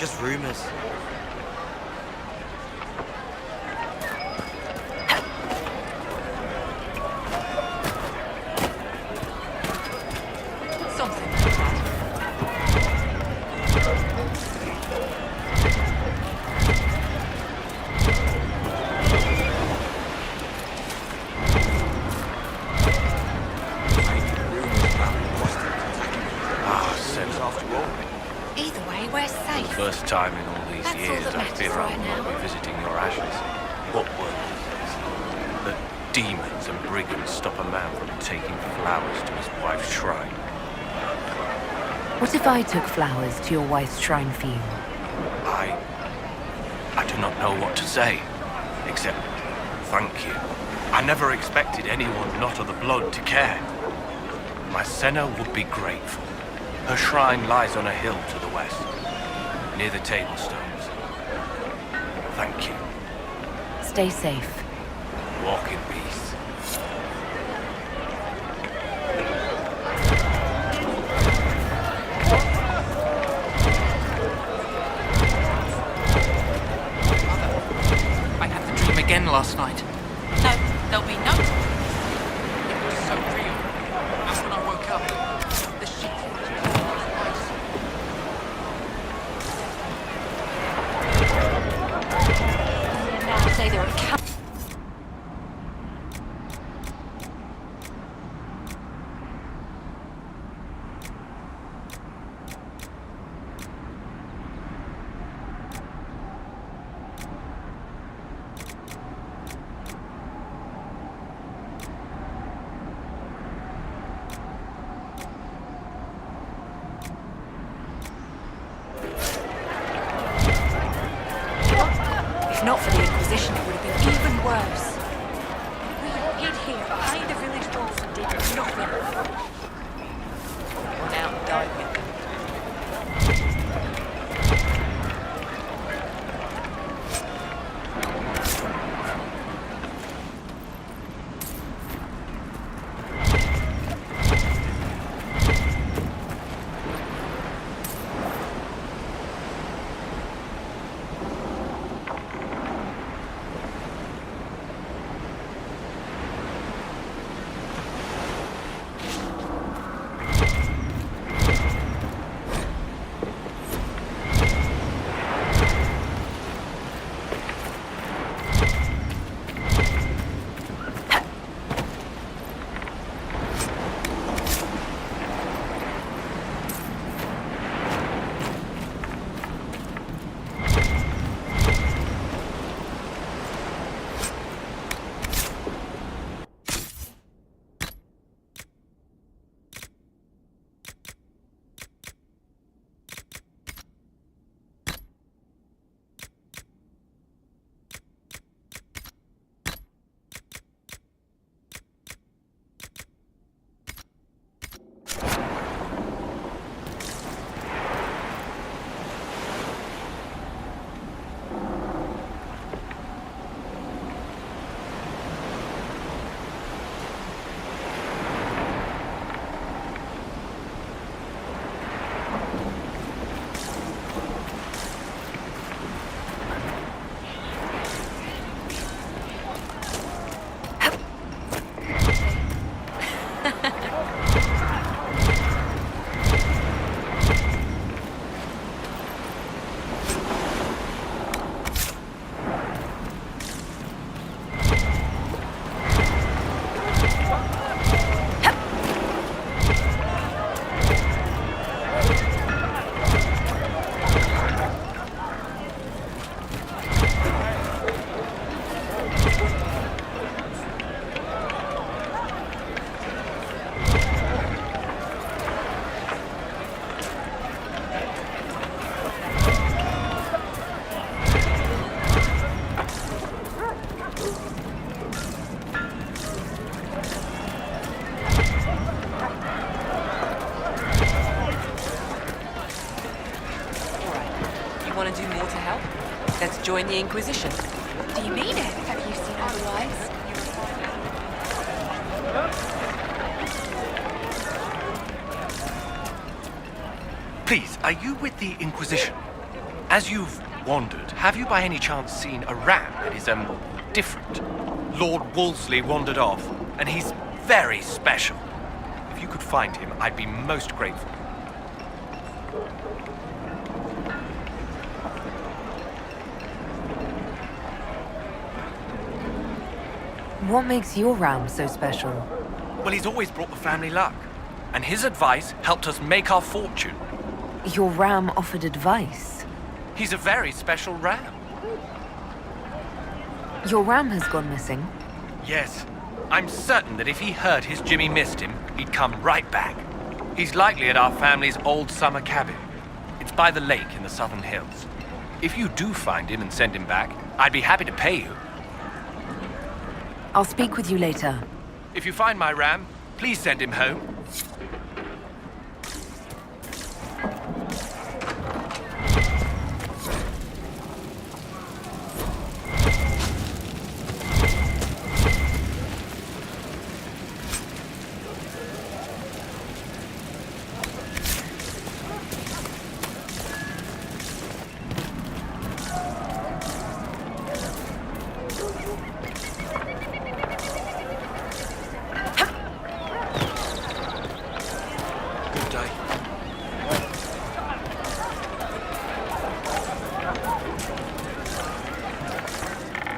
just rumors. Something like that. Either way, we're safe. First time in all these That's all years that I feel matters right I'm now. revisiting your ashes. What world is this? That demons and brigands stop a man from taking flowers to his wife's shrine. What if I took flowers to your wife's shrine for you? I do not know what to say, except thank you. I never expected anyone not of the blood to care. My Senna would be grateful. Her shrine lies on a hill to the west, near the table stones. Thank you. Stay safe. Walk in peace. I had the dream again last night. No, there'll be no. It was so real. And when I woke up, the ship Now say they're a If not for the Inquisition, it would have been even worse. We hid here behind the village walls and did nothing. Went out and died with them. Want to do more to help? Let's join the Inquisition. Do you mean it? Have you seen otherwise? Please, are you with the Inquisition? As you've wandered, have you by any chance seen a ram that is, different? Lord Wolseley wandered off, and he's very special. If you could find him, I'd be most grateful. What makes your ram so special? Well, he's always brought the family luck, and his advice helped us make our fortune. Your ram offered advice? He's a very special ram. Your ram has gone missing? Yes. I'm certain that if he heard his Jimmy missed him, he'd come right back. He's likely at our family's old summer cabin. It's by the lake in the southern hills. If you do find him and send him back, I'd be happy to pay you. I'll speak with you later. If you find my ram, please send him home.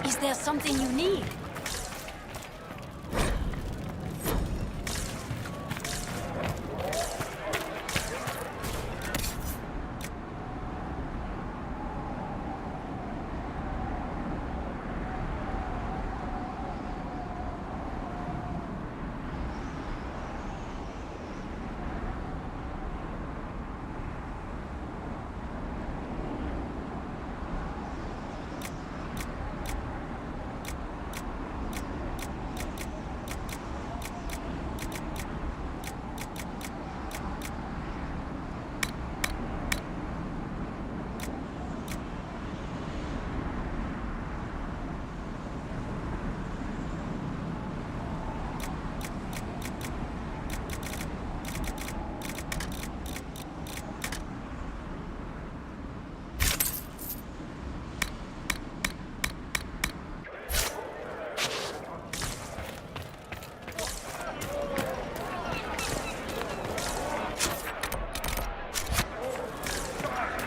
Is there something you need?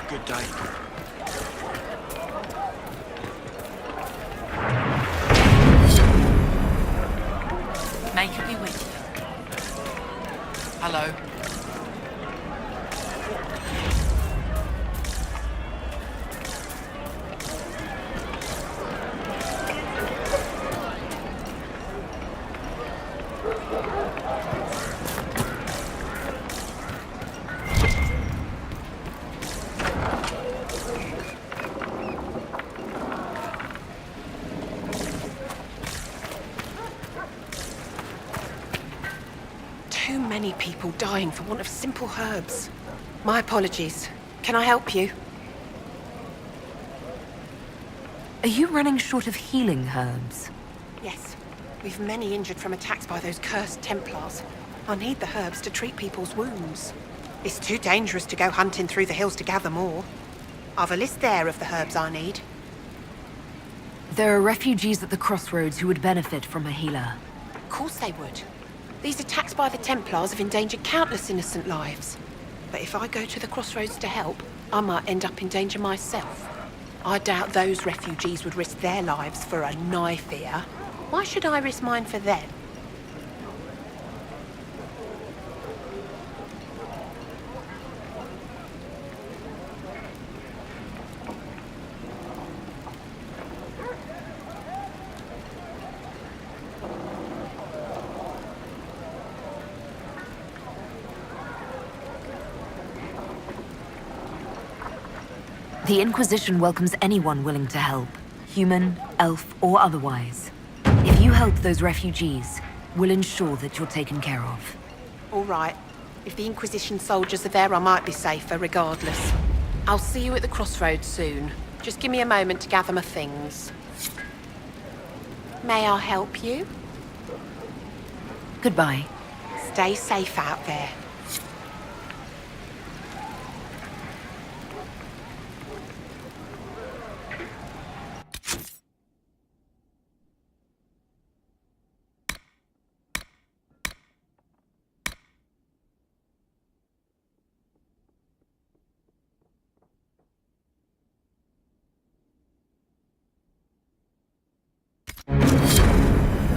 Good day. May you be with you. Hello. Too many people dying for want of simple herbs. My apologies. Can I help you? Are you running short of healing herbs? Yes. We've many injured from attacks by those cursed Templars. I need the herbs to treat people's wounds. It's too dangerous to go hunting through the hills to gather more. I've a list there of the herbs I need. There are refugees at the crossroads who would benefit from a healer. Of course they would. These attacks by the Templars have endangered countless innocent lives. But if I go to the crossroads to help, I might end up in danger myself. I doubt those refugees would risk their lives for a knife here. Why should I risk mine for them? The Inquisition welcomes anyone willing to help, human, elf, or otherwise. If you help those refugees, we'll ensure that you're taken care of. All right. If the Inquisition soldiers are there, I might be safer regardless. I'll see you at the crossroads soon. Just give me a moment to gather my things. May I help you? Goodbye. Stay safe out there.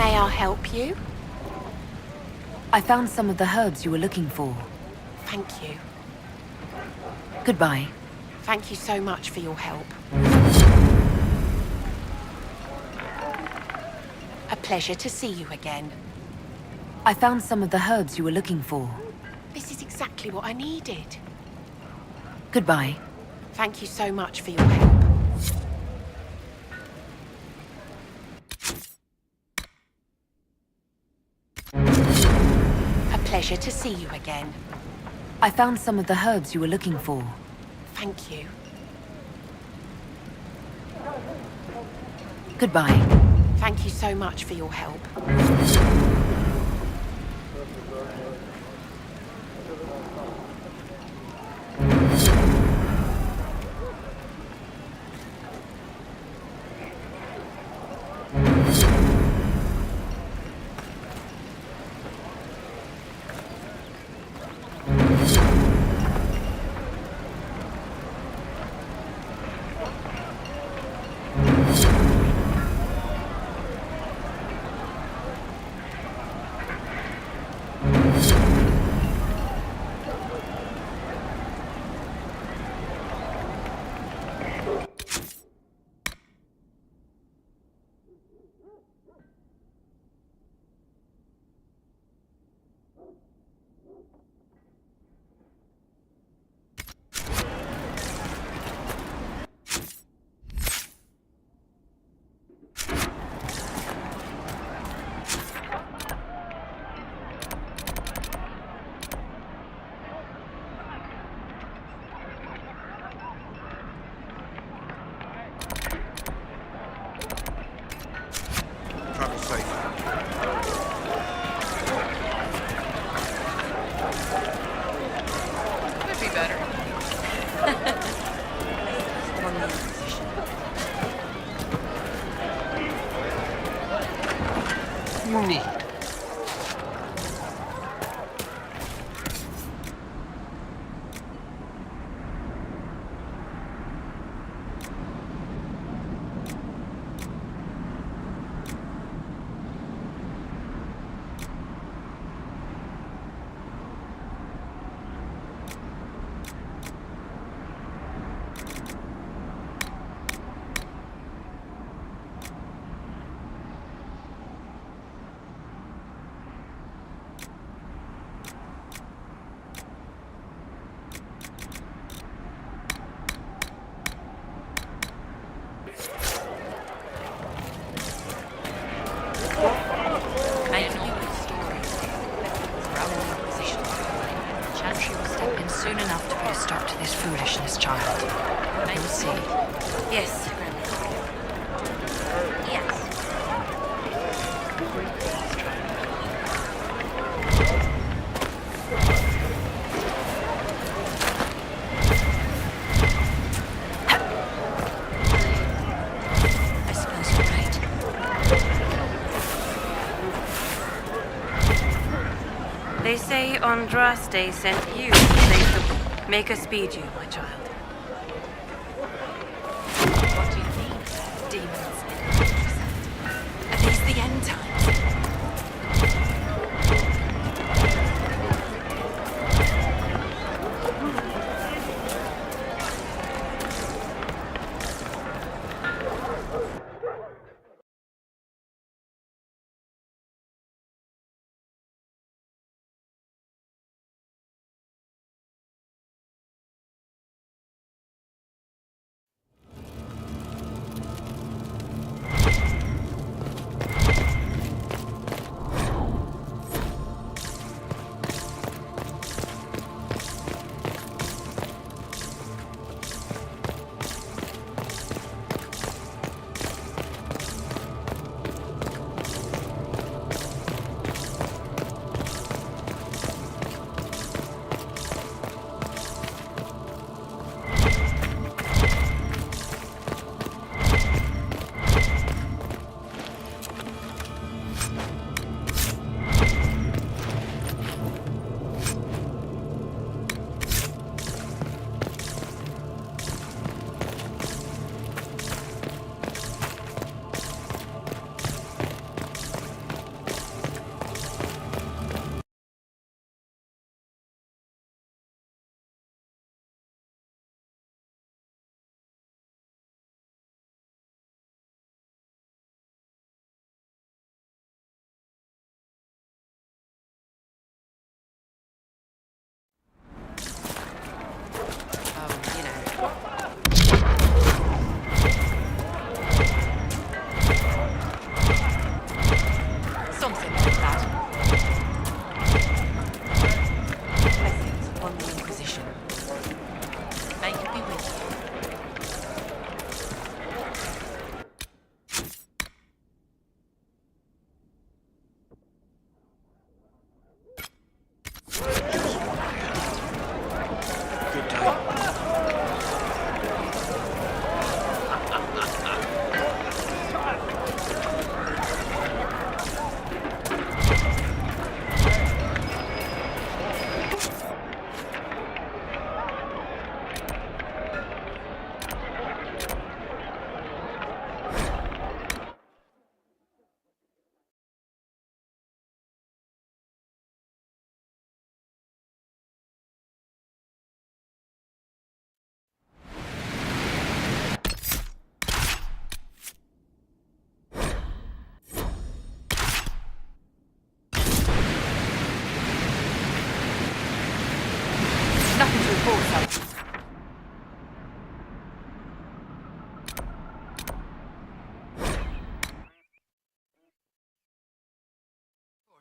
May I help you? I found some of the herbs you were looking for. Thank you. Goodbye. Thank you so much for your help. A pleasure to see you again. I found some of the herbs you were looking for. This is exactly what I needed. Goodbye. Thank you so much for your help. A pleasure to see you again. I found some of the herbs you were looking for. Thank you. Goodbye. Thank you so much for your help. Travel safe. Could be better. Neat. I know the stories. From the Inquisition. Chantry will step in soon enough to put a stop to this foolishness, child. You'll see. Yes, Grandma. Yes. I suppose you're right. They say Andraste sent you to save the... Make us speed you, my child. What do you mean? Demons. Are these the end times?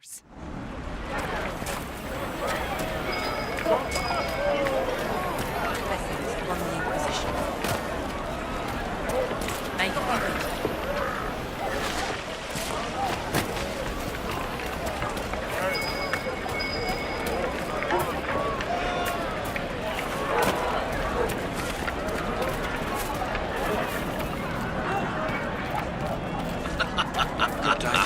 son. Blessings upon the Inquisition. May you be good. Good day.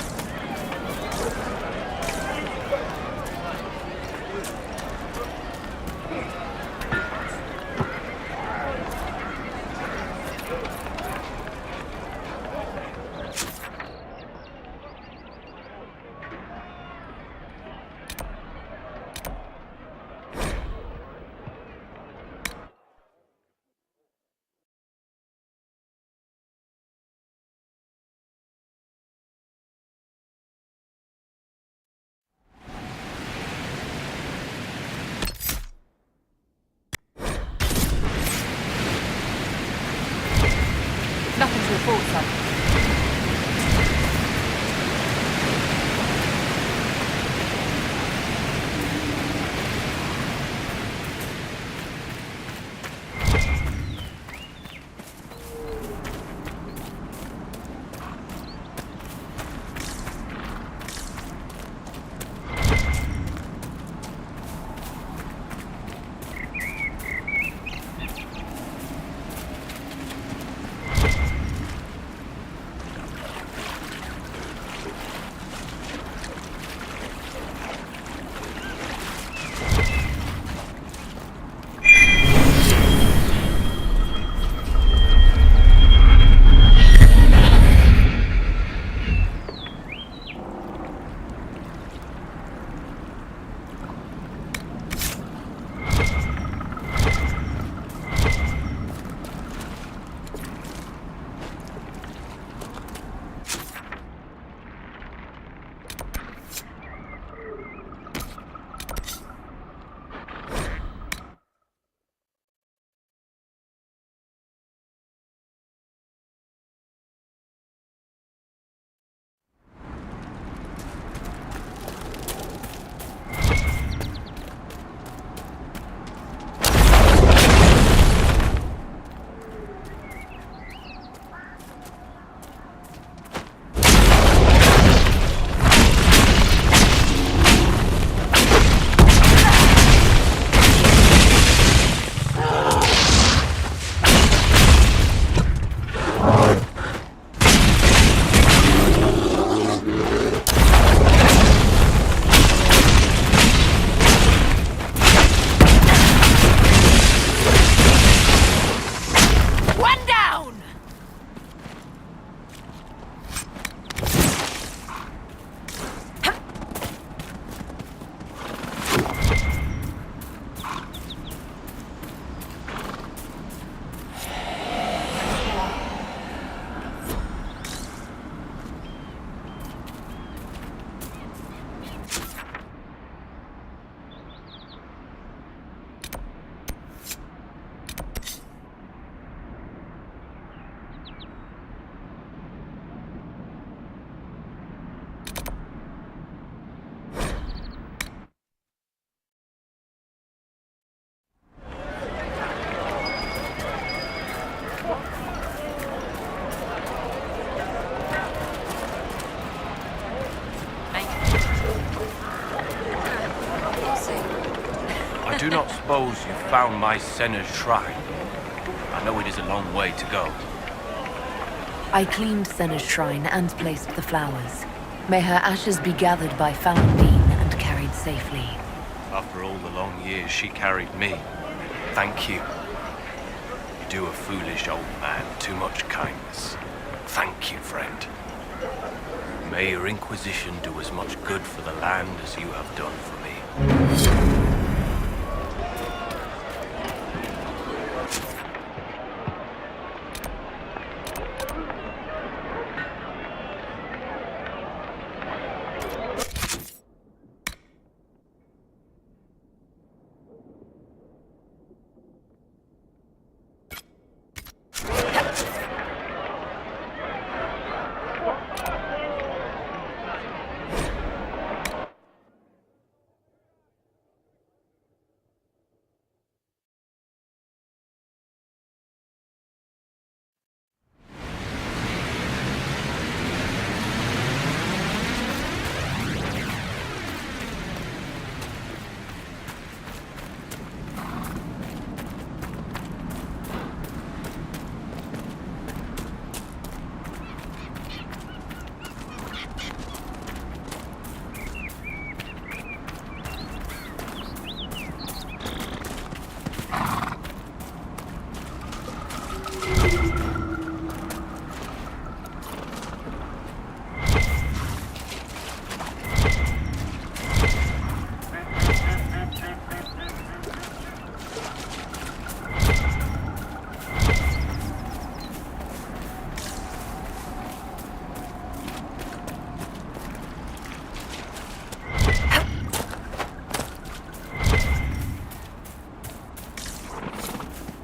Nothing to report, son. I do not suppose you found my Senna's shrine. I know it is a long way to go. I cleaned Senna's shrine and placed the flowers. May her ashes be gathered by Falundine and carried safely. After all the long years she carried me, thank you. You do a foolish old man too much kindness. Thank you, friend. May your Inquisition do as much good for the land as you have done for me.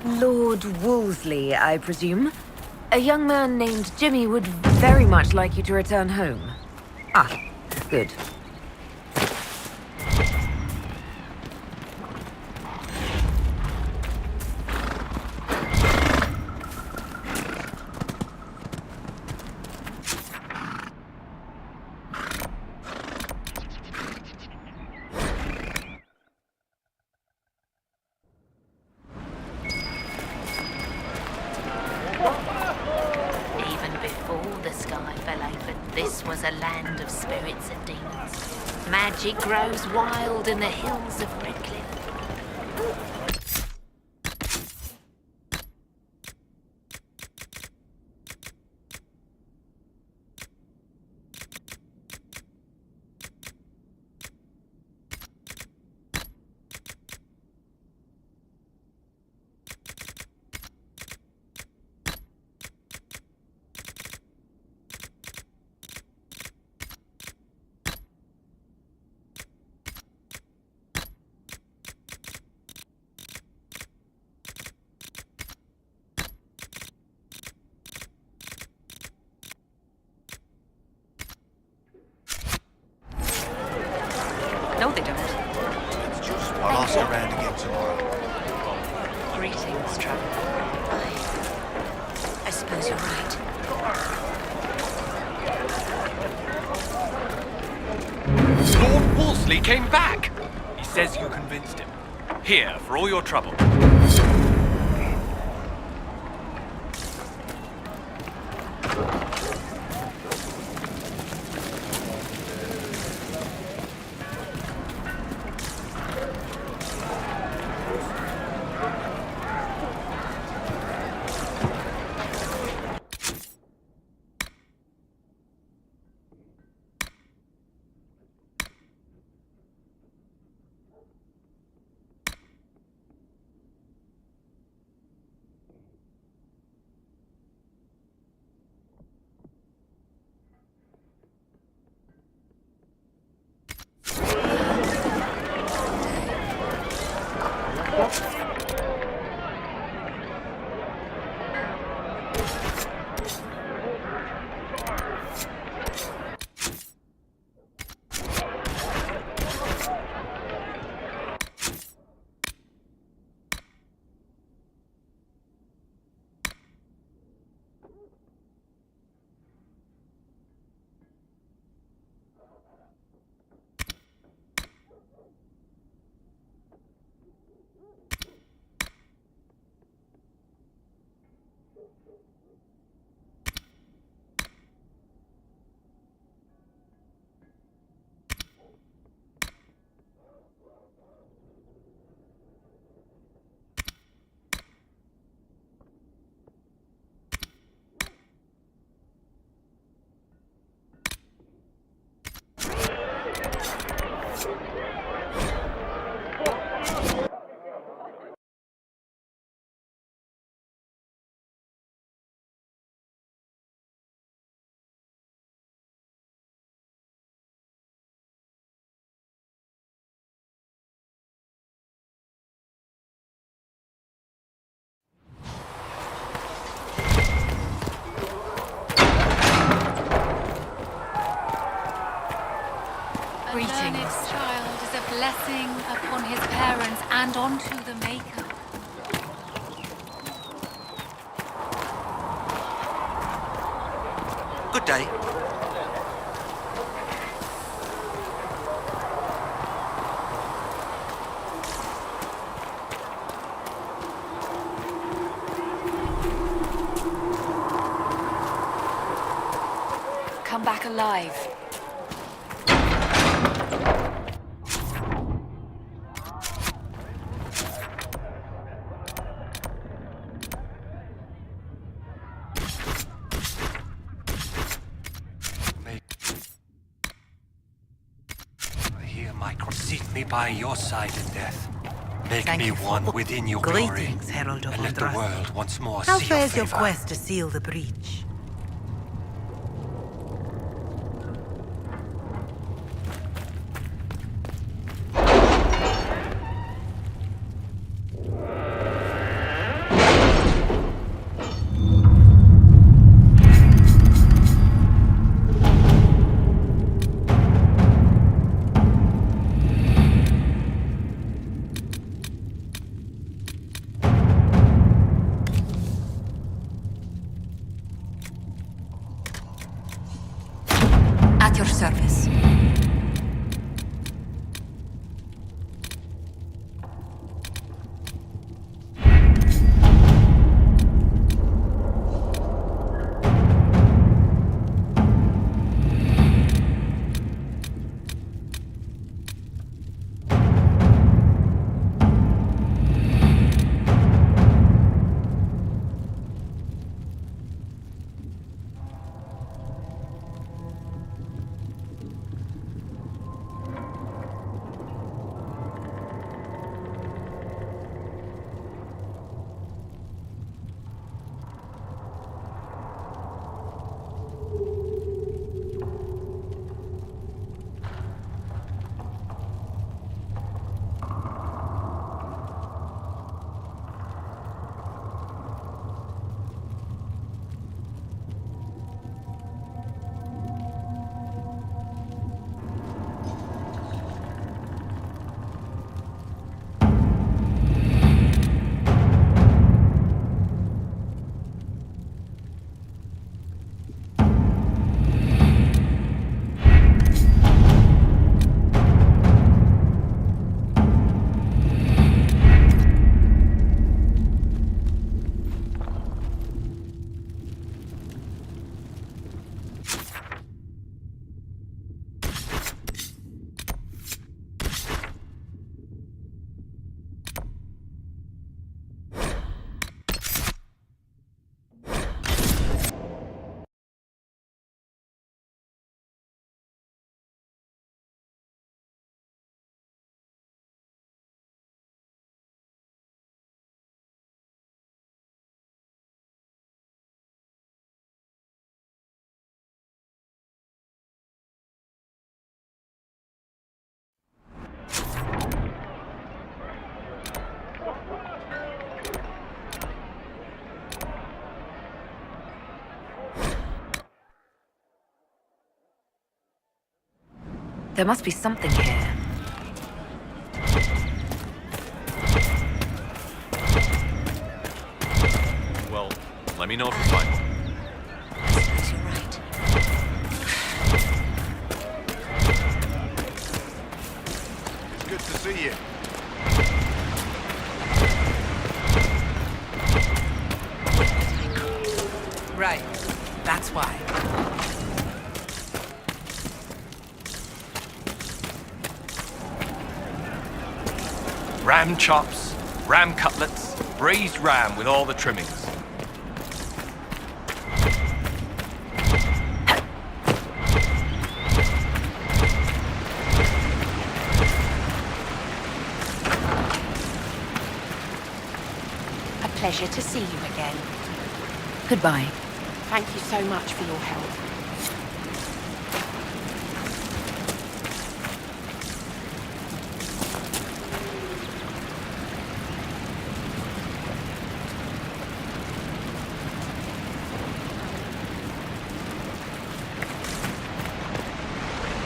Lord Wolseley, I presume? A young man named Jimmy would very much like you to return home. Ah, good. Even before the sky fell open, this was a land of spirits and demons. Magic grows wild in the hills of Redcliffe. No, they don't. I'll ask around again tomorrow. Greetings, traveler. I suppose you're right. Lord Wolseley came back! He says you convinced him. Here, for all your trouble. A learned child is a blessing upon his parents and onto the Maker. Good day. Come back alive. Seat me by your side in death. Make Thank me you for one within your glory. Greetings, Herald of And let the Andraste. world once more How see your fares your favor. quest to seal the breach? There must be something here. Well, let me know if you find one. You're right. It's good to see you. Right. That's why. Ram chops, ram cutlets, braised ram with all the trimmings. A pleasure to see you again. Goodbye. Thank you so much for your help.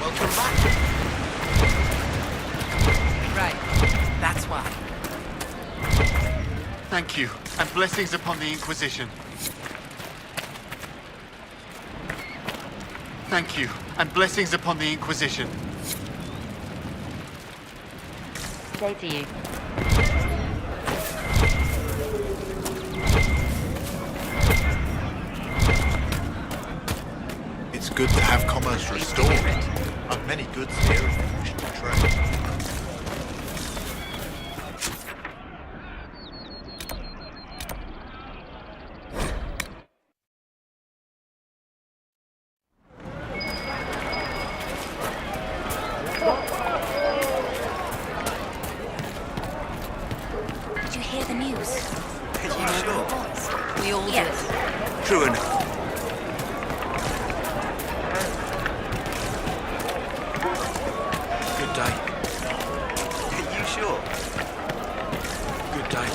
Welcome back. Right. That's why. Thank you, and blessings upon the Inquisition. Thank you, and blessings upon the Inquisition. Day to you. It's good to have commerce restored. I've many goods here if you wish to trade. Did you hear the news? We all Yes. True enough. Good day. Are you sure? Good day.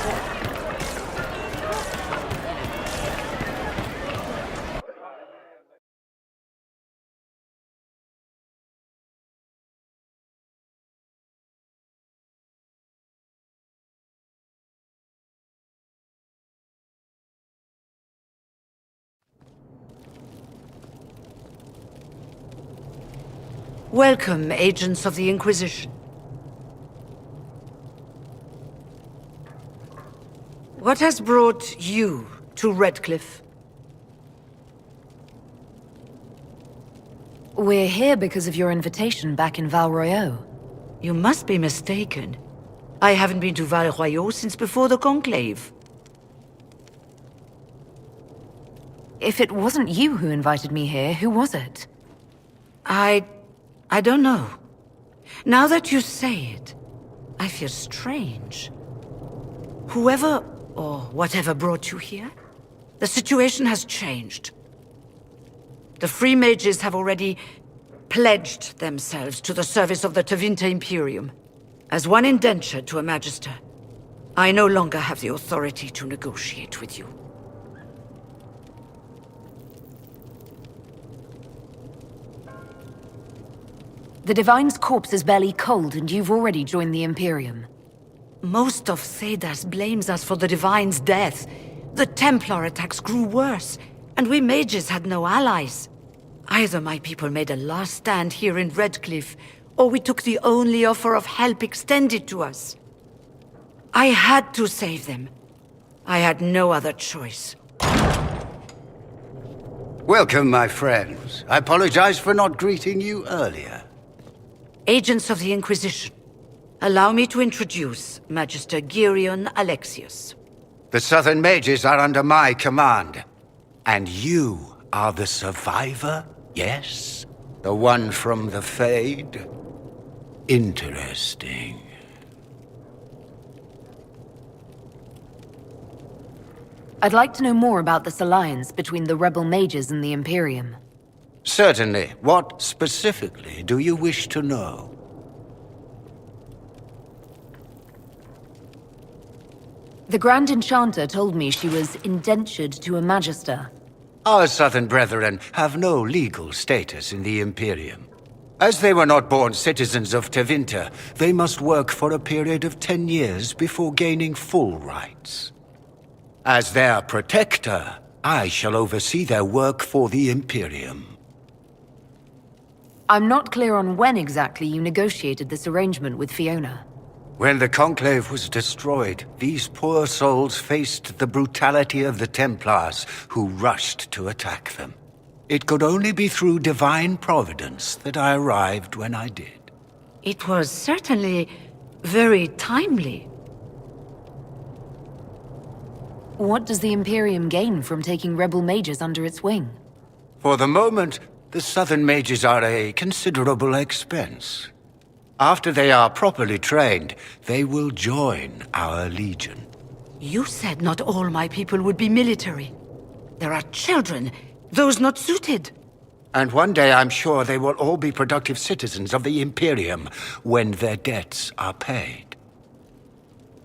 Welcome, agents of the Inquisition. What has brought you to Redcliffe? We're here because of your invitation back in Val Royeaux. You must be mistaken. I haven't been to Val Royeaux since before the Conclave. If it wasn't you who invited me here, who was it? I don't know. Now that you say it, I feel strange. Whoever or whatever brought you here, the situation has changed. The Free Mages have already pledged themselves to the service of the Tevinter Imperium. As one indentured to a Magister, I no longer have the authority to negotiate with you. The Divine's corpse is barely cold, and you've already joined the Imperium. Most of Thedas blames us for the Divine's death. The Templar attacks grew worse, and we mages had no allies. Either my people made a last stand here in Redcliffe, or we took the only offer of help extended to us. I had to save them. I had no other choice. Welcome, my friends. I apologize for not greeting you earlier. Agents of the Inquisition, allow me to introduce Magister Girion Alexius. The Southern Mages are under my command. And you are the survivor, yes? The one from the Fade? Interesting. I'd like to know more about this alliance between the rebel mages and the Imperium. Certainly. What specifically do you wish to know? The Grand Enchanter told me she was indentured to a Magister. Our Southern brethren have no legal status in the Imperium. As they were not born citizens of Tevinter, they must work for a period of 10 years before gaining full rights. As their protector, I shall oversee their work for the Imperium. I'm not clear on when exactly you negotiated this arrangement with Fiona. When the Conclave was destroyed, these poor souls faced the brutality of the Templars, who rushed to attack them. It could only be through divine providence that I arrived when I did. It was certainly very timely. What does the Imperium gain from taking rebel mages under its wing? For the moment, the Southern mages are a considerable expense. After they are properly trained, they will join our legion. You said not all my people would be military. There are children, those not suited. And one day I'm sure they will all be productive citizens of the Imperium when their debts are paid.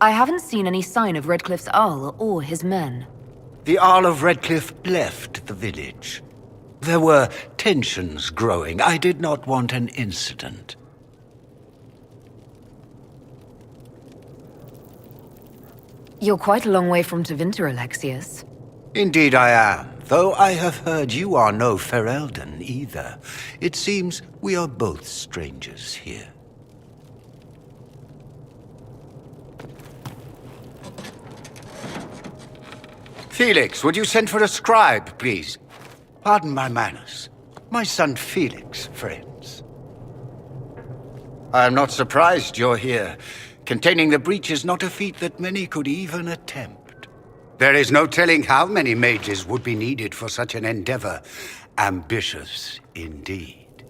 I haven't seen any sign of Redcliffe's Arl or his men. The Arl of Redcliffe left the village. There were tensions growing. I did not want an incident. You're quite a long way from Tevinter, Alexius. Indeed I am, though I have heard you are no Ferelden either. It seems we are both strangers here. Felix, would you send for a scribe, please? Pardon my manners. My son Felix, friends. I am not surprised you're here. Containing the breach is not a feat that many could even attempt. There is no telling how many mages would be needed for such an endeavor. Ambitious, indeed.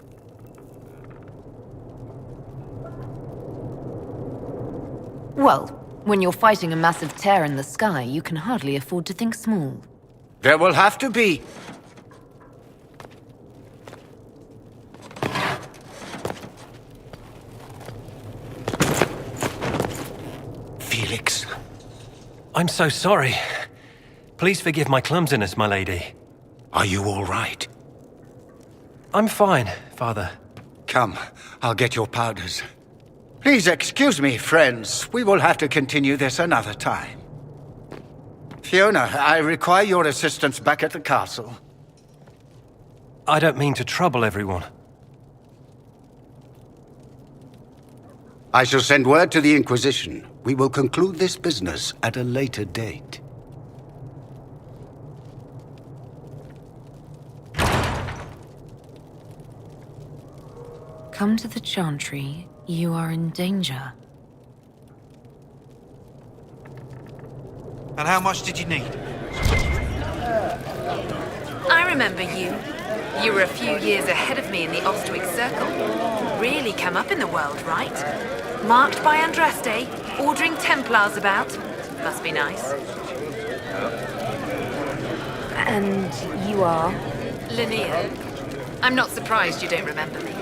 Well, when you're fighting a massive tear in the sky, you can hardly afford to think small. There will have to be. Felix. I'm so sorry. Please forgive my clumsiness, my lady. Are you all right? I'm fine, Father. Come, I'll get your powders. Please excuse me, friends. We will have to continue this another time. Fiona, I require your assistance back at the castle. I don't mean to trouble everyone. I shall send word to the Inquisition. We will conclude this business at a later date. Come to the Chantry. You are in danger. And how much did you need? I remember you. You were a few years ahead of me in the Ostwick Circle. Really come up in the world, right? Marked by Andraste, ordering Templars about. Must be nice. And you are? Linnea. I'm not surprised you don't remember me.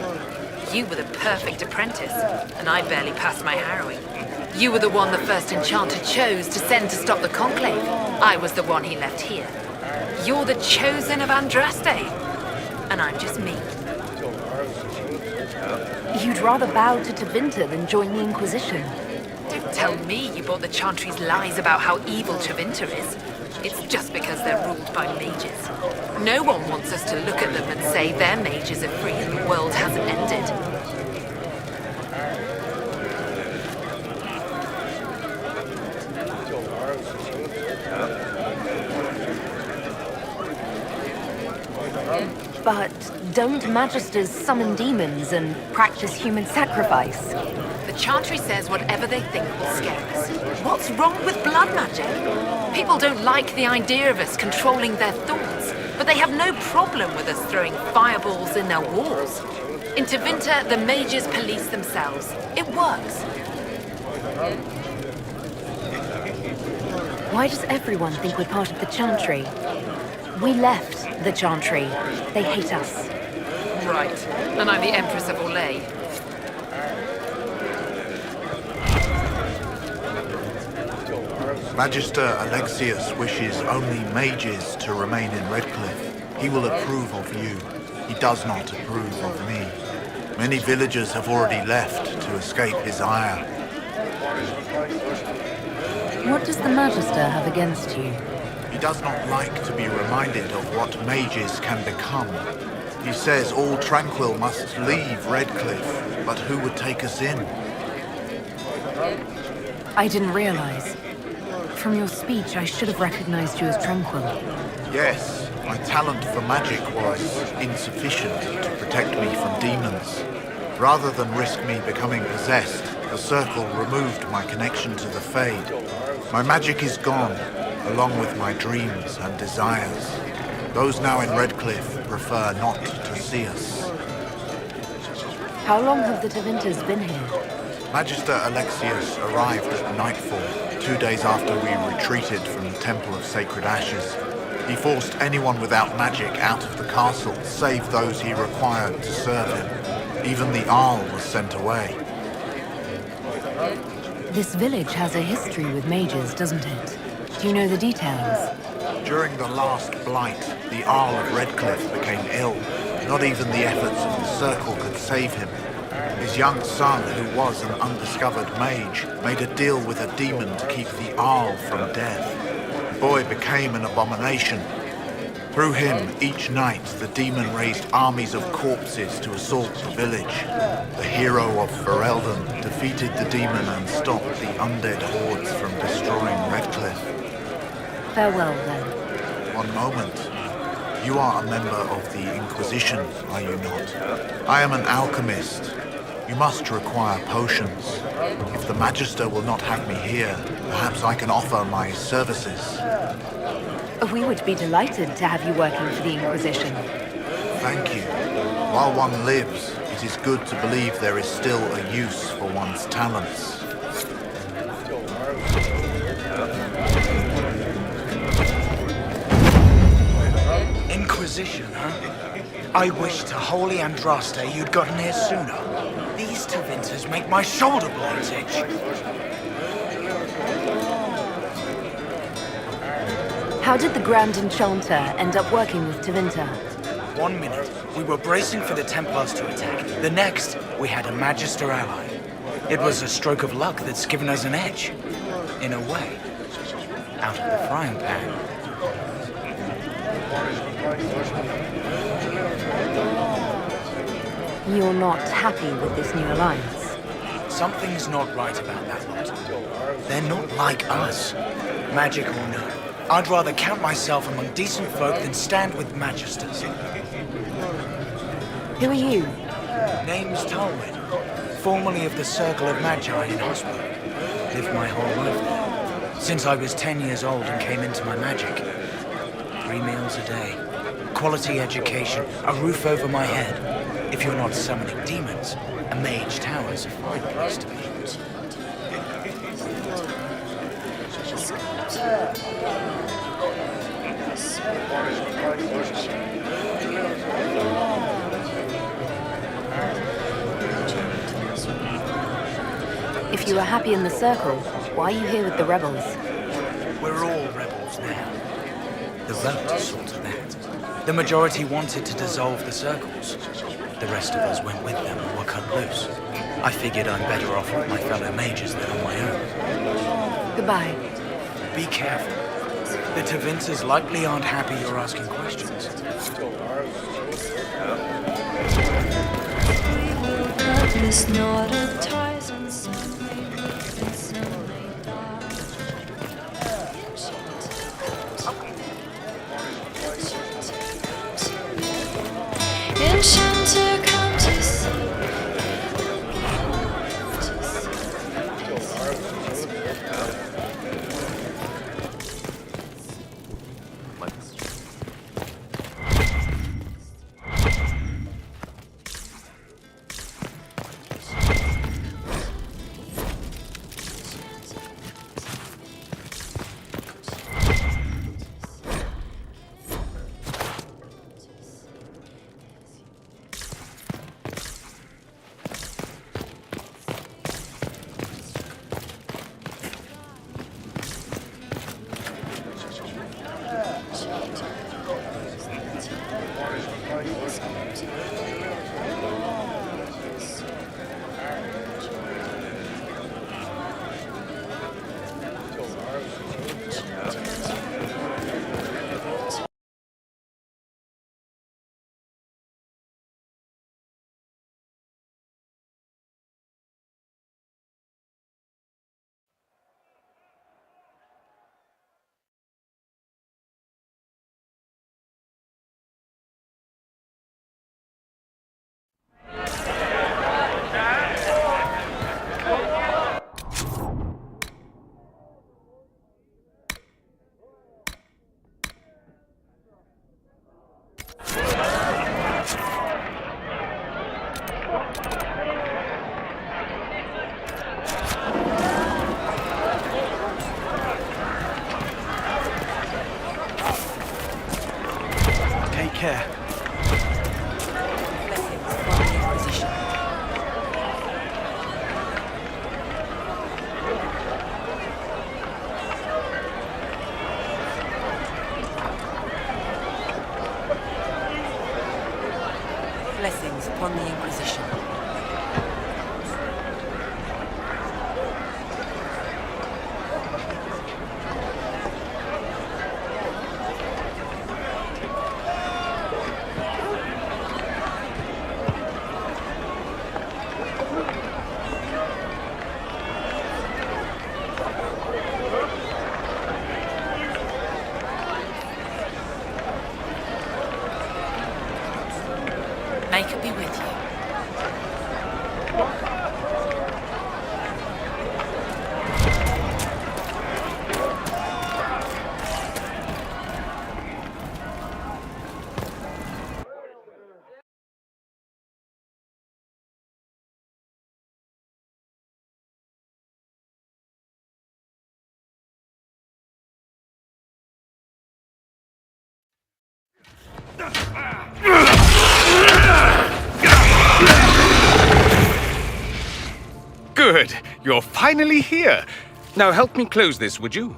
You were the perfect apprentice, and I barely passed my harrowing. You were the one the first enchanter chose to send to stop the Conclave. I was the one he left here. You're the chosen of Andraste, and I'm just me. You'd rather bow to Tevinter than join the Inquisition. Don't tell me you bought the Chantry's lies about how evil Tevinter is. It's just because they're ruled by mages. No one wants us to look at them and say their mages are free and the world hasn't ended. But don't Magisters summon demons and practice human sacrifice? The Chantry says whatever they think will scare us. What's wrong with blood magic? People don't like the idea of us controlling their thoughts, but they have no problem with us throwing fireballs in their walls. In Tevinter, the mages police themselves. It works. Why does everyone think we're part of the Chantry? We left the Chantry. They hate us. Right. And I'm the Empress of Orlais. Magister Alexius wishes only mages to remain in Redcliffe. He will approve of you. He does not approve of me. Many villagers have already left to escape his ire. What does the Magister have against you? He does not like to be reminded of what mages can become. He says all tranquil must leave Redcliffe, but who would take us in? I didn't realize. From your speech, I should have recognized you as Tranquil. Yes, my talent for magic was insufficient to protect me from demons. Rather than risk me becoming possessed, the Circle removed my connection to the Fade. My magic is gone, along with my dreams and desires. Those now in Redcliffe prefer not to see us. How long have the Tevinters been here? Magister Alexius arrived at nightfall, 2 days after we retreated from the Temple of Sacred Ashes. He forced anyone without magic out of the castle, save those he required to serve him. Even the Arl was sent away. This village has a history with mages, doesn't it? Do you know the details? During the last blight, the Arl of Redcliffe became ill. Not even the efforts of the Circle could save him. His young son, who was an undiscovered mage, made a deal with a demon to keep the Arl from death. The boy became an abomination. Through him, each night, the demon raised armies of corpses to assault the village. The hero of Ferelden defeated the demon and stopped the undead hordes from destroying Redcliffe. Farewell, then. One moment. You are a member of the Inquisition, are you not? I am an alchemist. You must require potions. If the Magister will not have me here, perhaps I can offer my services. We would be delighted to have you working for the Inquisition. Thank you. While one lives, it is good to believe there is still a use for one's talents. Inquisition, huh? I wish to Holy Andraste you'd gotten here sooner. These Tevinters make my shoulder blades itch. How did the Grand Enchanter end up working with Tevinter? 1 minute, we were bracing for the Templars to attack. The next, we had a Magister ally. It was a stroke of luck that's given us an edge. In a way. Out of the frying pan. You're not happy with this new alliance? Something's not right about that lot. They're not like us. Magic or no, I'd rather count myself among decent folk than stand with Magisters. Who are you? Name's Talwyn, formerly of the Circle of Magi in Hospital. Lived my whole life there. Since I was 10 years old and came into my magic. 3 meals a day. Quality education, a roof over my head. If you're not summoning demons, a mage tower's a fine place to be. If you were happy in the Circle, why are you here with the rebels? We're all rebels now. The vote sorted that. The majority wanted to dissolve the Circles. The rest of us went with them and were cut loose. I figured I'm better off with my fellow mages than on my own. Goodbye. Be careful. The Tevinters likely aren't happy you're asking questions. Enchanter, come to see. care. Blessings upon the Inquisition. May it be with you. Good. You're finally here. Now help me close this, would you?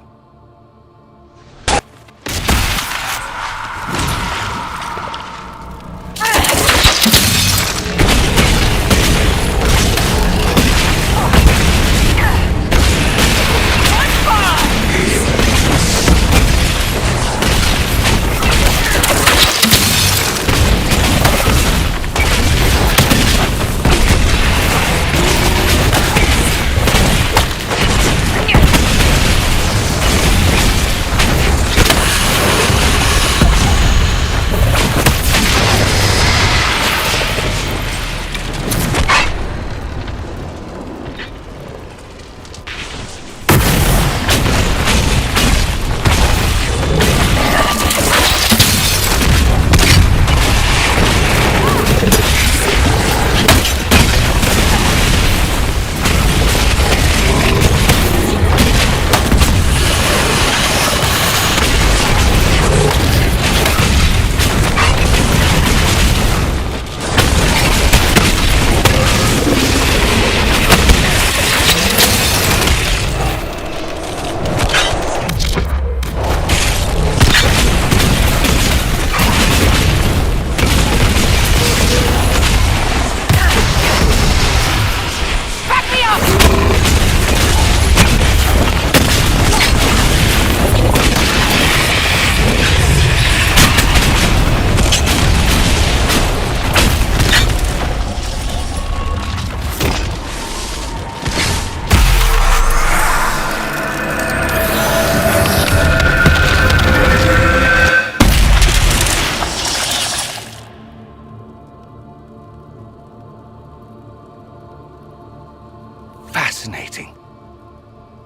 Fascinating.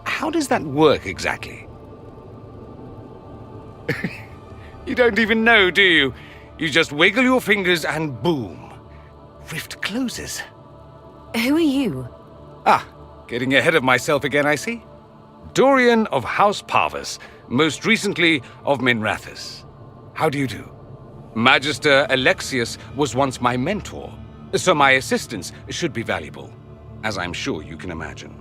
How does that work exactly? You don't even know, do you? You just wiggle your fingers and boom. Rift closes. Who are you? Ah, getting ahead of myself again, I see. Dorian of House Parvus, most recently of Minrathous. How do you do? Magister Alexius was once my mentor, so my assistance should be valuable, as I'm sure you can imagine.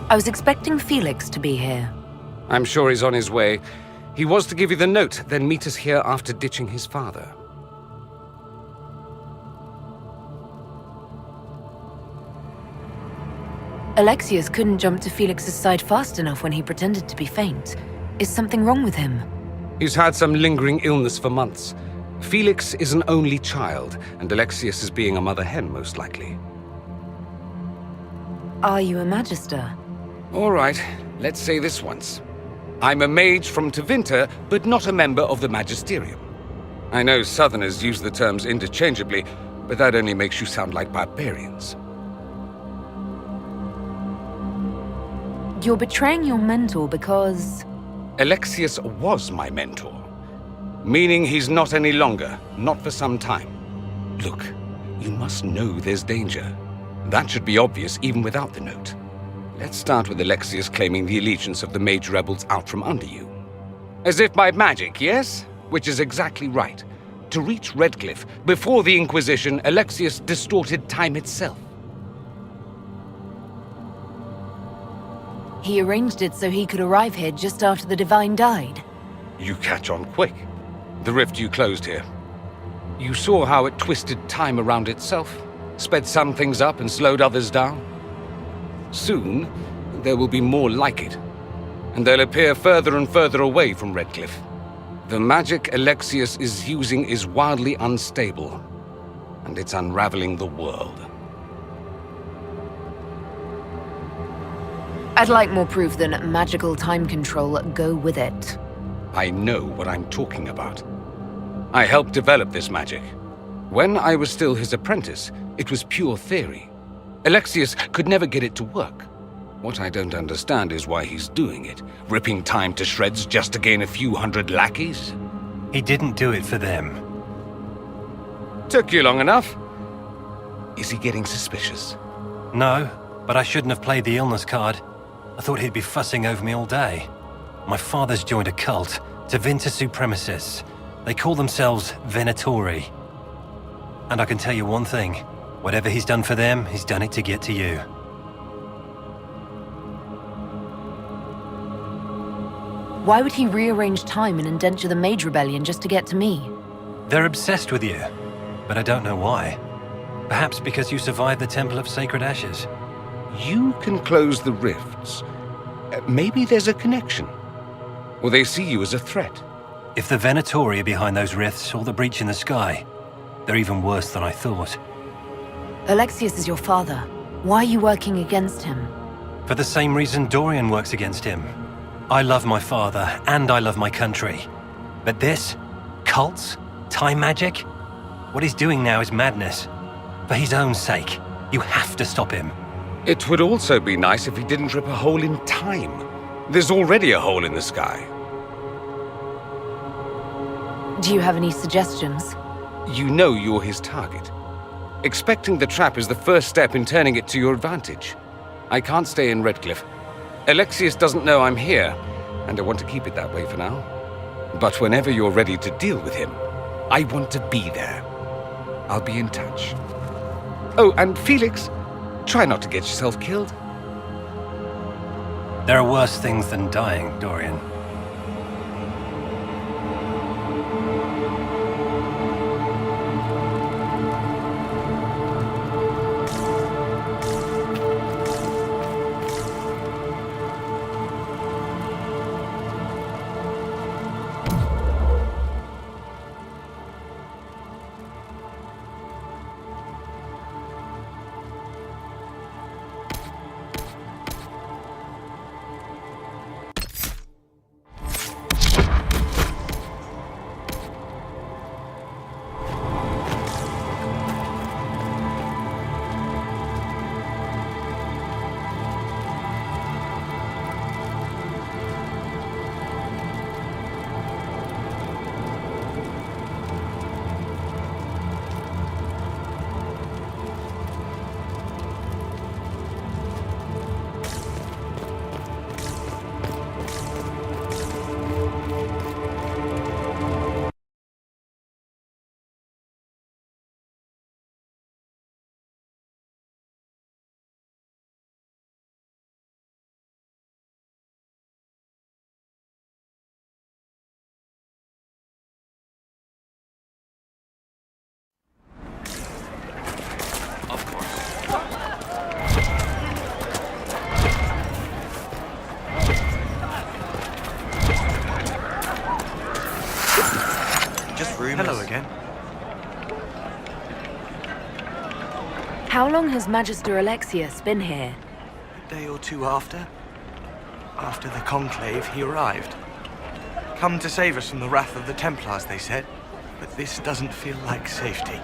I was expecting Felix to be here. I'm sure he's on his way. He was to give you the note, then meet us here after ditching his father. Alexius couldn't jump to Felix's side fast enough when he pretended to be faint. Is something wrong with him? He's had some lingering illness for months. Felix is an only child, and Alexius is being a mother hen, most likely. Are you a magister? All right, let's say this once. I'm a mage from Tevinter, but not a member of the Magisterium. I know Southerners use the terms interchangeably, but that only makes you sound like barbarians. You're betraying your mentor because... Alexius was my mentor. Meaning he's not any longer, not for some time. Look, you must know there's danger. That should be obvious even without the note. Let's start with Alexius claiming the allegiance of the mage rebels out from under you. As if by magic, yes? Which is exactly right. To reach Redcliffe, before the Inquisition, Alexius distorted time itself. He arranged it so he could arrive here just after the Divine died. You catch on quick. The rift you closed here. You saw how it twisted time around itself, sped some things up and slowed others down. Soon, there will be more like it, and they'll appear further and further away from Redcliffe. The magic Alexius is using is wildly unstable, and it's unraveling the world. I'd like more proof than magical time control go with it. I know what I'm talking about. I helped develop this magic. When I was still his apprentice, it was pure theory. Alexius could never get it to work. What I don't understand is why he's doing it, ripping time to shreds just to gain a few hundred lackeys. He didn't do it for them. Took you long enough. Is he getting suspicious? No, but I shouldn't have played the illness card. I thought he'd be fussing over me all day. My father's joined a cult, Tevinter Supremacists. They call themselves Venatori. And I can tell you one thing. Whatever he's done for them, he's done it to get to you. Why would he rearrange time and indenture the Mage Rebellion just to get to me? They're obsessed with you, but I don't know why. Perhaps because you survived the Temple of Sacred Ashes. You can close the rifts. Maybe there's a connection. Or they see you as a threat. If the Venatori are behind those rifts or the breach in the sky, they're even worse than I thought. Alexius is your father. Why are you working against him? For the same reason Dorian works against him. I love my father, and I love my country. But this? Cults? Time magic? What he's doing now is madness. For his own sake, you have to stop him. It would also be nice if he didn't rip a hole in time. There's already a hole in the sky. Do you have any suggestions? You know you're his target. Expecting the trap is the first step in turning it to your advantage. I can't stay in Redcliffe. Alexius doesn't know I'm here, and I want to keep it that way for now. But whenever you're ready to deal with him, I want to be there. I'll be in touch. Oh, and Felix, try not to get yourself killed. There are worse things than dying, Dorian. Hello again. How long has Magister Alexius been here? A day or two after. After the Conclave, he arrived. Come to save us from the wrath of the Templars, they said. But this doesn't feel like safety.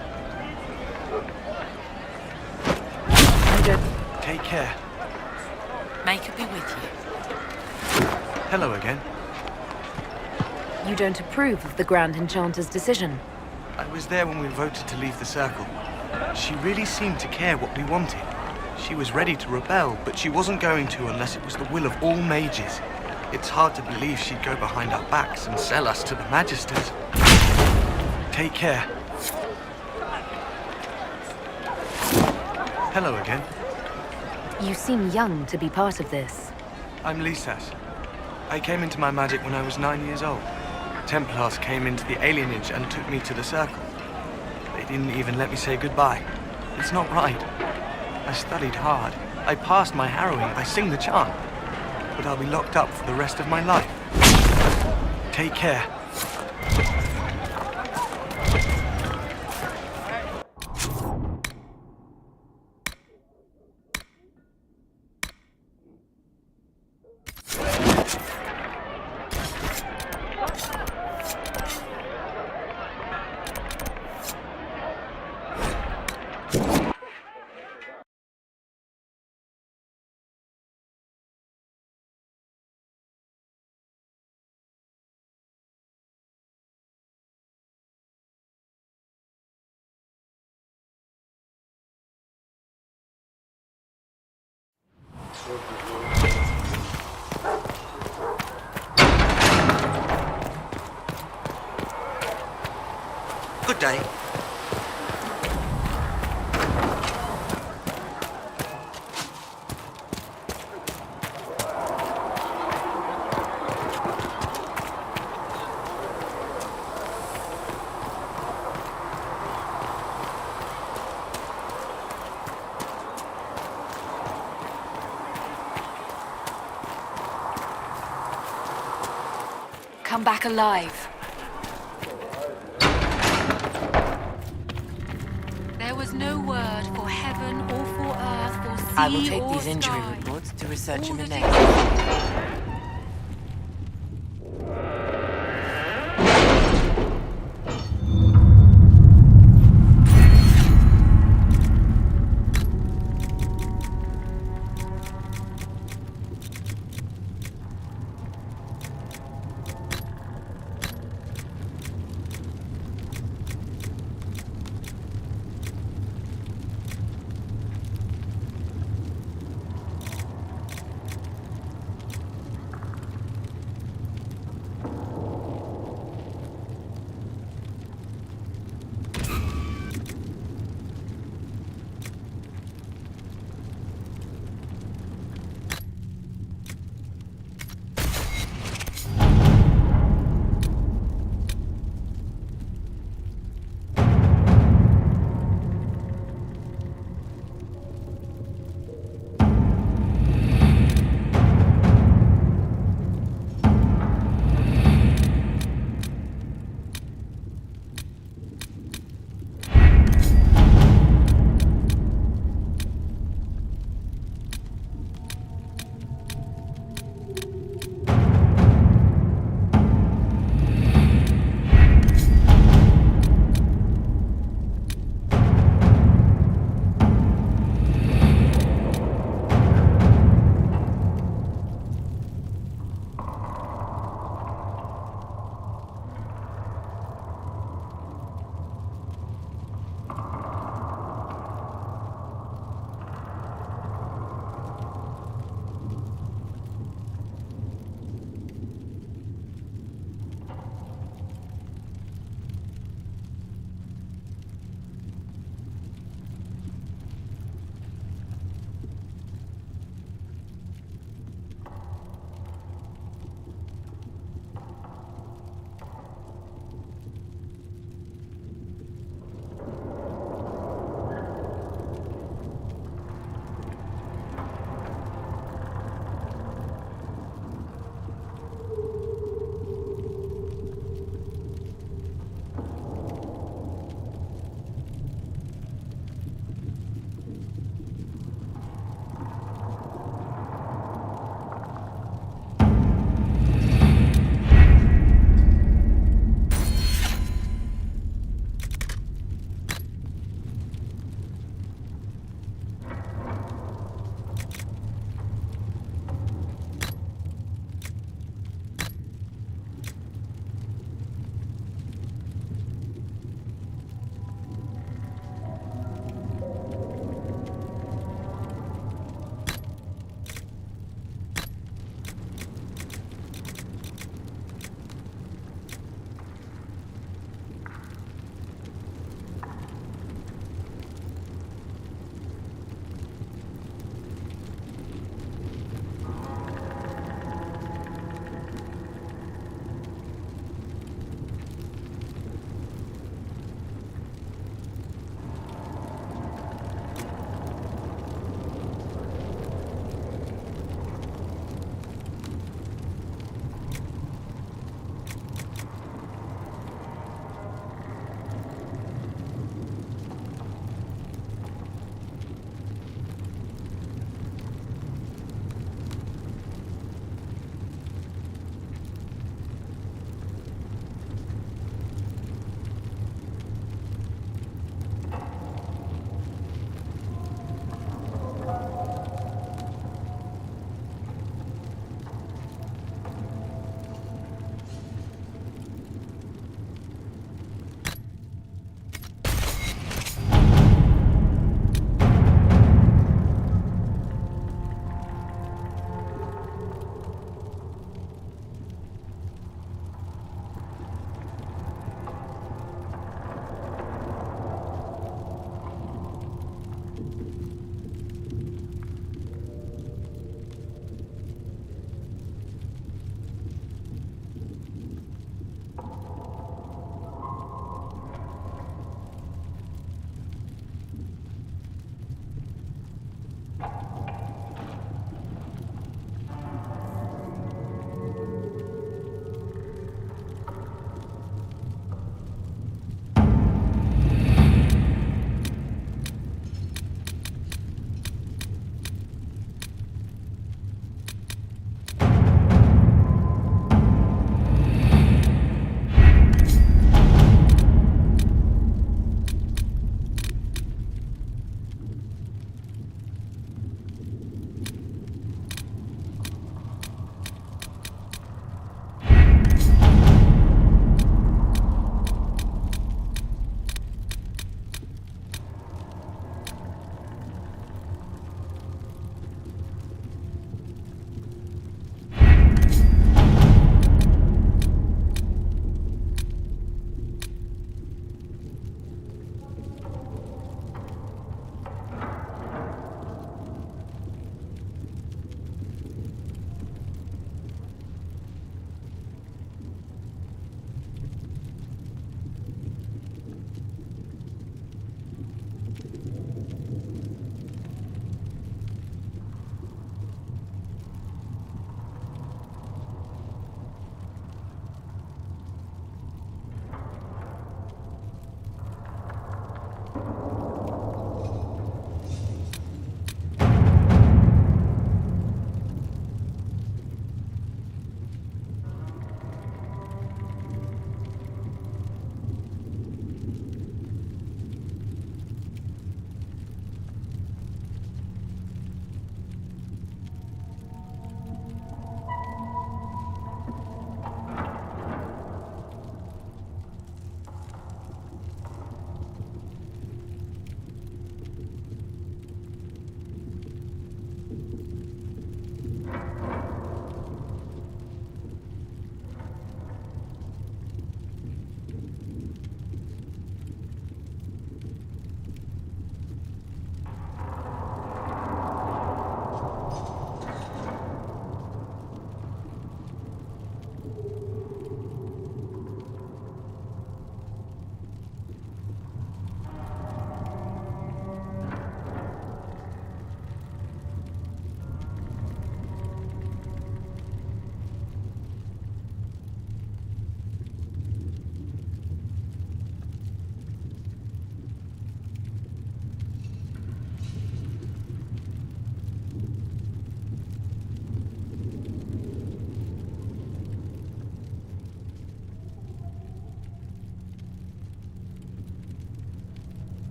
Take care. May it be with you. Hello again. You don't approve of the Grand Enchanter's decision? I was there when we voted to leave the Circle. She really seemed to care what we wanted. She was ready to rebel, but she wasn't going to unless it was the will of all mages. It's hard to believe she'd go behind our backs and sell us to the Magisters. Take care. Hello again. You seem young to be part of this. I'm Lisas. I came into my magic when I was 9 years old. Templars came into the alienage and took me to the Circle. They didn't even let me say goodbye. It's not right. I studied hard. I passed my harrowing. I sing the chant. But I'll be locked up for the rest of my life. Take care. Good day. Come back alive. There was no word for heaven or for earth, for sea I will take or these injury sky. reports to research in the All next.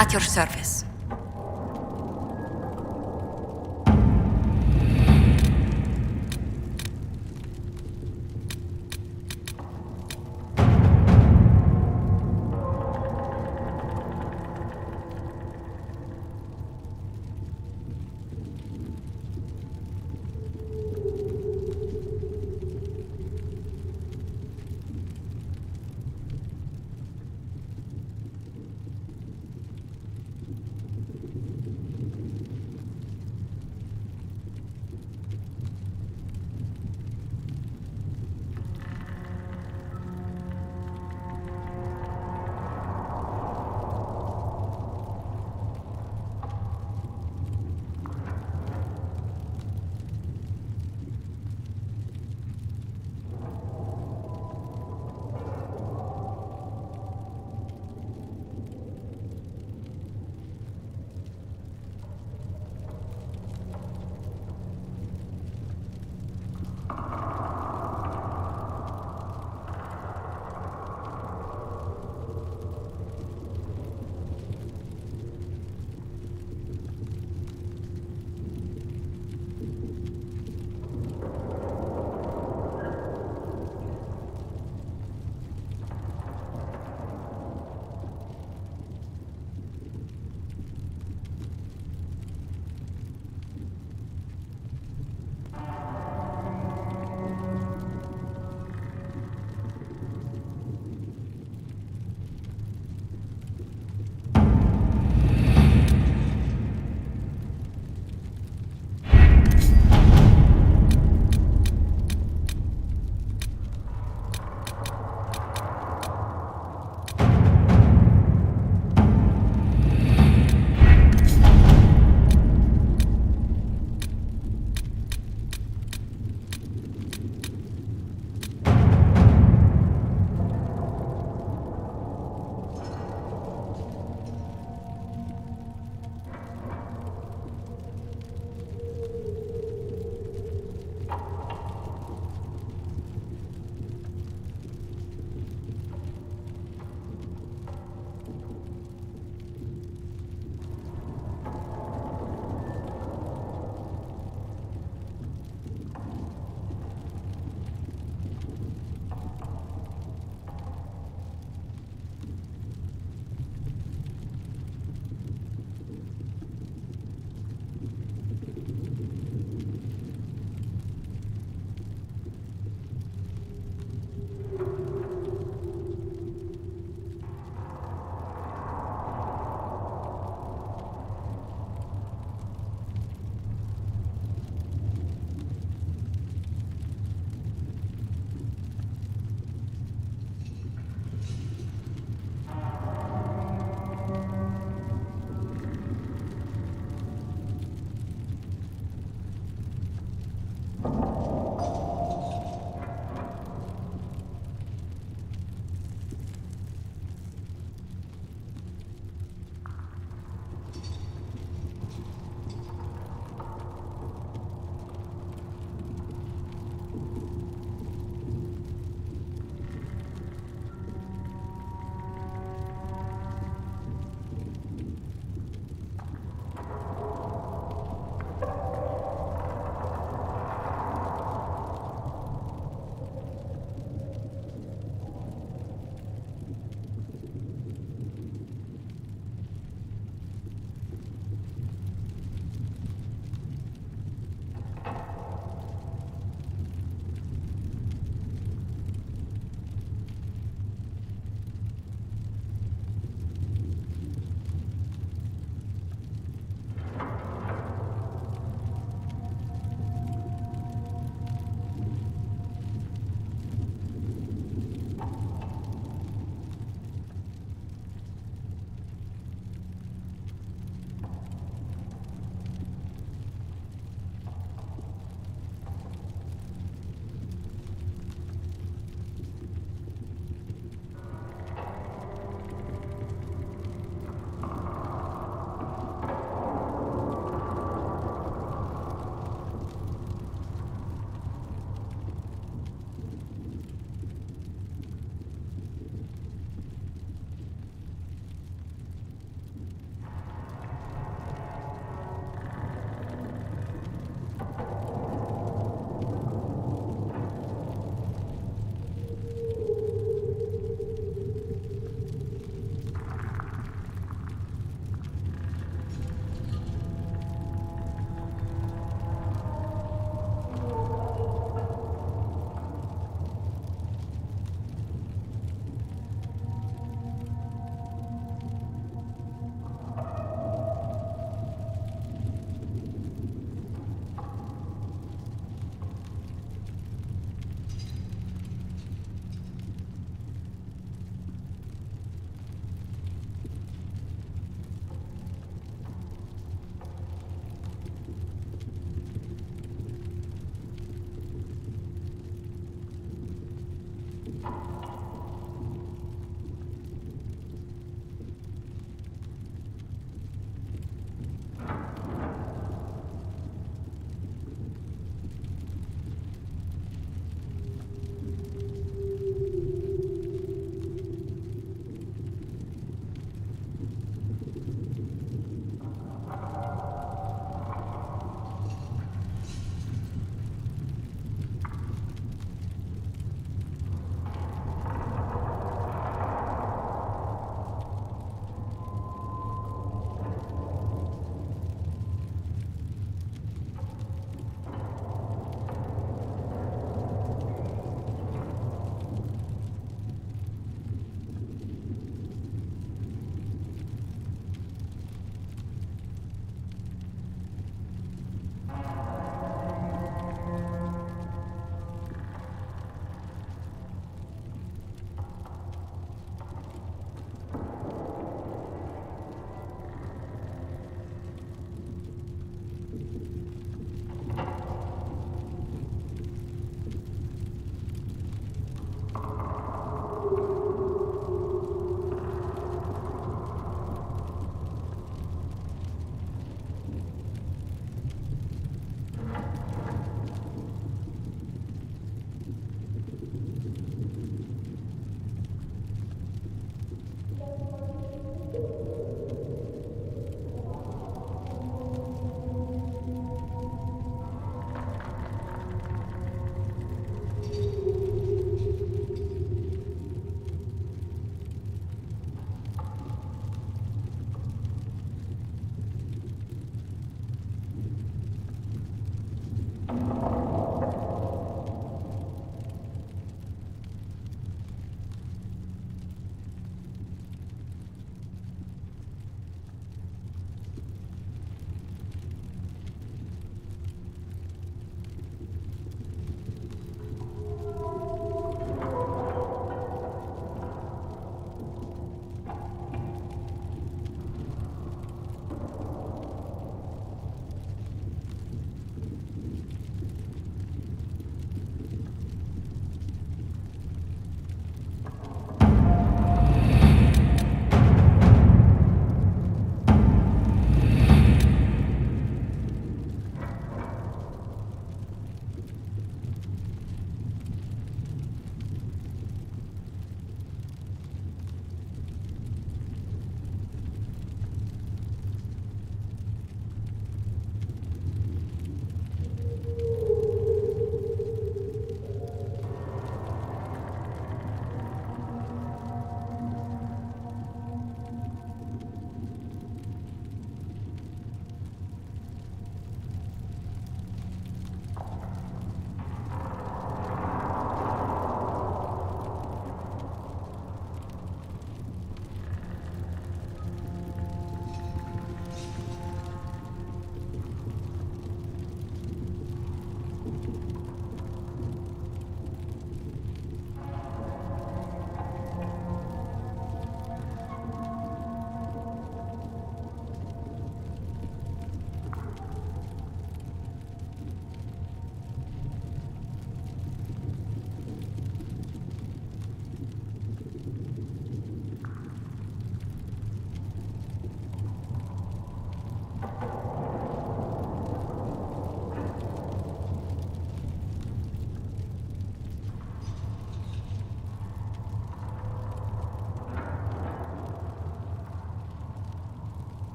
At your service.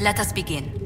Let us begin.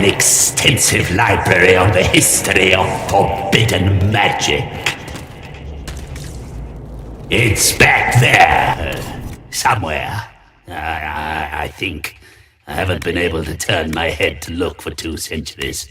extensive library on the history of forbidden magic. It's back there, somewhere. I think. I haven't been able to turn my head to look for 2 centuries.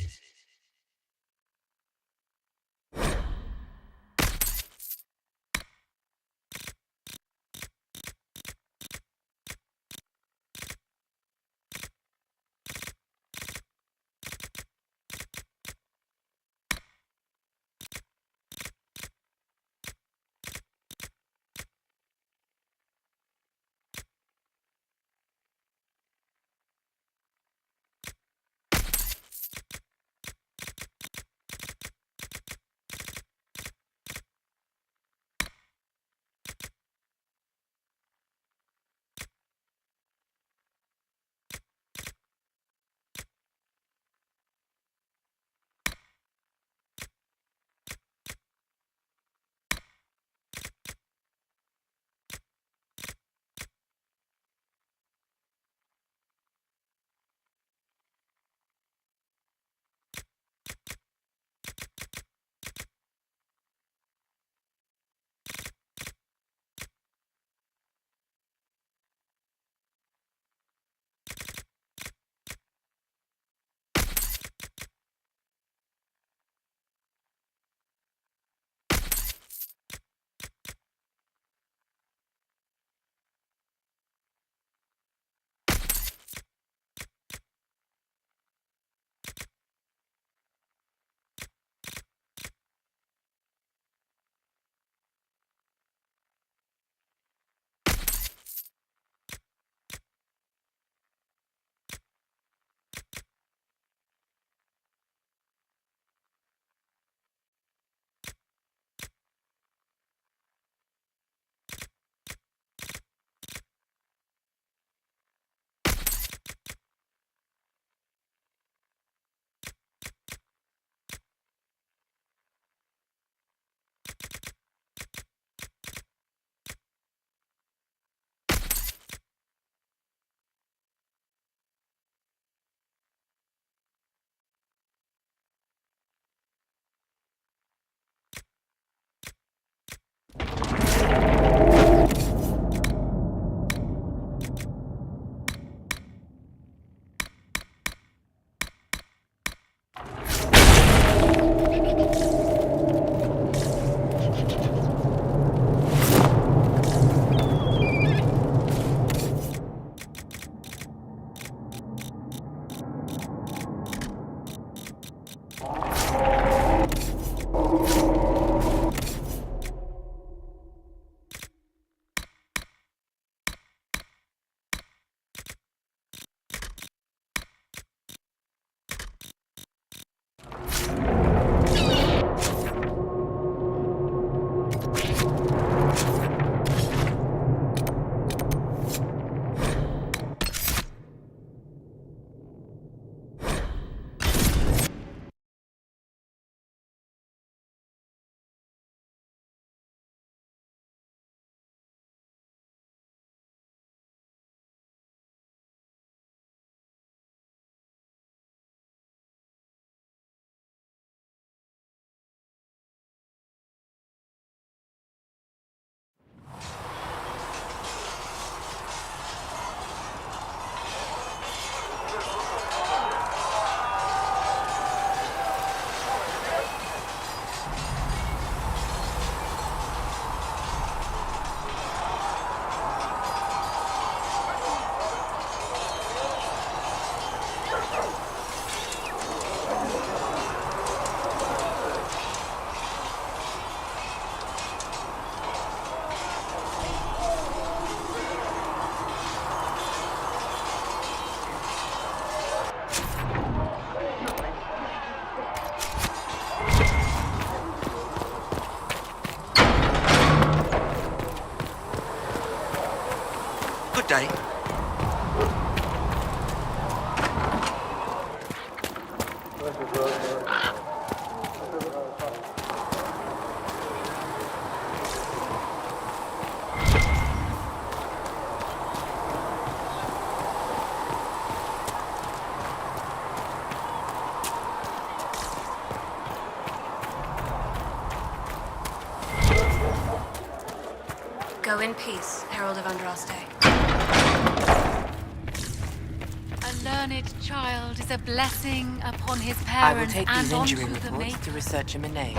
Good day. Go in peace, Herald of Andraste. A learned child is a blessing upon his I will parents take and these injury onto the reports mate. to researcher Monet.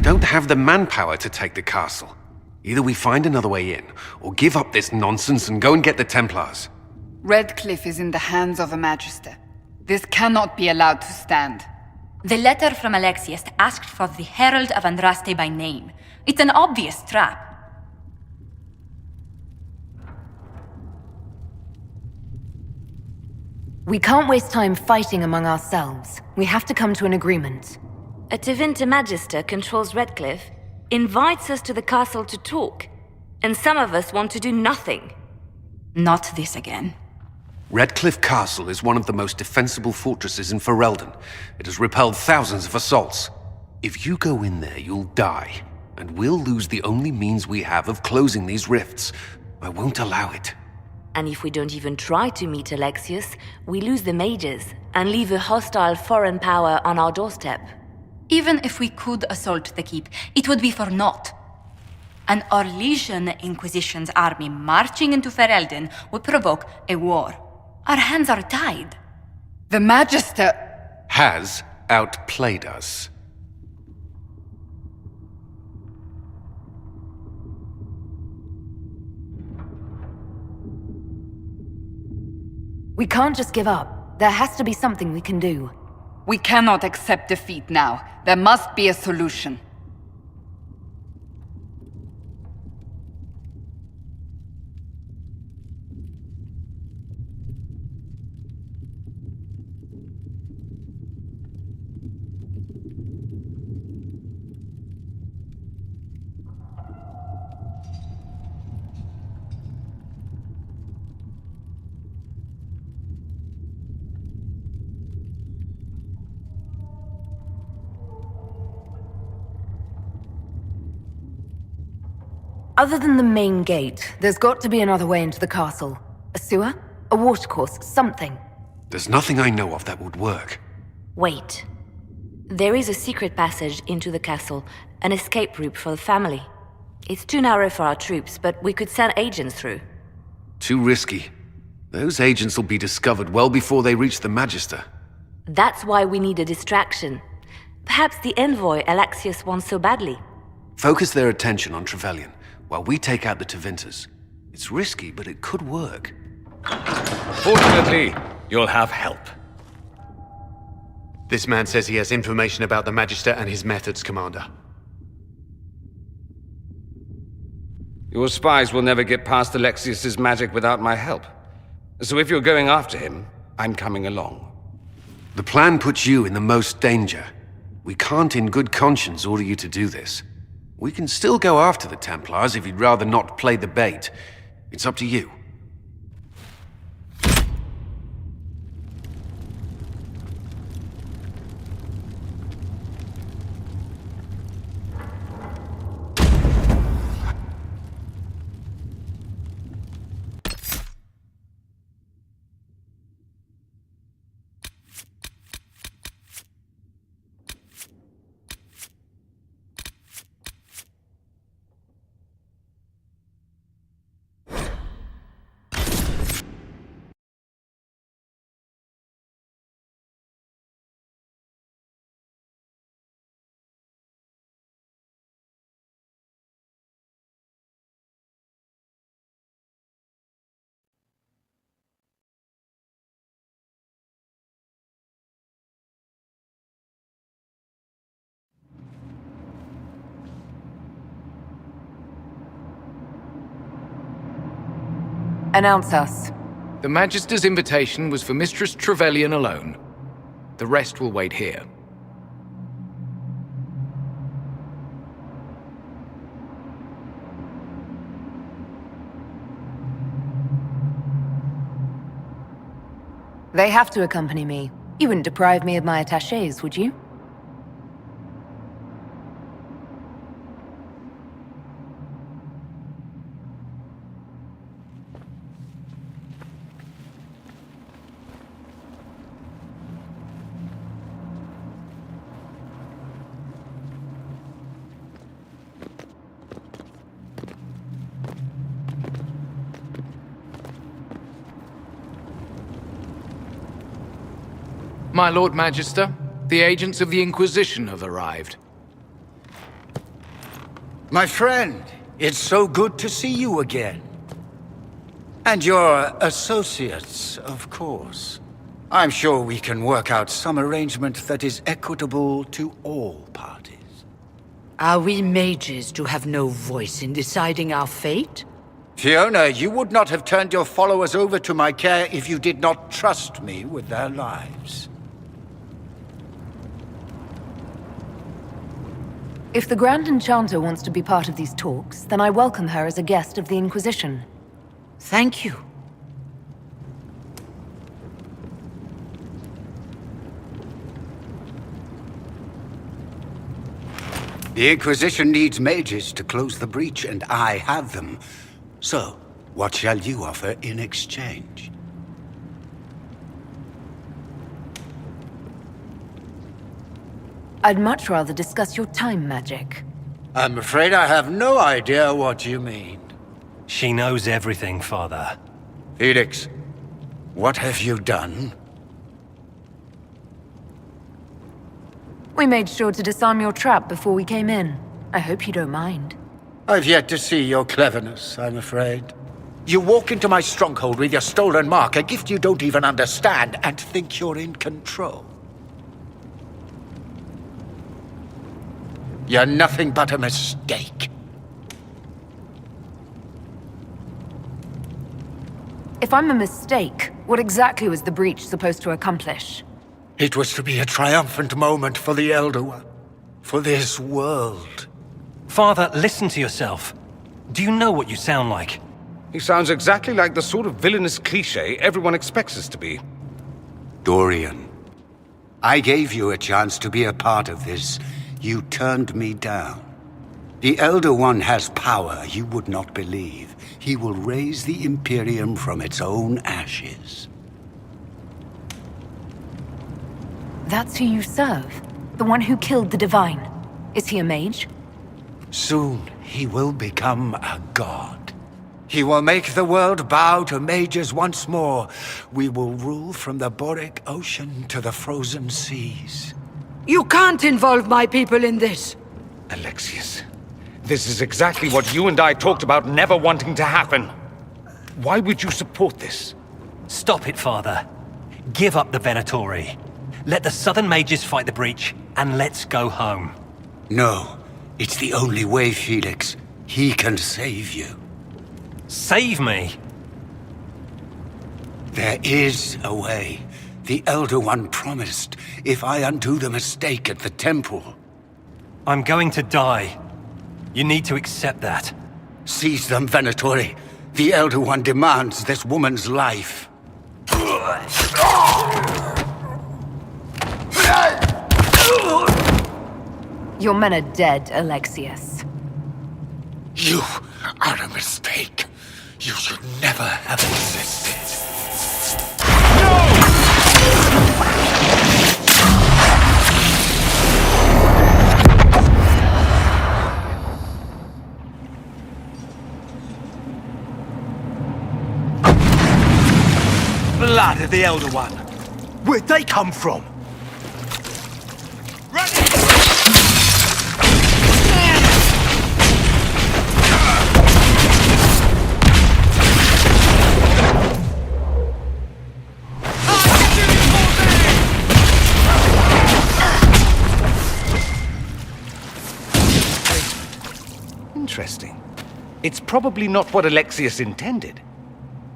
don't have the manpower to take the castle. Either we find another way in, or give up this nonsense and go and get the Templars. Redcliffe is in the hands of a Magister. This cannot be allowed to stand. The letter from Alexius asked for the Herald of Andraste by name. It's an obvious trap. We can't waste time fighting among ourselves. We have to come to an agreement. A Tevinter Magister controls Redcliffe, invites us to the castle to talk, and some of us want to do nothing. Not this again. Redcliffe Castle is one of the most defensible fortresses in Ferelden. It has repelled thousands of assaults. If you go in there, you'll die, and we'll lose the only means we have of closing these rifts. I won't allow it. And if we don't even try to meet Alexius, we lose the mages and leave a hostile foreign power on our doorstep. Even if we could assault the keep, it would be for naught. An Orlesian Inquisition's army marching into Ferelden would provoke a war. Our hands are tied. The Magister has outplayed us. We can't just give up. There has to be something we can do. We cannot accept defeat now. There must be a solution. Other than the main gate, there's got to be another way into the castle. A sewer? A watercourse? Something. There's nothing I know of that would work. Wait. There is a secret passage into the castle, an escape route for the family. It's too narrow for our troops, but we could send agents through. Too risky. Those agents will be discovered well before they reach the Magister. That's why we need a distraction. Perhaps the envoy Alexius wants so badly. Focus their attention on Trevelyan, while we take out the Tevinters. It's risky, but it could work. Fortunately, you'll have help. This man says he has information about the Magister and his methods, Commander. Your spies will never get past Alexius's magic without my help. So if you're going after him, I'm coming along. The plan puts you in the most danger. We can't in good conscience order you to do this. We can still go after the Templars if you'd rather not play the bait. It's up to you. Announce us. The Magister's invitation was for Mistress Trevelyan alone. The rest will wait here. They have to accompany me. You wouldn't deprive me of my attachés, would you? My Lord Magister, the agents of the Inquisition have arrived. My friend, it's so good to see you again. And your associates, of course. I'm sure we can work out some arrangement that is equitable to all parties. Are we mages to have no voice in deciding our fate? Fiona, you would not have turned your followers over to my care if you did not trust me with their lives. If the Grand Enchanter wants to be part of these talks, then I welcome her as a guest of the Inquisition. Thank you. The Inquisition needs mages to close the breach, and I have them. So, what shall you offer in exchange? I'd much rather discuss your time magic. I'm afraid I have no idea what you mean. She knows everything, Father. Felix, what have you done? We made sure to disarm your trap before we came in. I hope you don't mind. I've yet to see your cleverness, I'm afraid. You walk into my stronghold with your stolen mark, a gift you don't even understand, and think you're in control. You're nothing but a mistake. If I'm a mistake, what exactly was the breach supposed to accomplish? It was to be a triumphant moment for the Elder One. For this world. Father, listen to yourself. Do you know what you sound like? He sounds exactly like the sort of villainous cliché everyone expects us to be. Dorian, I gave you a chance to be a part of this. You turned me down. The Elder One has power you would not believe. He will raise the Imperium from its own ashes. That's who you serve? The one who killed the Divine? Is he a mage? Soon, he will become a god. He will make the world bow to mages once more. We will rule from the Boric Ocean to the frozen seas. You can't involve my people in this! Alexius, this is exactly what you and I talked about never wanting to happen. Why would you support this? Stop it, Father. Give up the Venatori. Let the Southern Mages fight the breach, and let's go home. No, it's the only way, Felix. He can save you. Save me? There is a way. The Elder One promised, if I undo the mistake at the temple. I'm going to die. You need to accept that. Seize them, Venatori. The Elder One demands this woman's life. Your men are dead, Alexius. You are a mistake. You should never have existed. Blood of the Elder One. Where'd they come from? Interesting. It's probably not what Alexius intended.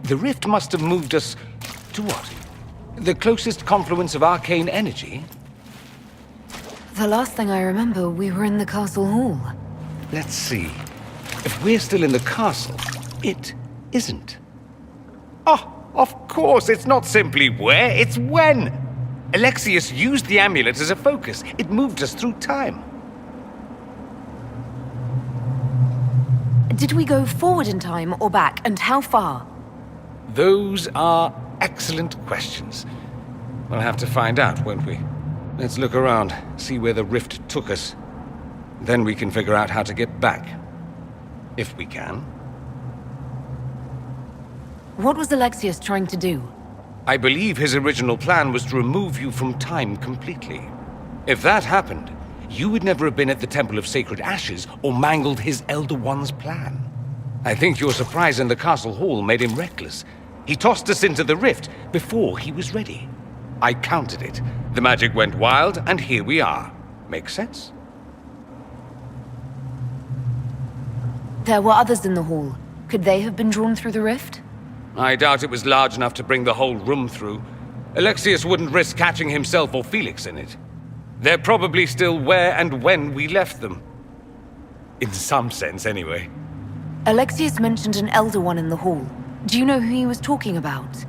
The rift must have moved us to what? The closest confluence of arcane energy? The last thing I remember, we were in the castle hall. Let's see. If we're still in the castle, it isn't. Oh, of course, it's not simply where, it's when! Alexius used the amulet as a focus. It moved us through time. Did we go forward in time or back, and how far? Those are excellent questions. We'll have to find out, won't we? Let's look around, see where the rift took us. Then we can figure out how to get back. If we can. What was Alexius trying to do? I believe his original plan was to remove you from time completely. If that happened, you would never have been at the Temple of Sacred Ashes or mangled his Elder One's plan. I think your surprise in the castle hall made him reckless. He tossed us into the rift before he was ready. I countered it. The magic went wild, and here we are. Make sense? There were others in the hall. Could they have been drawn through the rift? I doubt it was large enough to bring the whole room through. Alexius wouldn't risk catching himself or Felix in it. They're probably still where and when we left them. In some sense, anyway. Alexius mentioned an Elder One in the hall. Do you know who he was talking about?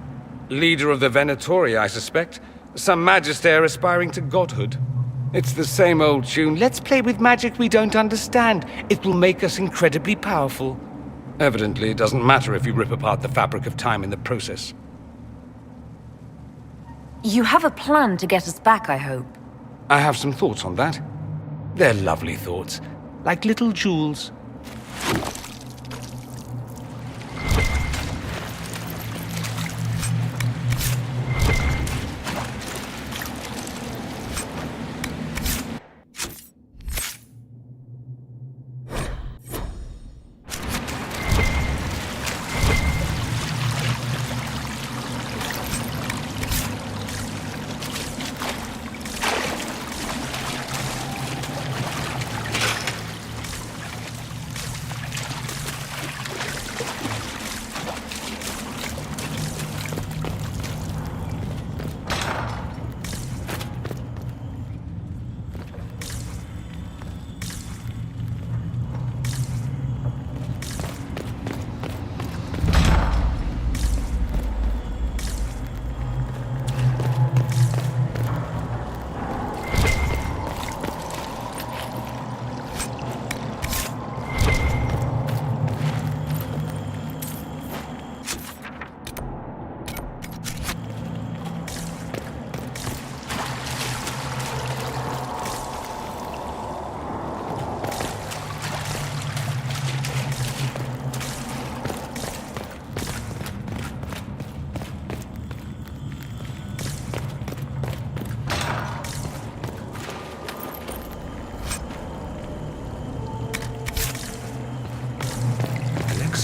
Leader of the Venatori, I suspect. Some magister aspiring to godhood. It's the same old tune. Let's play with magic we don't understand. It will make us incredibly powerful. Evidently, it doesn't matter if you rip apart the fabric of time in the process. You have a plan to get us back, I hope. I have some thoughts on that. They're lovely thoughts, like little jewels.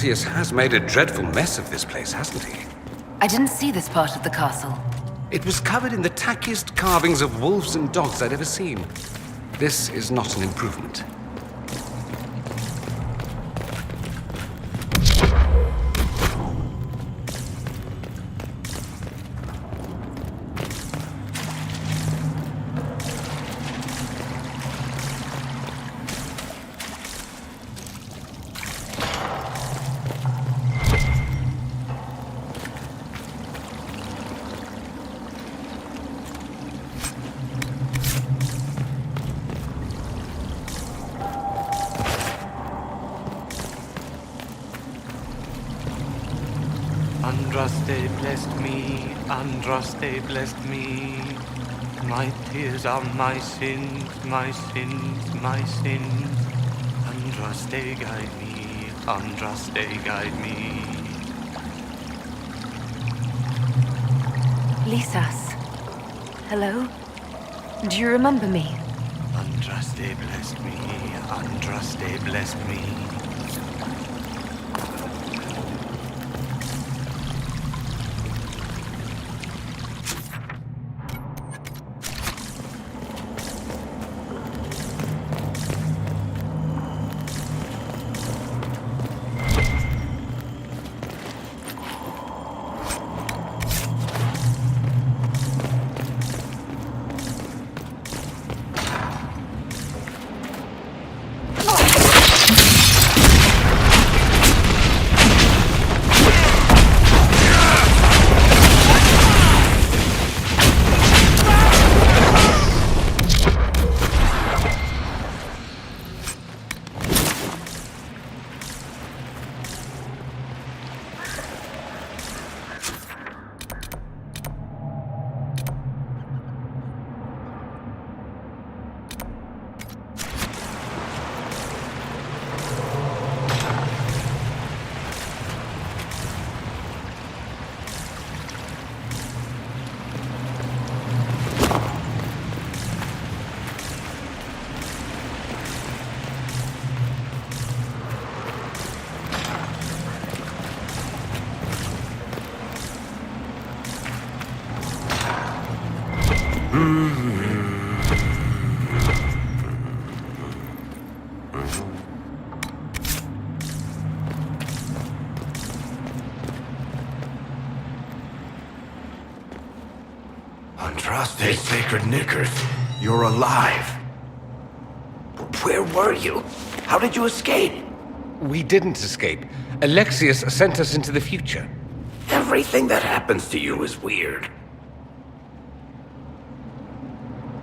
Alexius has made a dreadful mess of this place, hasn't he? I didn't see this part of the castle. It was covered in the tackiest carvings of wolves and dogs I'd ever seen. This is not an improvement. Andraste blessed me, Andraste blessed me. My tears are my sins, my sins, my sins. Andraste guide me, Andraste guide me. Lisas. Hello? Do you remember me? Andraste blessed me, Andraste blessed me. Andraste, sacred knickers. You're alive. Where were you? How did you escape? We didn't escape. Alexius sent us into the future. Everything that happens to you is weird.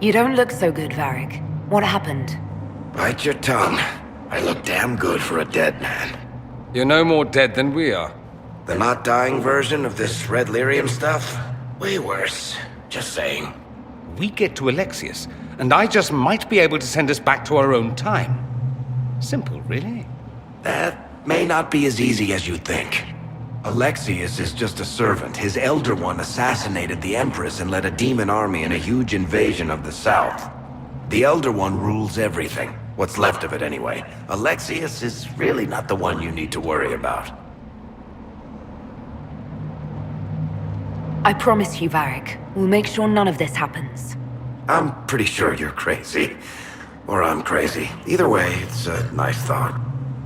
You don't look so good, Varric. What happened? Bite your tongue. I look damn good for a dead man. You're no more dead than we are. The not dying version of this red lyrium stuff? Way worse. Just saying. We get to Alexius, and I just might be able to send us back to our own time. Simple, really. That may not be as easy as you think. Alexius is just a servant. His Elder One assassinated the Empress and led a demon army in a huge invasion of the South. The Elder One rules everything. What's left of it, anyway. Alexius is really not the one you need to worry about. I promise you, Varric, we'll make sure none of this happens. I'm pretty sure you're crazy. Or I'm crazy. Either way, it's a nice thought.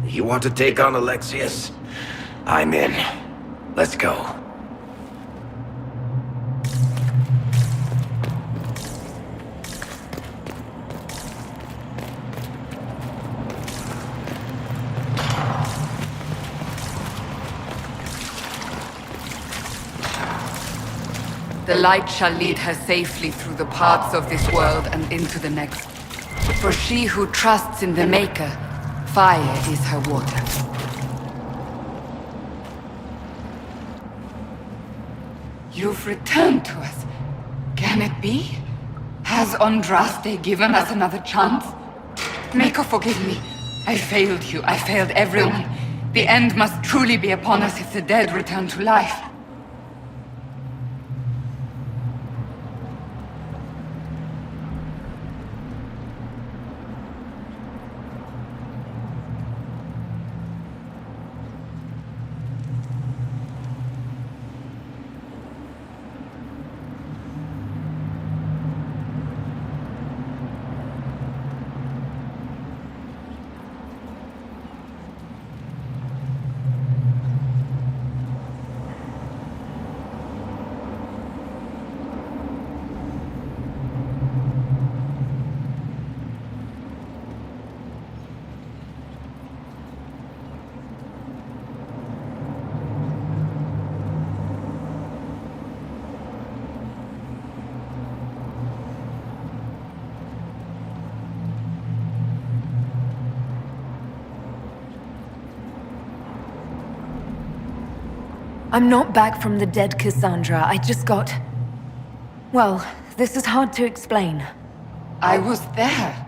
You want to take on Alexius? I'm in. Let's go. The light shall lead her safely through the paths of this world and into the next. For she who trusts in the Maker, fire is her water. You've returned to us. Can it be? Has Andraste given us another chance? Maker, forgive me. I failed you. I failed everyone. The end must truly be upon us if the dead return to life. I'm not back from the dead Cassandra. I just got... Well, this is hard to explain. I was there.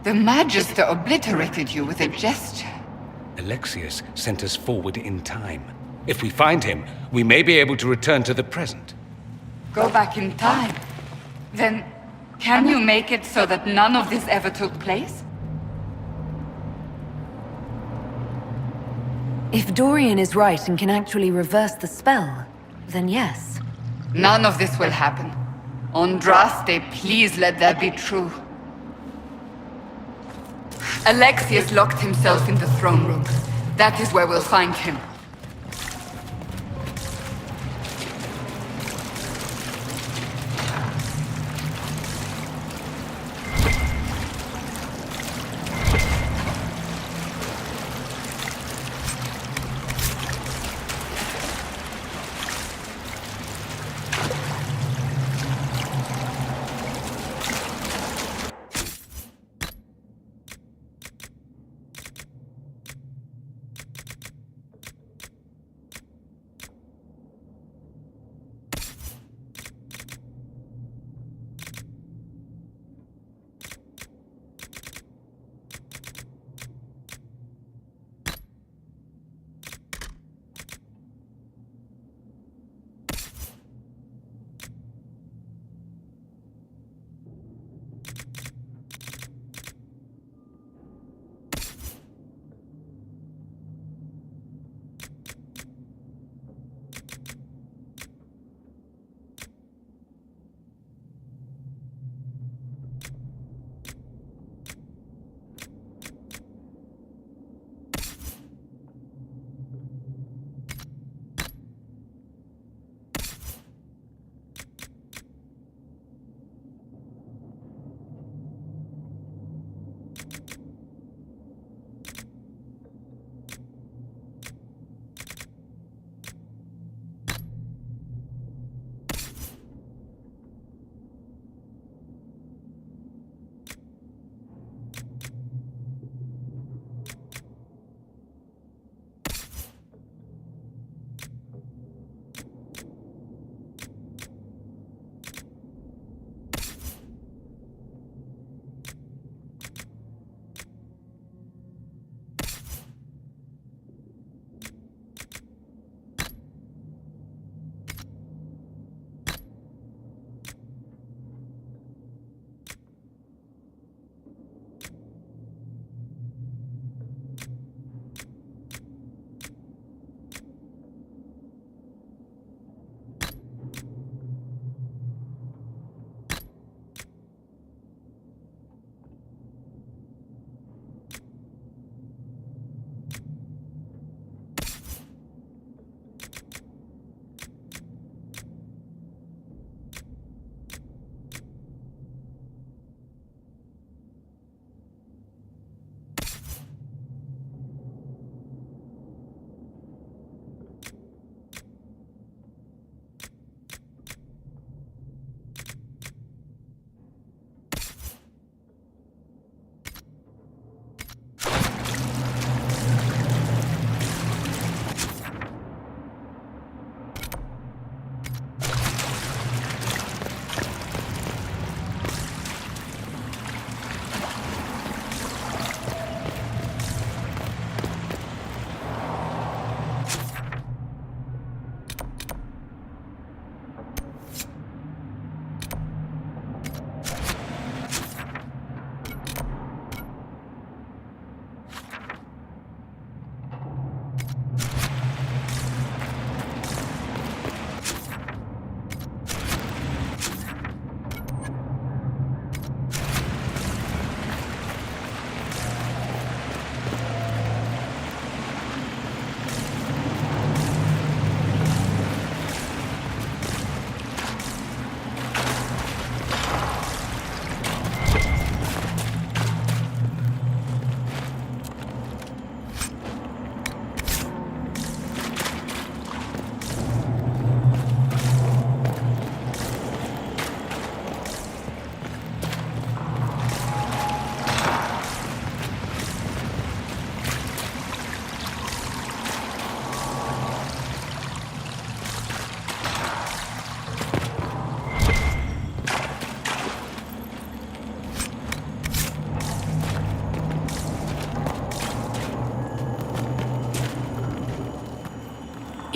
The Magister obliterated you with a gesture. Alexius sent us forward in time. If we find him, we may be able to return to the present. Go back in time? Then, can you make it so that none of this ever took place? If Dorian is right and can actually reverse the spell, then yes. None of this will happen. Andraste, please let that be true. Alexius locked himself in the throne room. That is where we'll find him.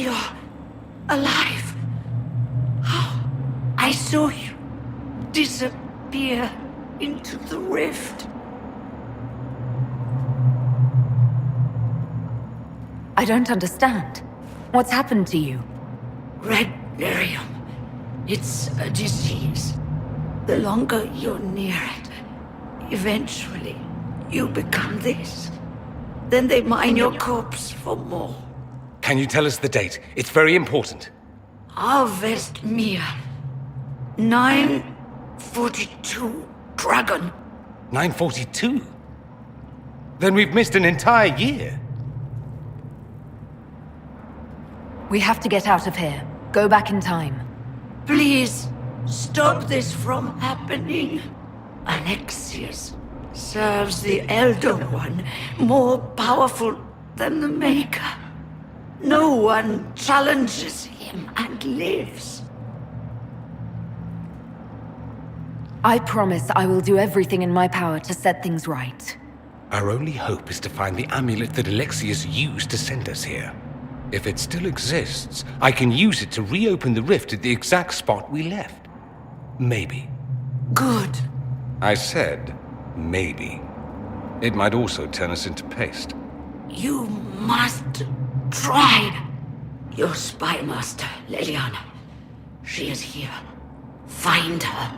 You're alive. How? I saw you disappear into the rift. I don't understand. What's happened to you? Red lyrium. It's a disease. The longer you're near it, eventually you become this. Then they mine your corpse for more. Can you tell us the date? It's very important. Harvest Mia. 942 Dragon. 942? Then we've missed an entire year. We have to get out of here. Go back in time. Please, stop this from happening. Alexius serves the Elder One, more powerful than the Maker. No one challenges him and lives. I promise I will do everything in my power to set things right. Our only hope is to find the amulet that Alexius used to send us here. If it still exists, I can use it to reopen the rift at the exact spot we left. Maybe. Good. I said, maybe. It might also turn us into paste. You must try. Your spy master, Leliana. She is here. Find her.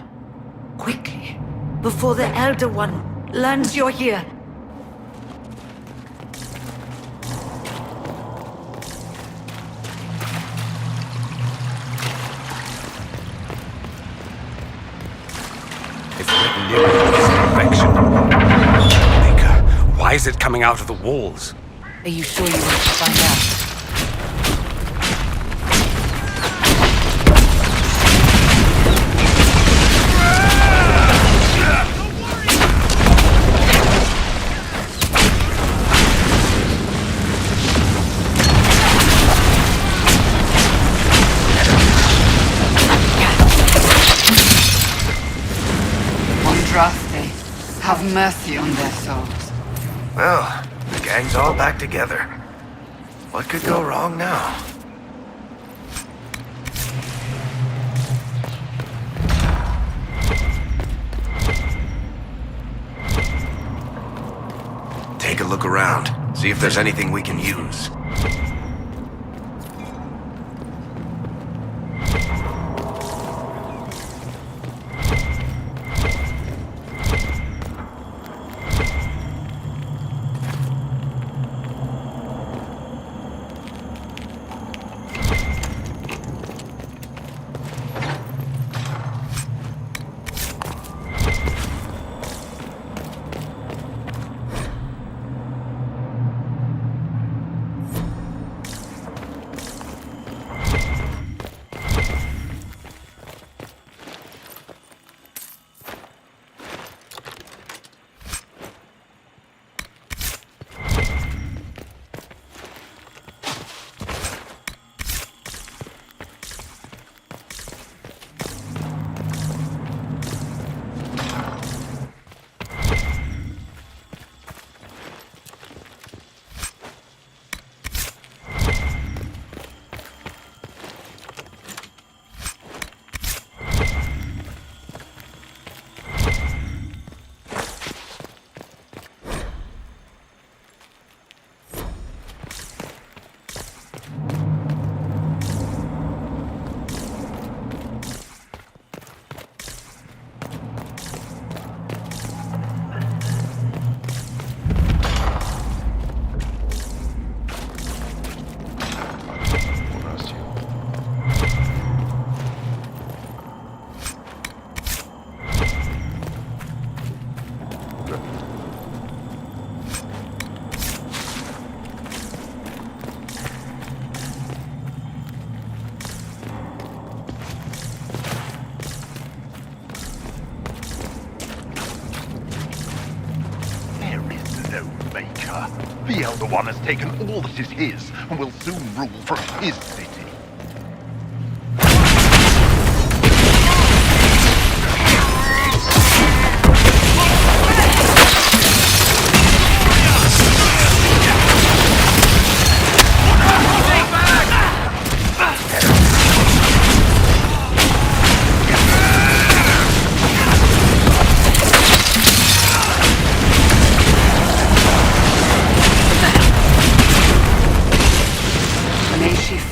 Quickly. Before the Elder One learns you're here. Maker, why is it coming out of the walls? Are you sure you want to find out? Andraste, have mercy on their souls. Well, the gang's all back together. What could go wrong now? Take a look around. See if there's anything we can use. The Elder One has taken all that is his, and will soon rule from his city.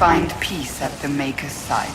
find peace at the Maker's side.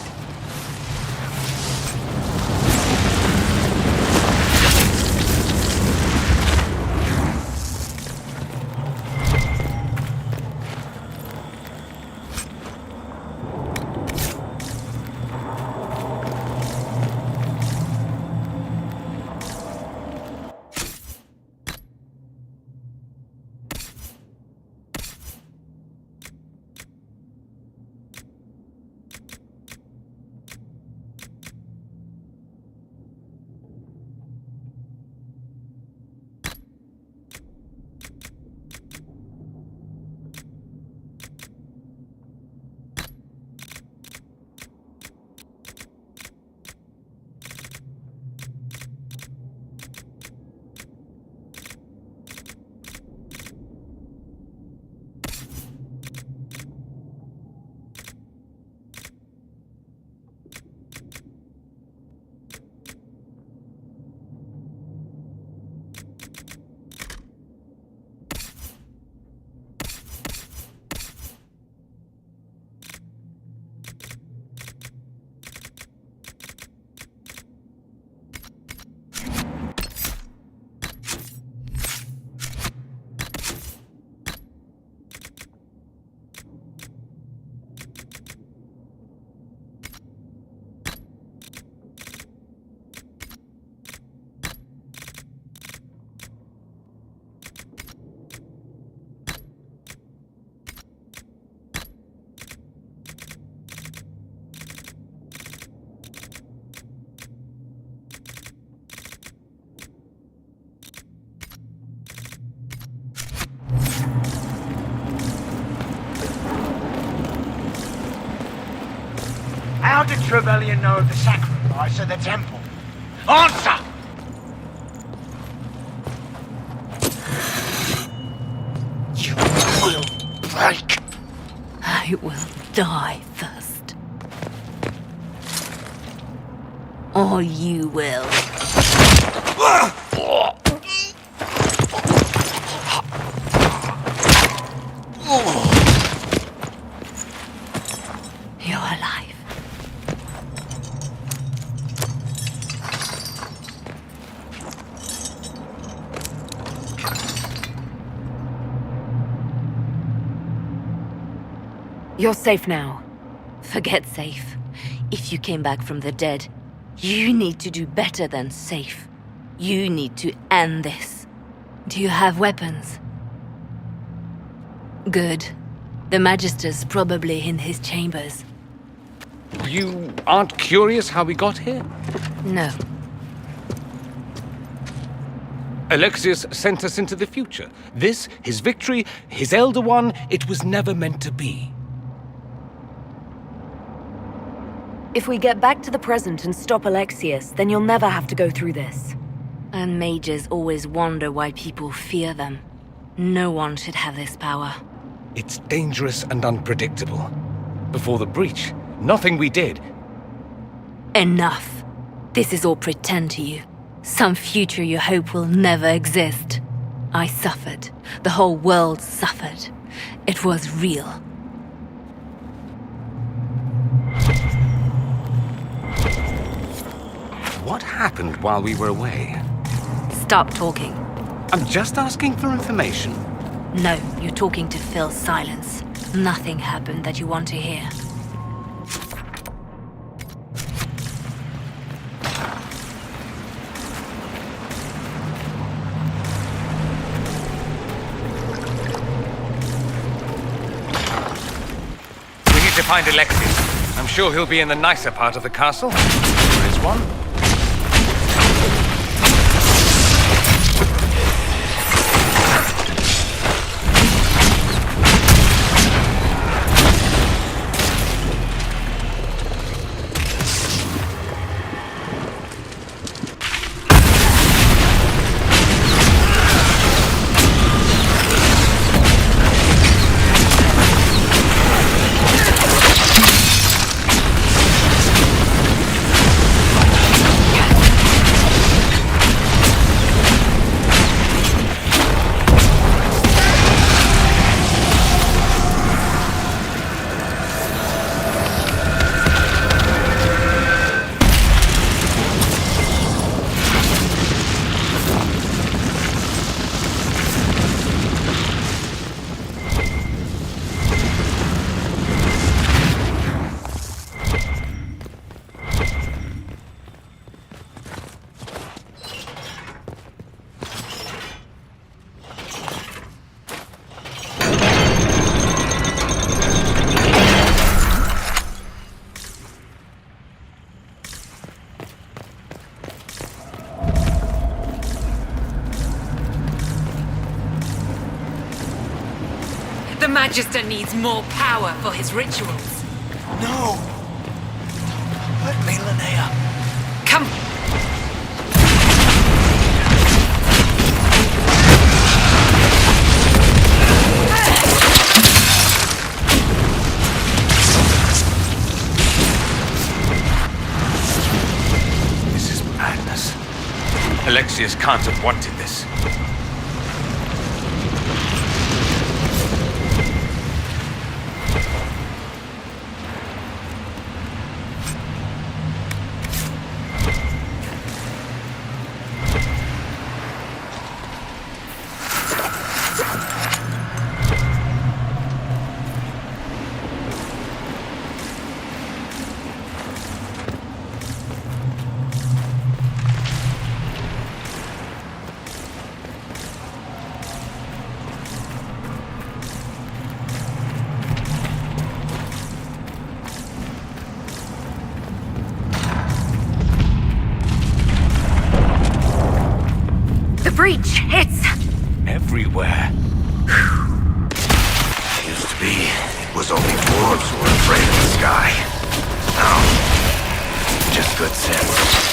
How did Trevelyan know of the sacrifice at the temple? Answer! You will break. I will die first. Or you will. You're alive. You're safe now. Forget safe. If you came back from the dead, you need to do better than safe. You need to end this. Do you have weapons? Good. The Magister's probably in his chambers. You aren't curious how we got here? No. Alexius sent us into the future. This, his victory, his Elder One, it was never meant to be. If we get back to the present and stop Alexius, then you'll never have to go through this. And mages always wonder why people fear them. No one should have this power. It's dangerous and unpredictable. Before the breach, nothing we did. Enough. This is all pretend to you. Some future you hope will never exist. I suffered. The whole world suffered. It was real. What happened while we were away? Stop talking. I'm just asking for information. No, you're talking to fill silence. Nothing happened that you want to hear. We need to find Alexius. I'm sure he'll be in the nicer part of the castle. There is one. The Magister needs more power for his rituals. No! Let me, Linnea. Come. This is madness. Alexius can't have wanted this. Breach! It's everywhere. Used to be, it was only dwarves who were afraid of the sky. Now, just good sense.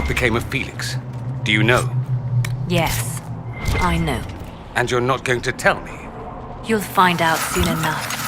what became of Felix? Do you know? Yes, I know. And you're not going to tell me? You'll find out soon enough.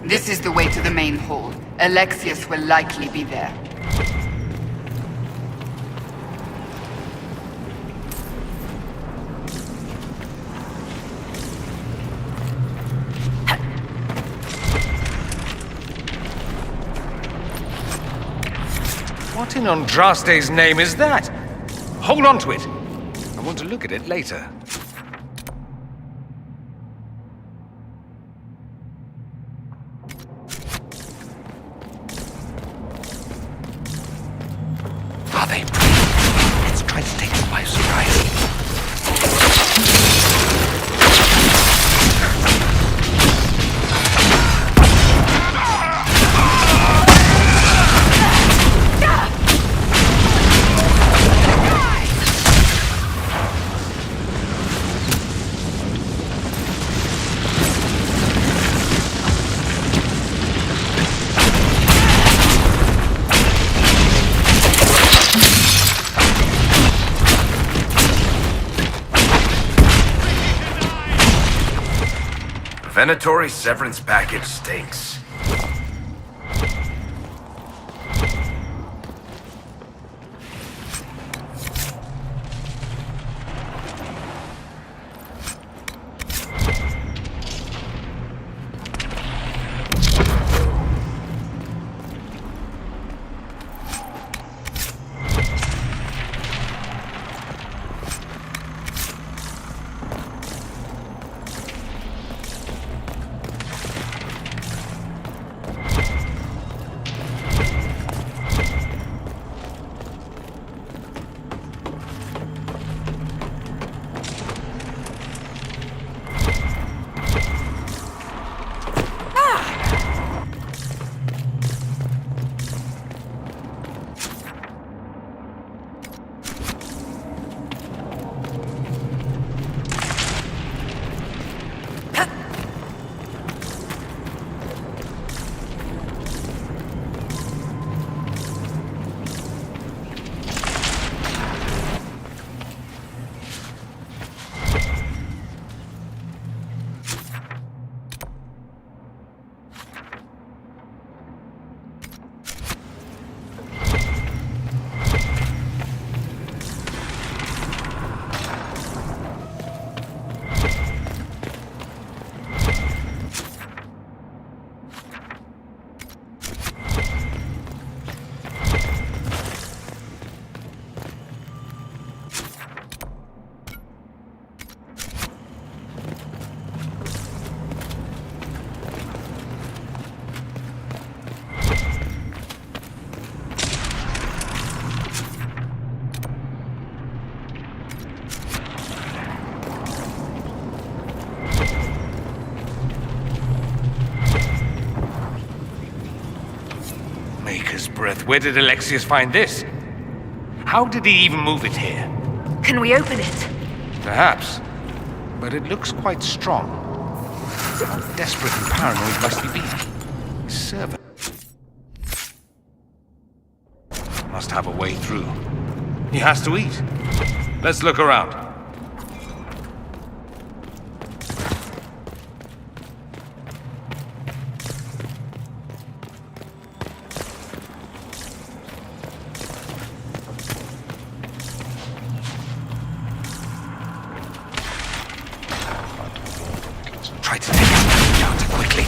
This is the way to the main hall. Alexius will likely be there. What in Andraste's name is that? Hold on to it. I want to look at it later. Are they breathing? Let's try to take them by surprise. Venatori severance package stinks. breath, where did Alexius find this? How did he even move it here? Can we open it? Perhaps. But it looks quite strong. How desperate and paranoid must he be? His servant must have a way through. He has to eat. Let's look around. Try to take out the counter quickly.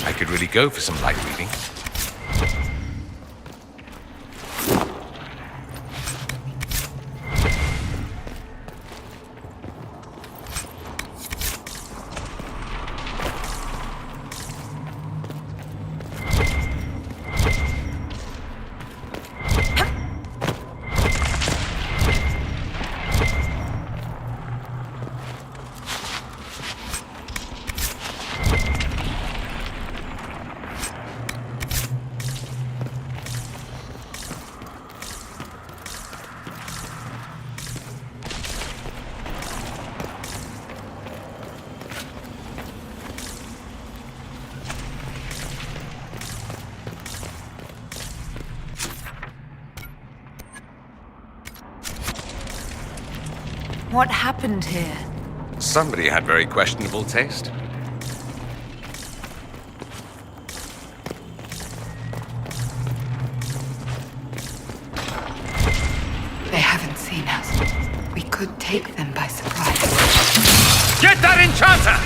I could really go for some light reading. What happened here? Somebody had very questionable taste. They haven't seen us. We could take them by surprise. Get that enchanter!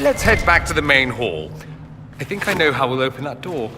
Let's head back to the main hall. I think I know how we'll open that door.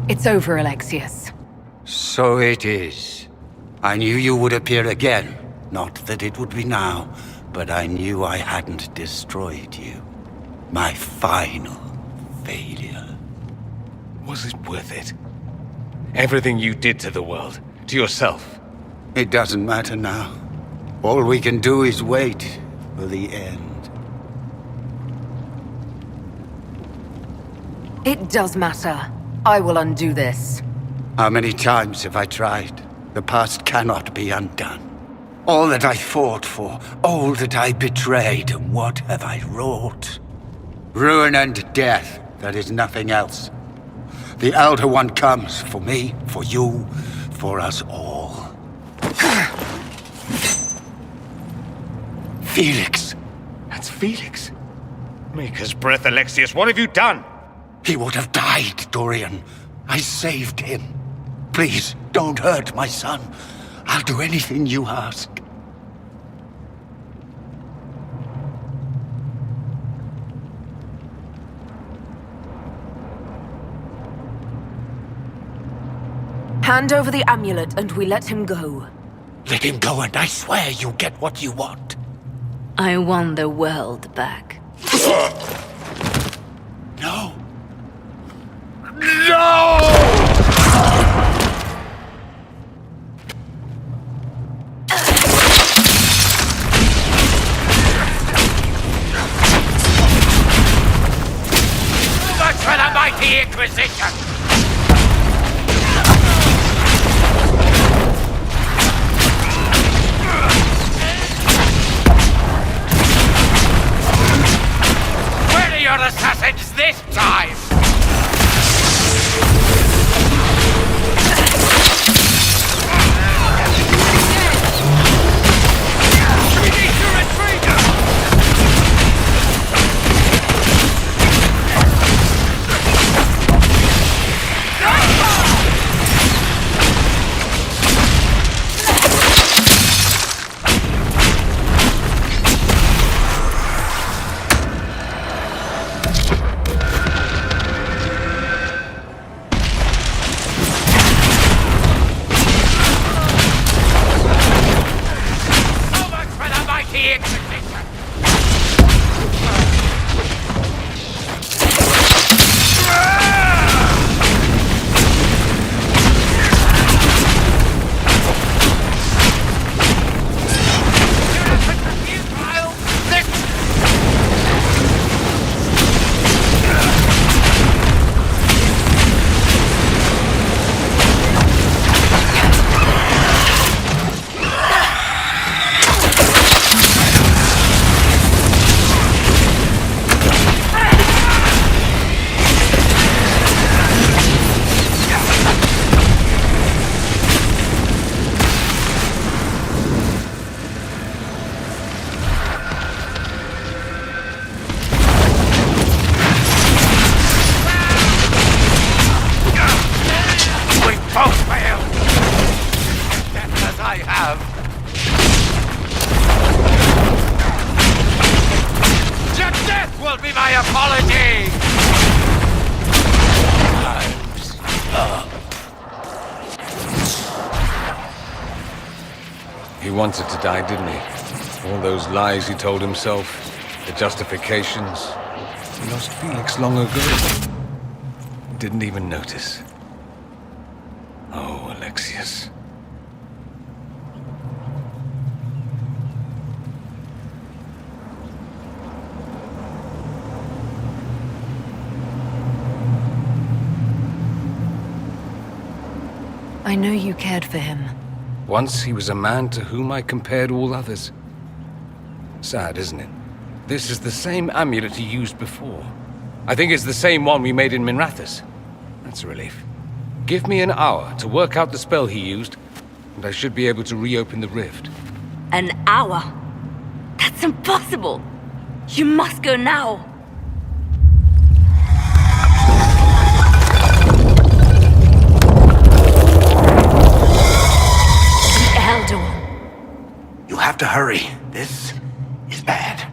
It's over, Alexius. So it is. I knew you would appear again. Not that it would be now, but I knew I hadn't destroyed you. My final failure. Was it worth it? Everything you did to the world, to yourself. It doesn't matter now. All we can do is wait for the end. It does matter. I will undo this. How many times have I tried? The past cannot be undone. All that I fought for, all that I betrayed, and what have I wrought? Ruin and death, there is nothing else. The Elder One comes for me, for you, for us all. Felix! That's Felix. Maker's breath, Alexius, what have you done? He would have died, Dorian. I saved him. Please, don't hurt my son. I'll do anything you ask. Hand over the amulet and we let him go. Let him go and I swear you'll get what you want. I want the world back. No. No! Much for the mighty Inquisition! I have. Your death will be my apology! Time's up. He wanted to die, didn't he? All those lies he told himself, the justifications. He lost Felix long ago. Didn't even notice. Oh, Alexius. I know you cared for him. Once he was a man to whom I compared all others. Sad, isn't it? This is the same amulet he used before. I think it's the same one we made in Minrathous. That's a relief. Give me an hour to work out the spell he used, and I should be able to reopen the rift. An hour? That's impossible! You must go now! The Elder One. You'll have to hurry. This is bad.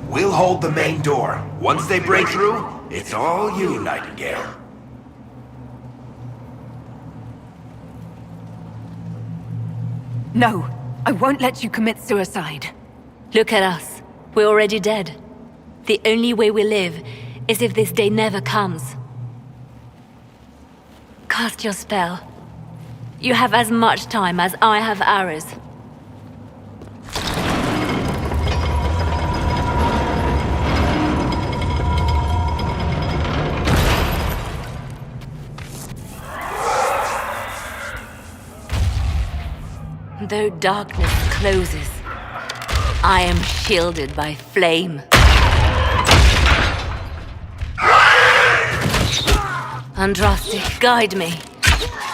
We'll hold the main door. Once they break through, it's all you, Nightingale. No, I won't let you commit suicide. Look at us. We're already dead. The only way we live is if this day never comes. Cast your spell. You have as much time as I have hours. Though darkness closes, I am shielded by flame. Andraste, guide me.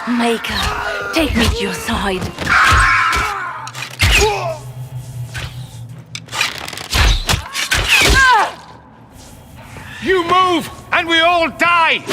Maker, take me to your side. You move, and we all die!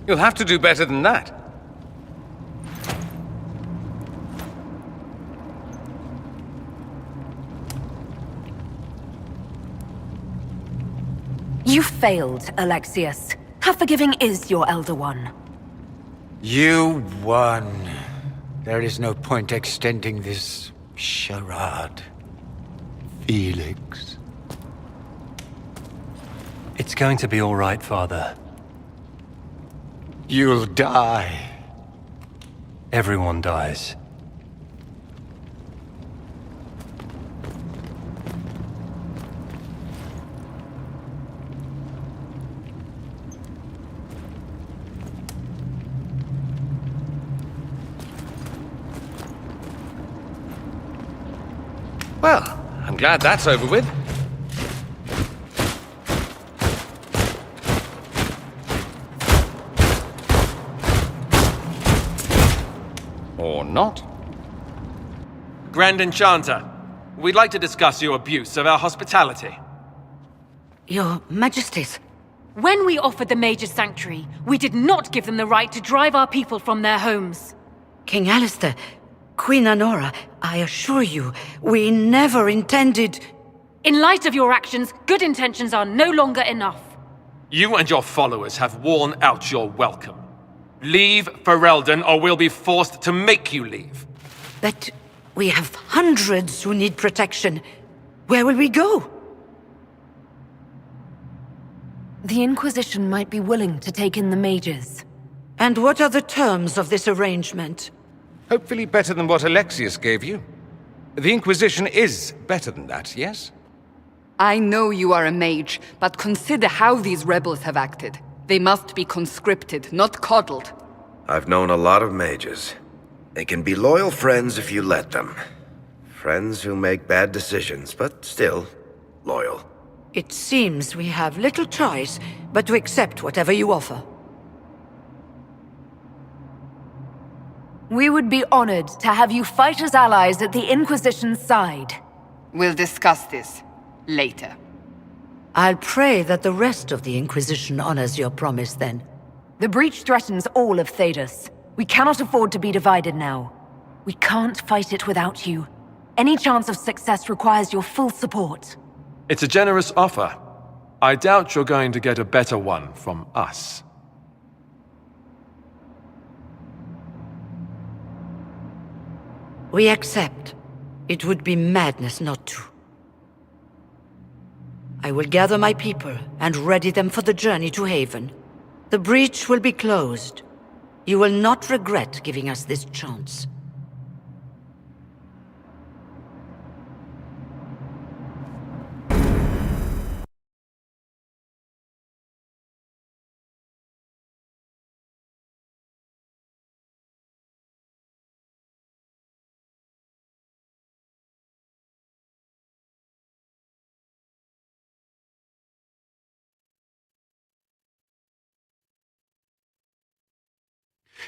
You'll have to do better than that. You failed, Alexius. How forgiving is your Elder One? You won. There is no point extending this charade. Felix. It's going to be all right, Father. You'll die. Everyone dies. Well, I'm glad that's over with. Or not. Grand Enchanter, we'd like to discuss your abuse of our hospitality. Your Majesties. When we offered the Mage's Sanctuary, we did not give them the right to drive our people from their homes. King Alistair, Queen Anora, I assure you, we never intended... In light of your actions, good intentions are no longer enough. You and your followers have worn out your welcome. Leave Ferelden, or we'll be forced to make you leave. But we have hundreds who need protection. Where will we go? The Inquisition might be willing to take in the mages. And what are the terms of this arrangement? Hopefully better than what Alexius gave you. The Inquisition is better than that, yes? I know you are a mage, but consider how these rebels have acted. They must be conscripted, not coddled. I've known a lot of mages. They can be loyal friends if you let them. Friends who make bad decisions, but still loyal. It seems we have little choice but to accept whatever you offer. We would be honored to have you fight as allies at the Inquisition's side. We'll discuss this later. I'll pray that the rest of the Inquisition honors your promise then. The breach threatens all of Thedas. We cannot afford to be divided now. We can't fight it without you. Any chance of success requires your full support. It's a generous offer. I doubt you're going to get a better one from us. We accept. It would be madness not to. I will gather my people and ready them for the journey to Haven. The breach will be closed. You will not regret giving us this chance.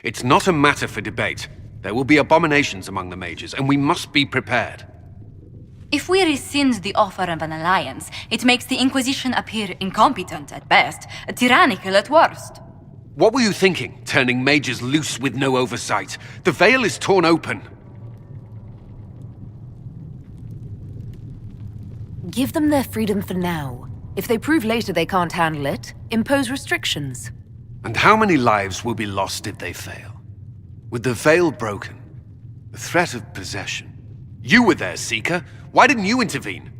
It's not a matter for debate. There will be abominations among the mages, and we must be prepared. If we rescind the offer of an alliance, it makes the Inquisition appear incompetent at best, tyrannical at worst. What were you thinking, turning mages loose with no oversight? The veil is torn open. Give them their freedom for now. If they prove later they can't handle it, impose restrictions. And how many lives will be lost if they fail? With the veil broken, the threat of possession. You were there, Seeker. Why didn't you intervene?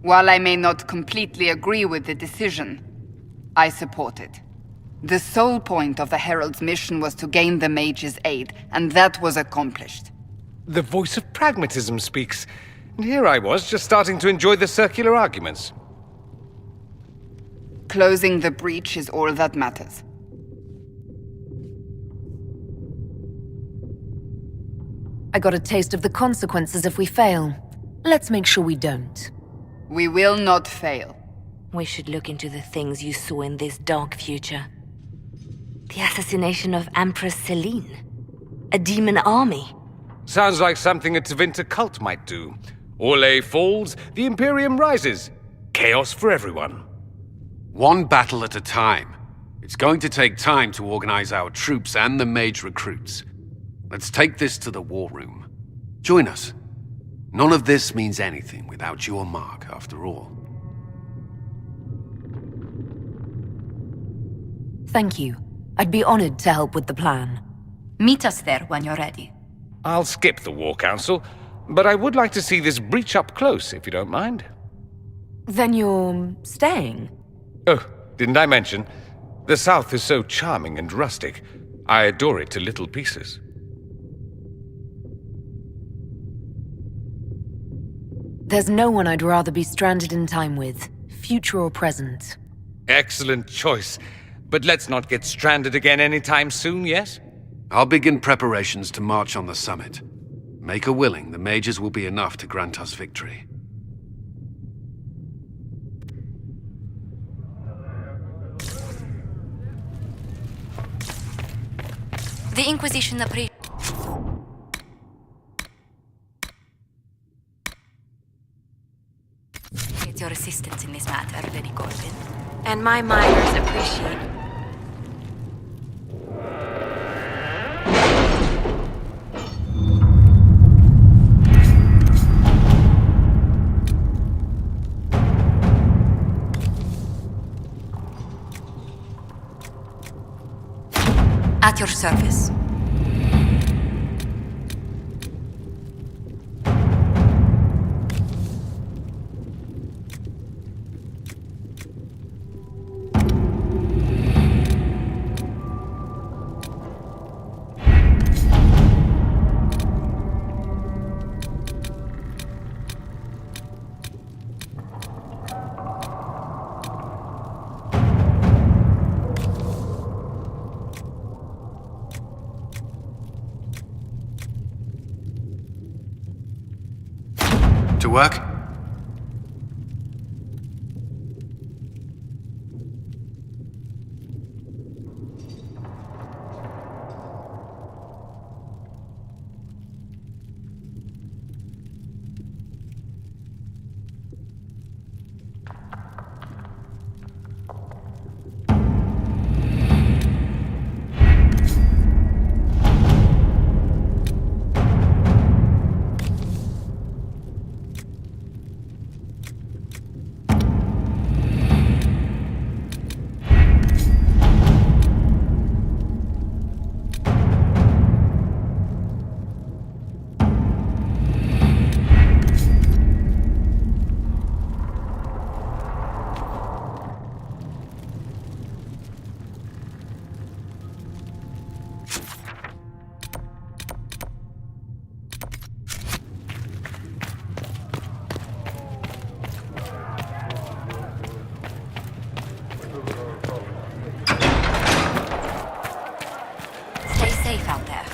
While I may not completely agree with the decision, I support it. The sole point of the Herald's mission was to gain the mage's aid, and that was accomplished. The voice of pragmatism speaks. And here I was, just starting to enjoy the circular arguments. Closing the breach is all that matters. I got a taste of the consequences if we fail. Let's make sure we don't. We will not fail. We should look into the things you saw in this dark future. The assassination of Empress Celine. A demon army. Sounds like something a Tevinter cult might do. Orlais falls, the Imperium rises. Chaos for everyone. One battle at a time. It's going to take time to organize our troops and the mage recruits. Let's take this to the war room. Join us. None of this means anything without your mark, after all. Thank you. I'd be honored to help with the plan. Meet us there when you're ready. I'll skip the War Council, but I would like to see this breach up close, if you don't mind. Then you're staying? Oh, didn't I mention? The South is so charming and rustic. I adore it to little pieces. There's no one I'd rather be stranded in time with, future or present. Excellent choice. But let's not get stranded again anytime soon, yes? I'll begin preparations to march on the summit. Maker willing, the mages will be enough to grant us victory. The Inquisition appreciates your assistance in this matter, Lady Corbin. And my miners appreciate. At your service. to work? Stay safe out there.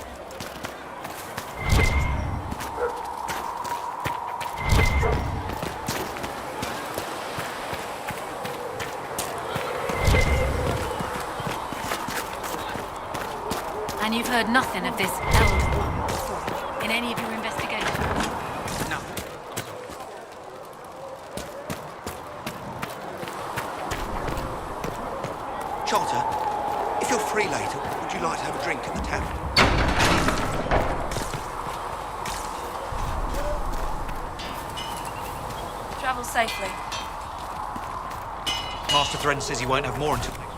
And you've heard nothing of this Elder One before, in any of your investigations? No. Charter, if you're free later, would you like to have a drink at the tavern? Travel safely. Master Thren says he won't have more until next week.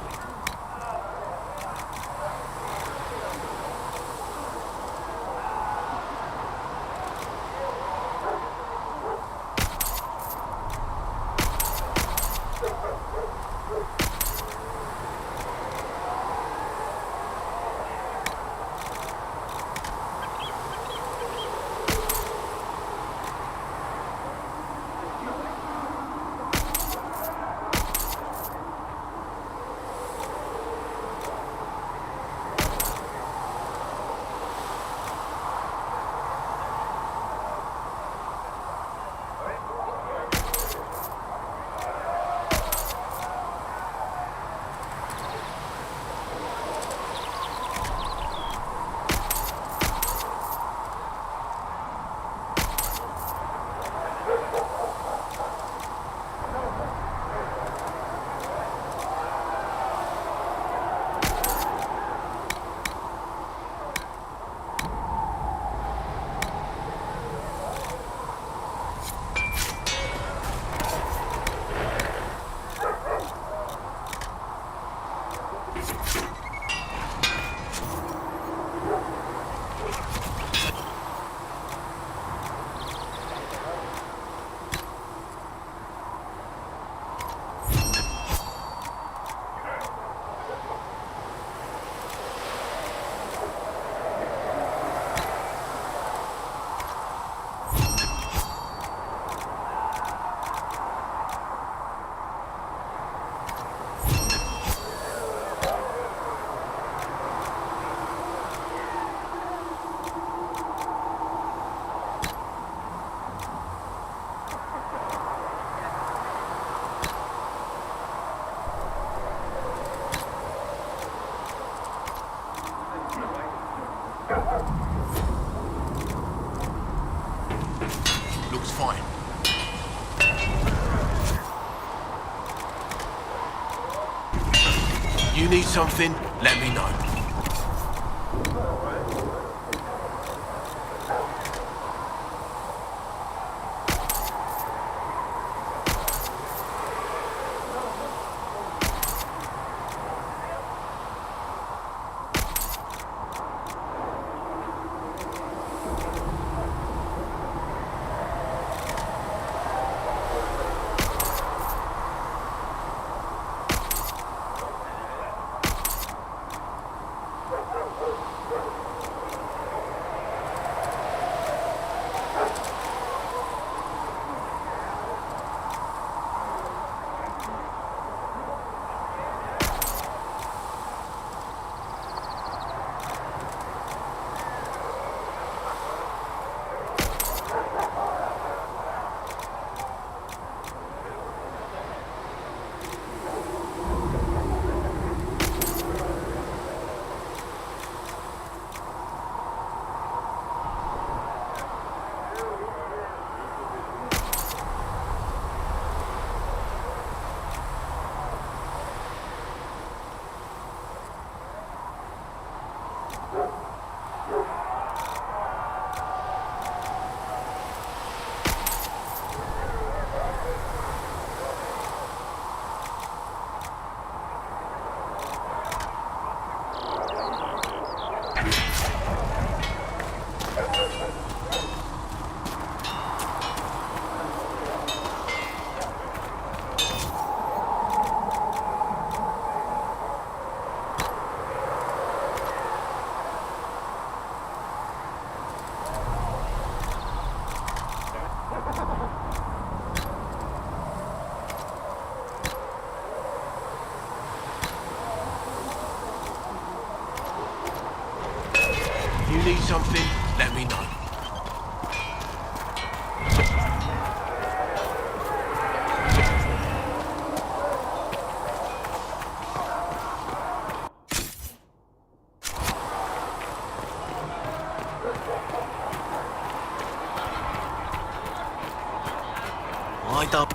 Looks fine. You need something? Let me know. something, let me know. I don't...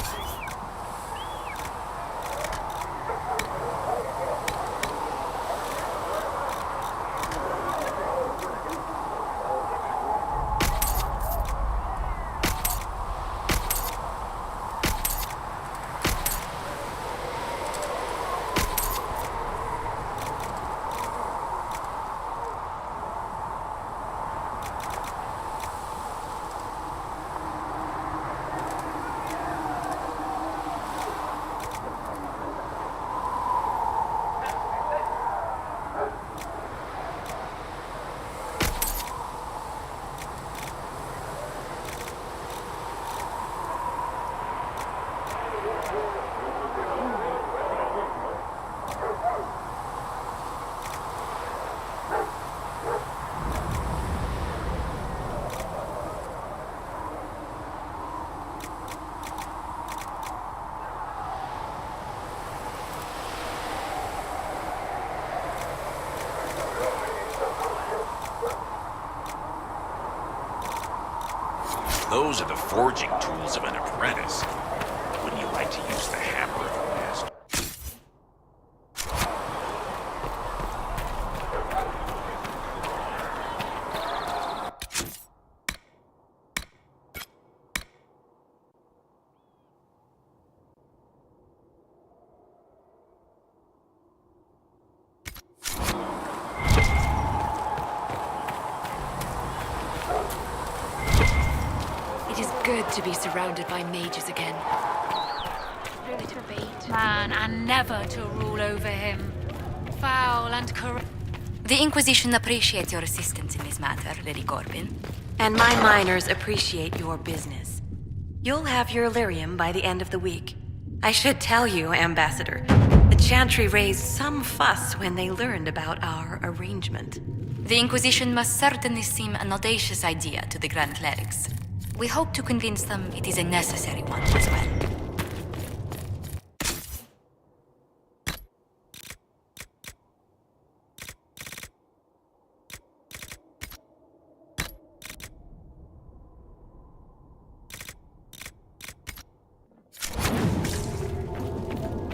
Those are the forging tools of an apprentice. Wouldn't you like to use the hammer of a master? It is good to be surrounded by mages again. To beat man and never to rule over him. Foul and corrupt. The Inquisition appreciates your assistance in this matter, Lady Corbin. And my miners appreciate your business. You'll have your Illyrium by the end of the week. I should tell you, Ambassador, the Chantry raised some fuss when they learned about our arrangement. The Inquisition must certainly seem an audacious idea to the Grand Clerics. We hope to convince them it is a necessary one as well.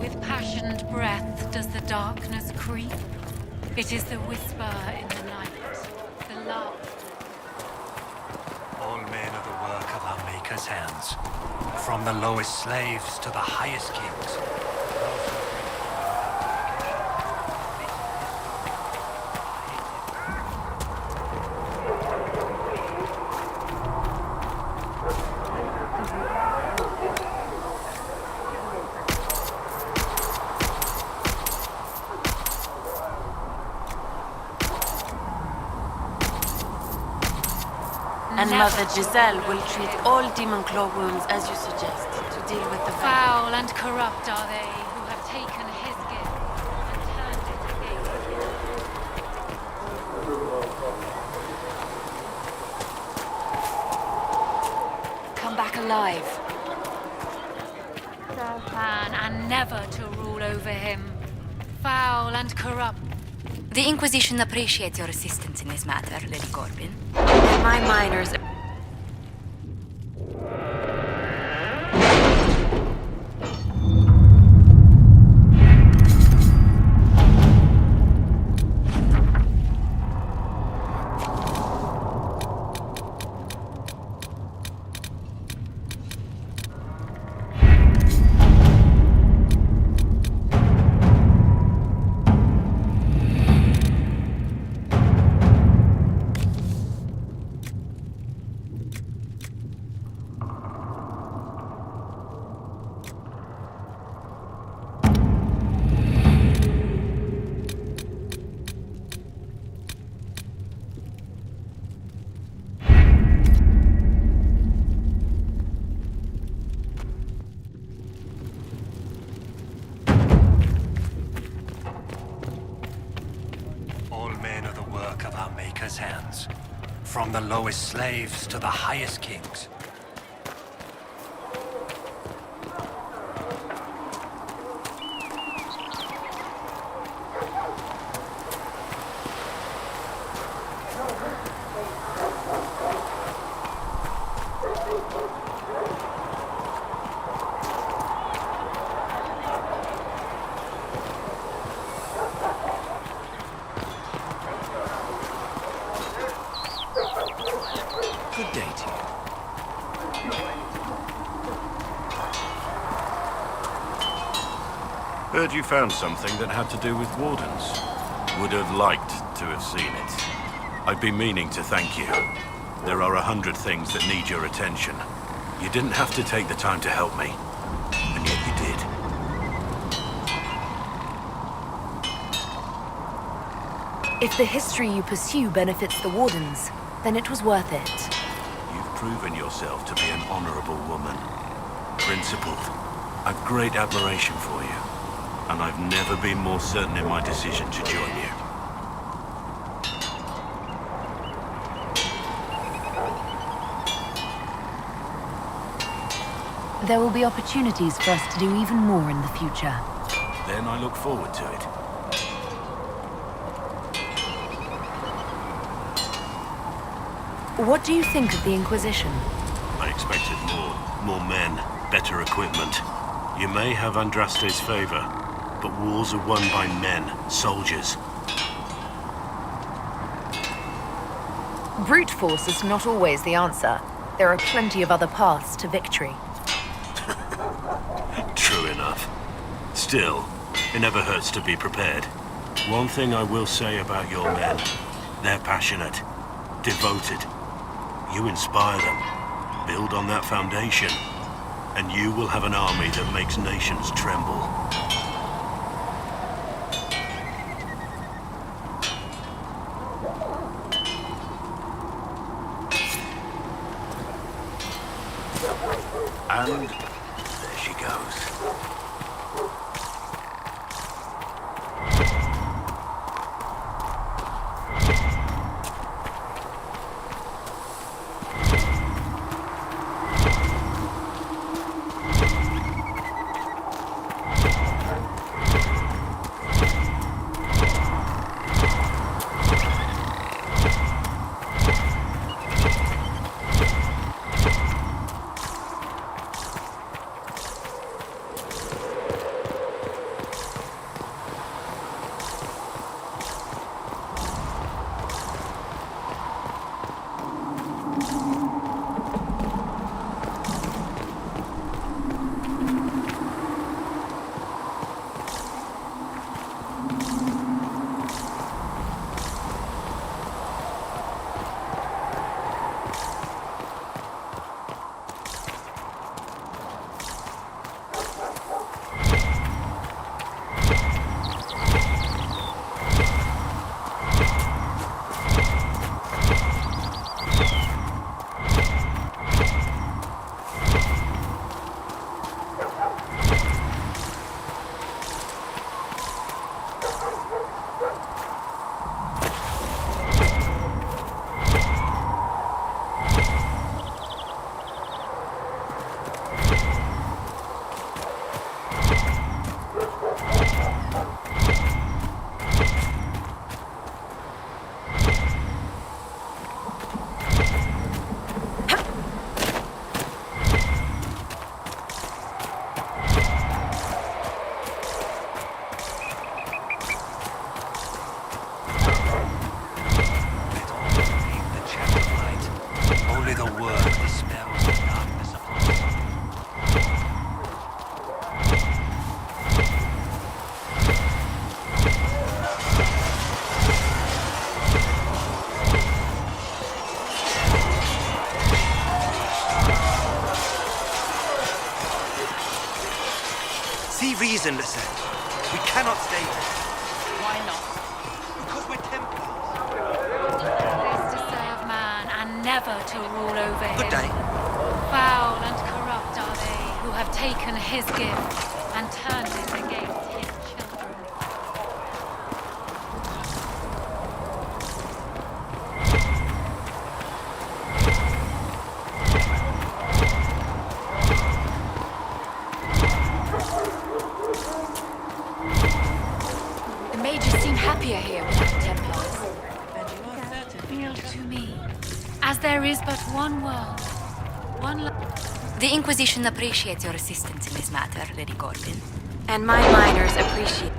With passionate breath does the darkness creep. It is the whisper in the night, the love. All men are the work of our Maker's hands. From the lowest slaves to the highest kings. And Mother Giselle will treat all demon claw wounds as you suggest, to deal with the Foul and corrupt are they who have taken his gift and turned it against him. Come back alive. Man and never to rule over him. Foul and corrupt. The Inquisition appreciates your assistance in this matter, Lady Corbin. And my miners... From the lowest slaves to the highest kings. Good day to you. Heard you found something that had to do with wardens. Would have liked to have seen it. I've been meaning to thank you. There are 100 things that need your attention. You didn't have to take the time to help me, and yet you did. If the history you pursue benefits the Wardens, then it was worth it. You've proven yourself to be an honorable woman. Principled. I've great admiration for you, and I've never been more certain in my decision to join you. There will be opportunities for us to do even more in the future. Then I look forward to it. What do you think of the Inquisition? I expected more. More men, better equipment. You may have Andraste's favor, but wars are won by men, soldiers. Brute force is not always the answer. There are plenty of other paths to victory. True enough. Still, it never hurts to be prepared. One thing I will say about your men, they're passionate, devoted. You inspire them. Build on that foundation, and you will have an army that makes nations tremble. And there she goes. Reason, listen. We cannot stay here. Why not? Because we're Templars. This to serve man and never to rule over him. Good day. Foul and corrupt are they who have taken his gift and turned it against his children. there is but one world. The Inquisition appreciates your assistance in this matter, Lady Gordon. And my miners appreciate...